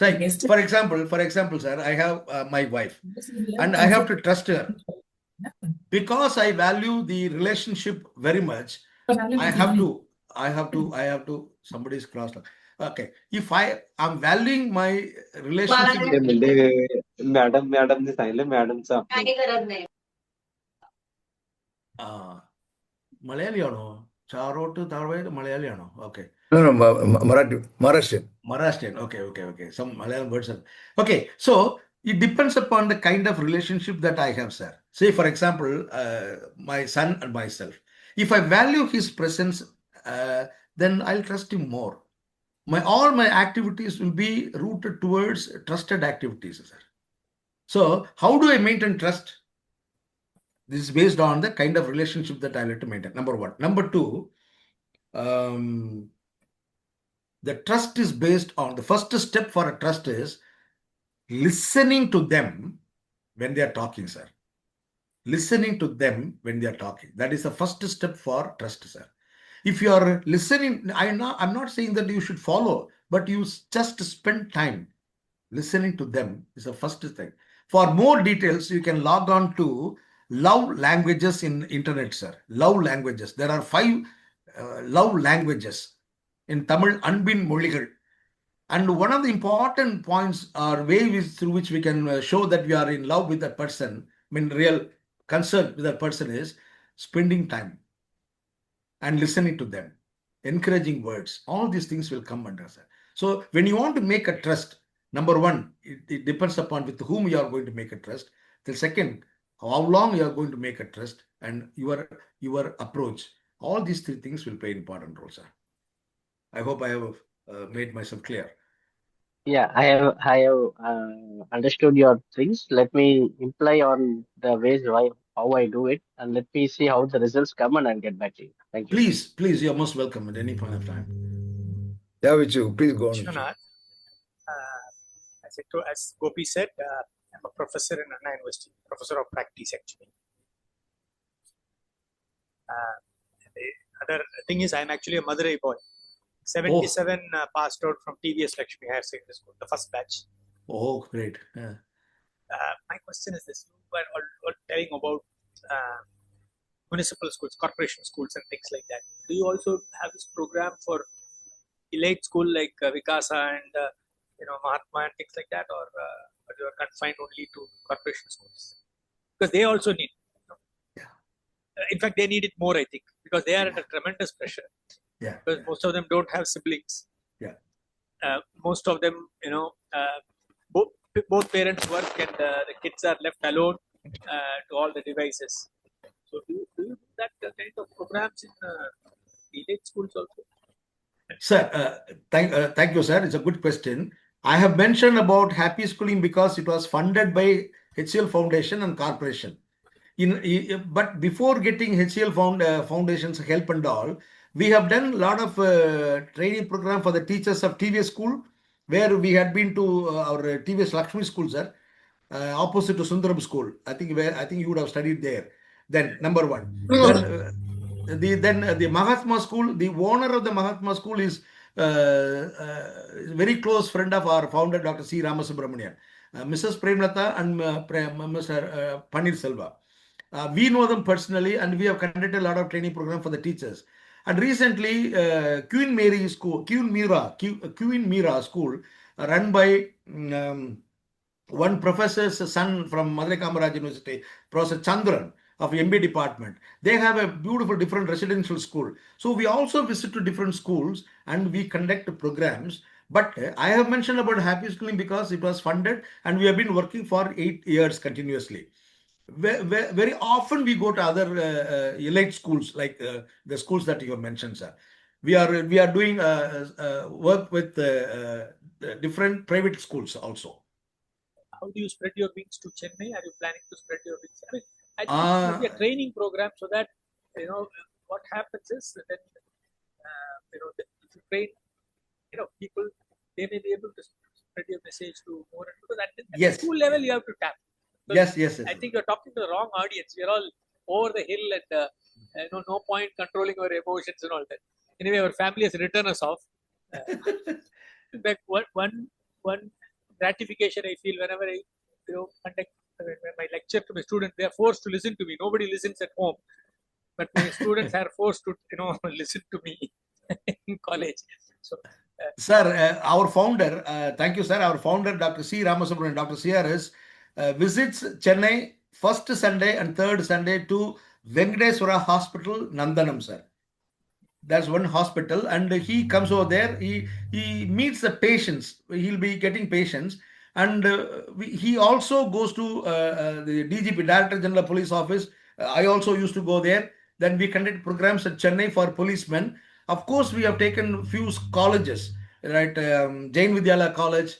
So, for example, sir, I have my wife, and I have to trust her because I value the relationship very much. I have to. Somebody's crossed. Okay, if I am valuing my relationship. Madam ने सांगितलं madam चा മലയാളിയാണോ? ചാറോട്ട് താഴ്വര മലയാളിയാണോ? Okay. No, Maharashtrian. Okay. Some Malayalam words are. Okay, so it depends upon the kind of relationship that I have, sir. Say, for example, my son and myself. If I value his presence, then I'll trust him more. All my activities will be rooted towards trusted activities, sir. So, how do I maintain trust? This is based on the kind of relationship that I like to maintain. Number one. Number two, the trust is based on, the first step for a trust is listening to them when they are talking, sir. Listening to them when they are talking. That is the first step for trust, sir. If you are listening, I'm not saying that you should follow, but you just spend time listening to them is the first thing. For more details, you can log on to love languages in internet, sir. Love languages. There are 5 love languages in Tamil, Anbin Moligal. And one of the important points or ways through which we can show that we are in love with that person, I mean, real concern with that person, is spending time and listening to them, encouraging words. All these things will come under, sir. So when you want to make a trust, number one, it depends upon with whom you are going to make a trust. The second, how long you are going to make a trust, and your approach. All these 3 things will play an important role, sir. I hope I have made myself clear. Yeah, I have understood your things. Let me imply on the ways how I do it, and let me see how the results come, and I'll get back to you. Thank you. Please, you're most welcome at any point of time. Yeah, Vichu, please go on. Vichu. Vishwanath, as Gopi said, I'm a professor in Anna University, professor of practice actually. The other thing is, I'm actually a Madurai boy. 77 passed out from TVS Lakshmi Higher Secondary School, the first batch. Oh, great. Yeah. My question is this: you were all telling about municipal schools, corporation schools, and things like that. Do you also have this program for elite school like Vikasa and Mahatma and things like that, or you are confined only to corporation schools? Because they also need. In fact, they need it more, I think, because they are under tremendous pressure. Yeah. Because most of them don't have siblings. Yeah. Most of them, both parents work and the kids are left alone to all the devices. So do you do that kind of programs in elite schools also? Sir, thank you, sir. It's a good question. I have mentioned about Happy Schooling because it was funded by HCL Foundation and Corporation. But before getting HCL Foundation's help and all, we have done a lot of training program for the teachers of TVS school, where we had been to our TVS Lakshmi school, sir, opposite to Sundaram school. I think you would have studied there. Then number one. Then the Mahatma school, the owner of the Mahatma school is very close friend of our founder, Dr. C. Ramasubramanian, Mrs. Premlata and Mr. Panir Selva. We know them personally, and we have conducted a lot of training program for the teachers. And recently, Queen Mira School, run by one professor's son from Madurai Kamaraj University, Professor Chandran of MB department. They have a beautiful different residential school. So we also visit to different schools and we conduct programs. But I have mentioned about Happy Schooling because it was funded and we have been working for 8 years continuously. Very often we go to other elite schools like the schools that you have mentioned, sir. We are doing work with different private schools also. How do you spread your wings to Chennai? Are you planning to spread your wings? I mean, I think it should be a training program so that what happens is that if you train people, they may be able to spread your message to more and because at the school level you have to tap. So yes. I think you're talking to the wrong audience. We're all over the hill and no point controlling our emotions and all that. Anyway, our family has written us off. In fact, one gratification I feel whenever I conduct my lecture to my students, they are forced to listen to me. Nobody listens at home, but my students are forced to listen to me in college. So, sir, our founder, thank you, sir. Our founder, Dr. C. Ramasubramanian, Dr. CRS, visits Chennai first Sunday and third Sunday to Venkateswara Hospital, Nandanam, sir. That's one hospital, and he comes over there. He meets the patients. He'll be getting patients, and he also goes to the DGP, Director General Police Office. I also used to go there. Then we conduct programs at Chennai for policemen. Of course, we have taken few colleges, right? Jain Vidyalaya College,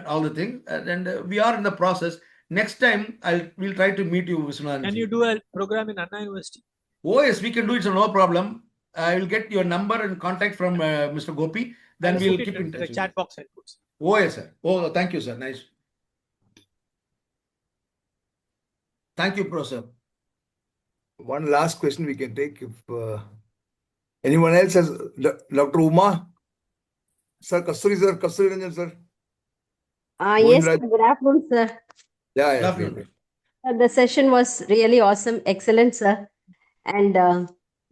all the things, and we are in the process. Next time, we'll try to meet you, Vishwanath. Can you do a program in Anna University? Oh yes, we can do it. So no problem. I will get your number and contact from Mr. Gopi. Then I'll we'll put it keep in in touch the with chat you. box. I'll put. Oh, yes, sir. Oh, thank you, sir. Nice. Thank you, Professor. One last question we can take if anyone else has. Dr. Uma, sir, Kasturi Ranjan, sir. Yes, Govindra. sir. Good afternoon, sir. Yeah, Good yeah. afternoon. The session was really awesome, excellent, sir. And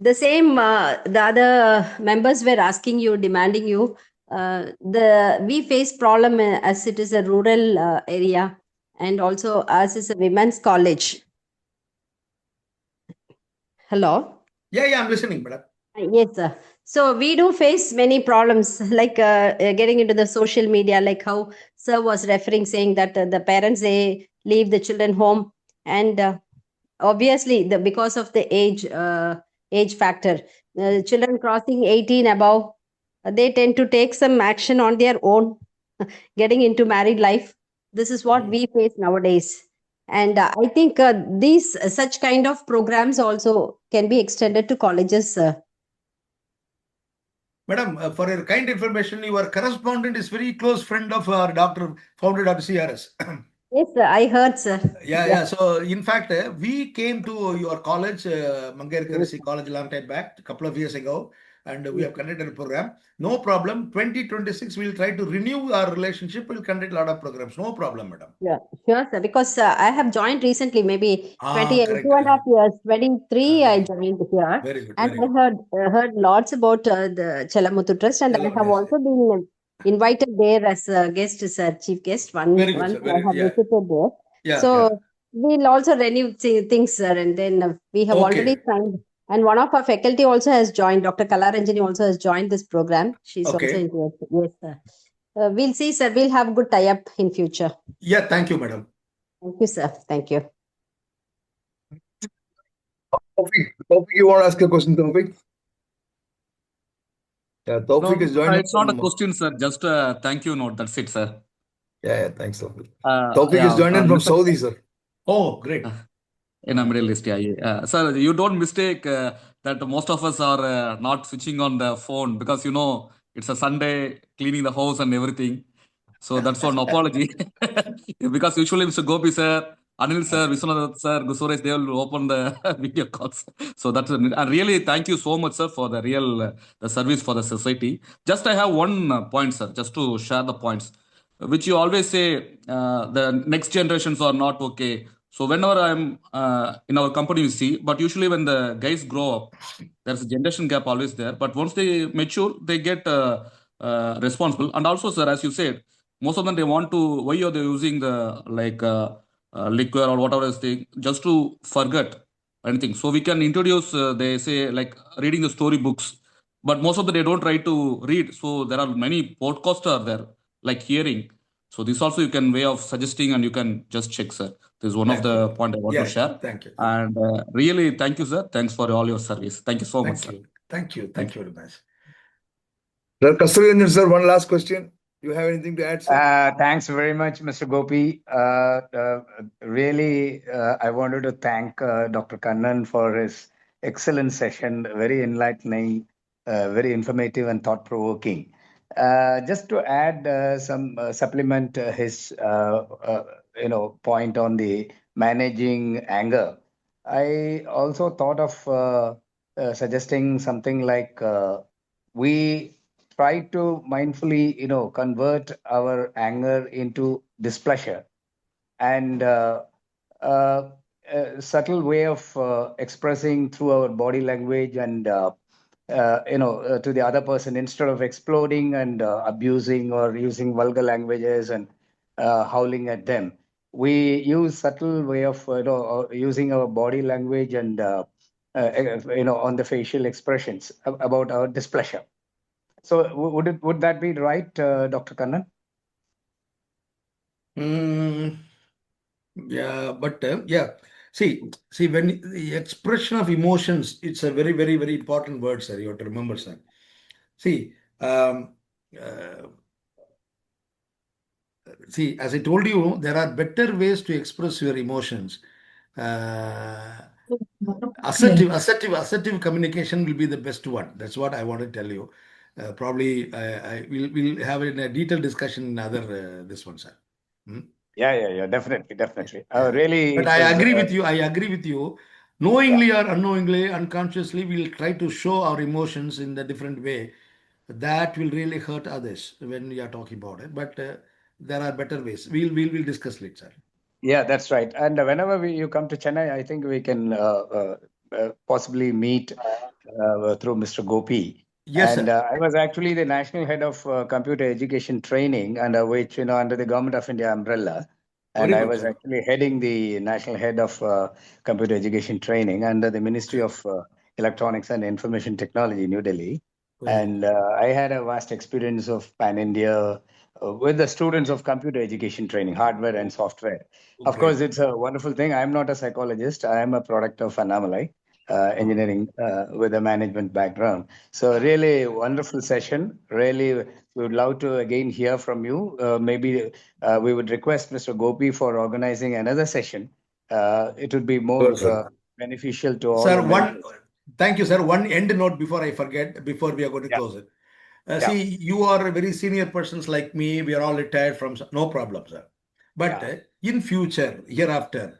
the same, the other members were asking you, demanding you. We face problem as it is a rural area, and also as is a women's college. Hello. Yeah, I'm listening, madam. Yes, sir. So we do face many problems, like getting into the social media, like how sir was referring, saying that the parents, they leave the children home, and obviously because of the age factor, children crossing 18 above, they tend to take some action on their own, getting into married life. This is what we face nowadays. And I think these such kind of programs also can be extended to colleges. Madam, for your kind information, your correspondent is very close friend of our doctor, founder Dr. CRS. Yes, sir, I heard, sir. Yeah. So, in fact, we came to your college, Mangarekarsi Yes, College, a long time back, a couple of years ago, and we yes. have conducted a program. No problem. 2026, we'll try to renew our relationship. We'll conduct a lot of programs. No problem, madam. Yeah, sure, sir. Because I have joined recently, maybe 20, Correct. 2.5 years, 23, I joined here. Very good. And Very good. I heard lots about the Chelamuthu Trust, and I have Yes. also been invited there as a guest, sir, chief guest. Very good, Once sir. I have visited there. Yeah. So we'll also renew things, sir. And then we have already Okay. signed. And one of our faculty also has joined. Dr. Kalaranjani also has joined this program. She's also Okay. interested. Yes, sir. We'll see, sir. We'll have good tie-up in future. Yeah. Thank you, madam. Thank you, sir. Thank you. Taufik, you want to ask a question, Taufik? Yeah, Taufik is joining. It's not a question, sir. Just a thank you note. That's it, sir. Yeah, thanks, Taufik. Taufik is Yeah, joining from Mr. Saudi, sir. Oh, great. In a Middle East, yeah. Sir, you don't mistake that most of us are not switching on the phone because it's a Sunday, cleaning the house and everything. So that's one apology. Because usually Mr. Gopi sir, Anil sir, Vishwanath sir, Gusuresh, they will open the video calls. So that's and really thank you so much, sir, for the real the service for the society. Just I have one point, sir, just to share the points, which you always say the next generations are not okay. So whenever I'm in our company, we see, but usually when the guys grow up, there's a generation gap always there. But once they mature, they get responsible. And also, sir, as you said, most of them they want to why are they using the like liquor or whatever is thing just to forget anything. So we can introduce. They say like reading the story books, but most of them they don't try to read. So there are many podcasts are there like hearing. So this also you can way of suggesting and you can just check, sir. This is one of Thank the you. point I want to Yeah. share. Thank you. And really, thank you, sir. Thanks for all your service. Thank you so much, Thank sir. you. Thank you. Thank you very much. Kasturi Ranjan, sir, one last question. You have anything to add, sir? Thanks very much, Mr. Gopi. Really, I wanted to thank Dr. Kannan for his excellent session, very enlightening, very informative and thought-provoking. Just to add some supplement his point on the managing anger, I also thought of suggesting something like we try to mindfully, convert our anger into displeasure, and a subtle way of expressing through our body language and to the other person, instead of exploding and abusing or using vulgar languages and howling at them, we use subtle way of using our body language and on the facial expressions about our displeasure. So would that be right, Dr. Kannan? Yeah, but yeah. See, when the expression of emotions, it's a very, very, very important word, sir. You have to remember, sir. See, um, uh, as I told you, there are better ways to express your emotions. Assertive communication will be the best one. That's what I want to tell you. Probably we'll have it in a detailed discussion in other this one, sir. Hmm? Yeah. Definitely. Yeah. Really, But it I was. agree with you. I agree with you. Knowingly or unknowingly, unconsciously, we'll try to show our emotions in a different way. That will really hurt others when we are talking about it. But there are better ways. We'll discuss it, sir. Yeah, that's right. And whenever you come to Chennai, I think we can possibly meet through Mr. Gopi. Yes, And sir. I was actually the national head of computer education training, under which, under the Government of India umbrella. And Very I good, was sir. actually heading the national head of computer education training under the Ministry of Electronics and Information Technology, New Delhi. Very And I had a vast experience of pan-India with the students of computer education training, hardware and software. Of great. course, it's a wonderful thing. I'm not a psychologist. I am a product of Annamalai engineering with a management background. So really wonderful session. Really, we would love to again hear from you. Maybe we would request Mr. Gopi for organizing another session. It would be more Sure, sir. beneficial to all Sir, the members. thank you, sir. One end note before I forget, before we are going to close it. See, you are very senior persons like me. We are all retired from, no problem, sir. But in future, hereafter,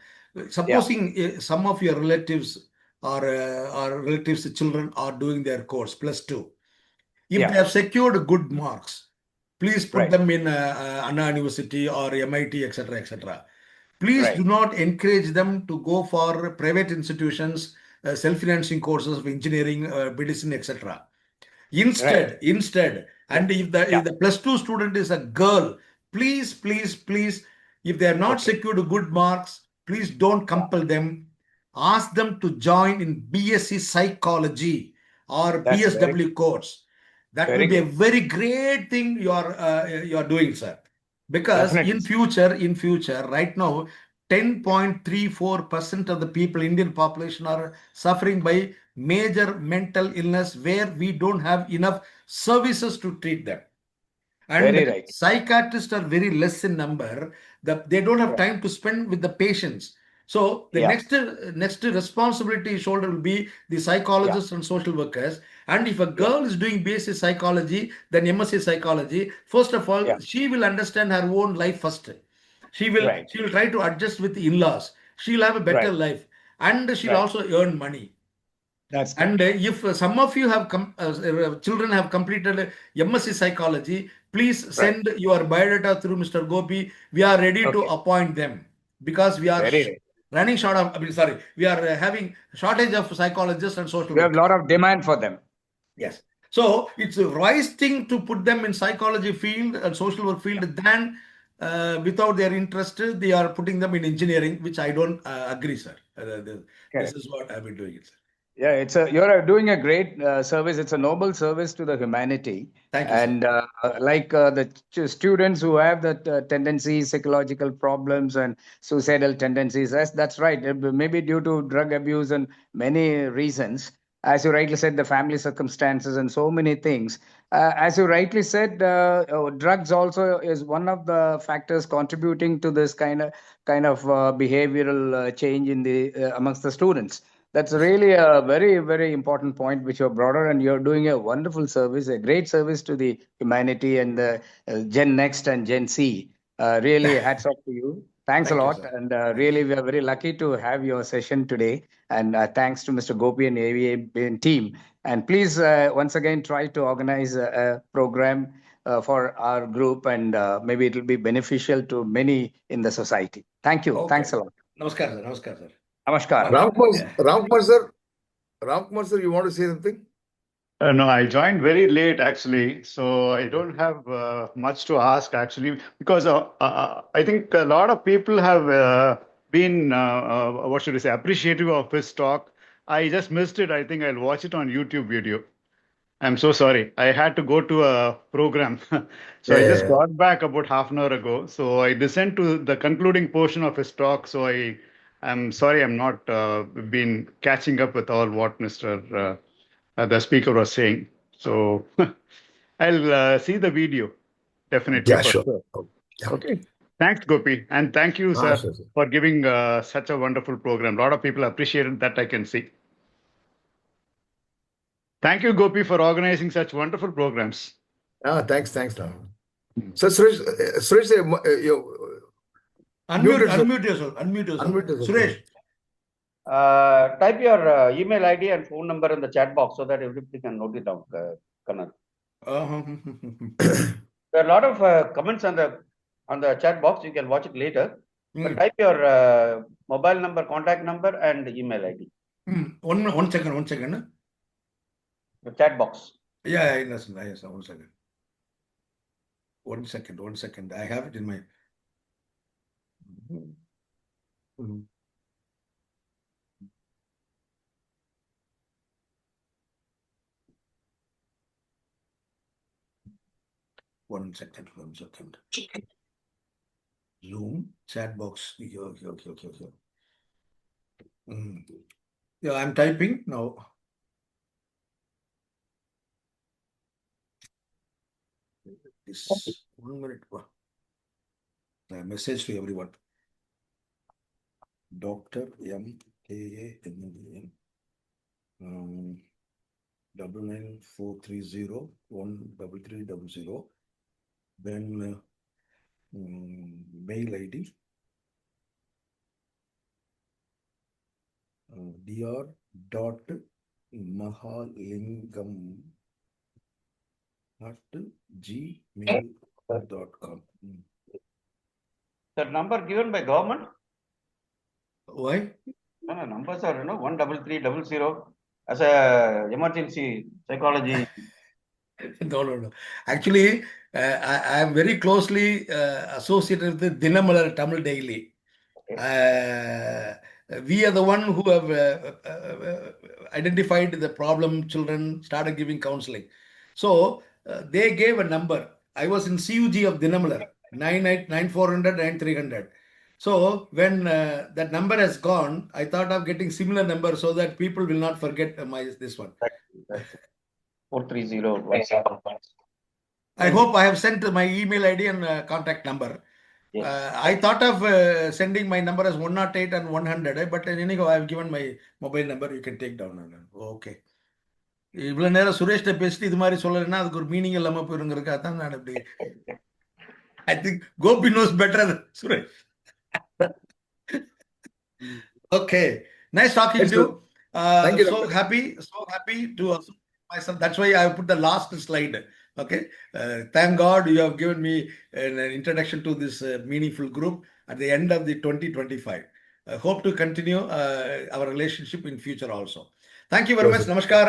supposing some of your relatives or relatives' children are doing their course, +2. If they have secured good marks, please put them in Anna University or MIT, etc., etc. Please do not encourage them to go for private institutions, self-financing courses of engineering, medicine, etc. Instead, and if the +2 student is a girl, please, if they are not secured good marks, please don't compel them. Ask them to join in BSc Psychology or BSW course. That will be a very great thing you are doing, sir. Because in future, right now, 10.34% of the people, Indian population, are suffering by major mental illness where we don't have enough services to treat them. And psychiatrists are very less in number. They don't have time to spend with the patients. So the next responsibility shoulder will be the psychologists and social workers. And if a girl is doing basic psychology, then MSc psychology, first of all, she will understand her own life first. She will try to adjust with the in-laws. She'll have a better life, and she'll also earn money. And if some of you have children have completed MSc psychology, please send your biodata through Mr. Gopi. We are ready to appoint them because we are running short of. We are having shortage of psychologists and social workers. We have a lot of demand for them. Yes. So it's a wise thing to put them in psychology field and social work field than without their interest, they are putting them in engineering, which I don't agree, sir. This is what I've been doing it, sir. Yeah, you're doing a great service. It's a noble service to the humanity. Thank you, and like the students who have the tendencies, psychological problems, and suicidal tendencies, that's right. Maybe due to drug abuse and many reasons. As you rightly said, the family circumstances and so many things. As you rightly said, drugs also is one of the factors contributing to this kind of behavioral change in the amongst the students. That's really a very, very important point which you brought out, and you're doing a wonderful service, a great service to the humanity and the Gen Next and Gen Z. Really, hats off to you. Thanks a lot, and really, we are very lucky to have your session today. And thanks to Mr. Gopi and AABN team. And please, once again, try to organize a program for our group, and maybe it will be beneficial to many in the society. Thank you. Thanks a lot. Namaskar, sir. Namaskar, sir. Namaskar. Ramkumar, sir, you want to say something? No, I joined very late actually, so I don't have much to ask actually, because I think a lot of people have been, what should I say, appreciative of his talk. I just missed it. I think I'll watch it on YouTube video. I'm so sorry. I had to go to a program. So I just got back about half an hour ago. So I listened to the concluding portion of his talk. So I'm sorry I'm not been catching up with all what the speaker was saying. So I'll see the video definitely. Yeah, sure. Okay. Thanks, Gopi. And thank you, sir, sure, sir. for giving such a wonderful program. A lot of people appreciated that, I can see. Thank you, Gopi, for organizing such wonderful programs. Thanks, Ram. So, Suresh, Unmute yourself. Suresh. Type your email ID and phone number in the chat box so that everybody can note it down, Kannan. There are a lot of comments on the chat box. You can watch it later. But type your mobile number, contact number, and email ID. One second. The chat box. Yeah, yes, 1 second. 1 second. I have it in my. One second. Zoom chat box. Here. Yeah, I'm typing now. This 1 minute. A message to everyone. Dr. M. Kannan. 99430-13300. Then mail ID. dr.mahalingam@gmail.com. The number given by government? Why? No, numbers are 13300 as a emergency psychology. No. Actually, I am very closely associated with the Dinamalar Tamil Daily. We are the one who have identified the problem children, started giving counseling. So they gave a number. I was in CUG of Dinamalar, 99400-9300. So when that number has gone, I thought of getting similar number so that people will not forget this one. 430. I hope I have sent my email ID and contact number. Yes. I thought of sending my number as 108 and 100, but anyhow, I have given my mobile number. You can take down. Okay. இவ்வளவு நேரம் சுரேஷ்ட பேசிட்டு இது மாதிரி சொல்லலைன்னா அதுக்கு ஒரு meaning இல்லாம போயிருங்கிறதுக்காக தான் நான் இப்படி. I think Gopi knows better than Suresh. Okay. Nice talking to you. Thank you. So happy to myself. That's why I put the last slide. Okay. Thank God you have given me an introduction to this meaningful group at the end of the 2025. I hope to continue our relationship in future also. Thank you very much. Namaskar.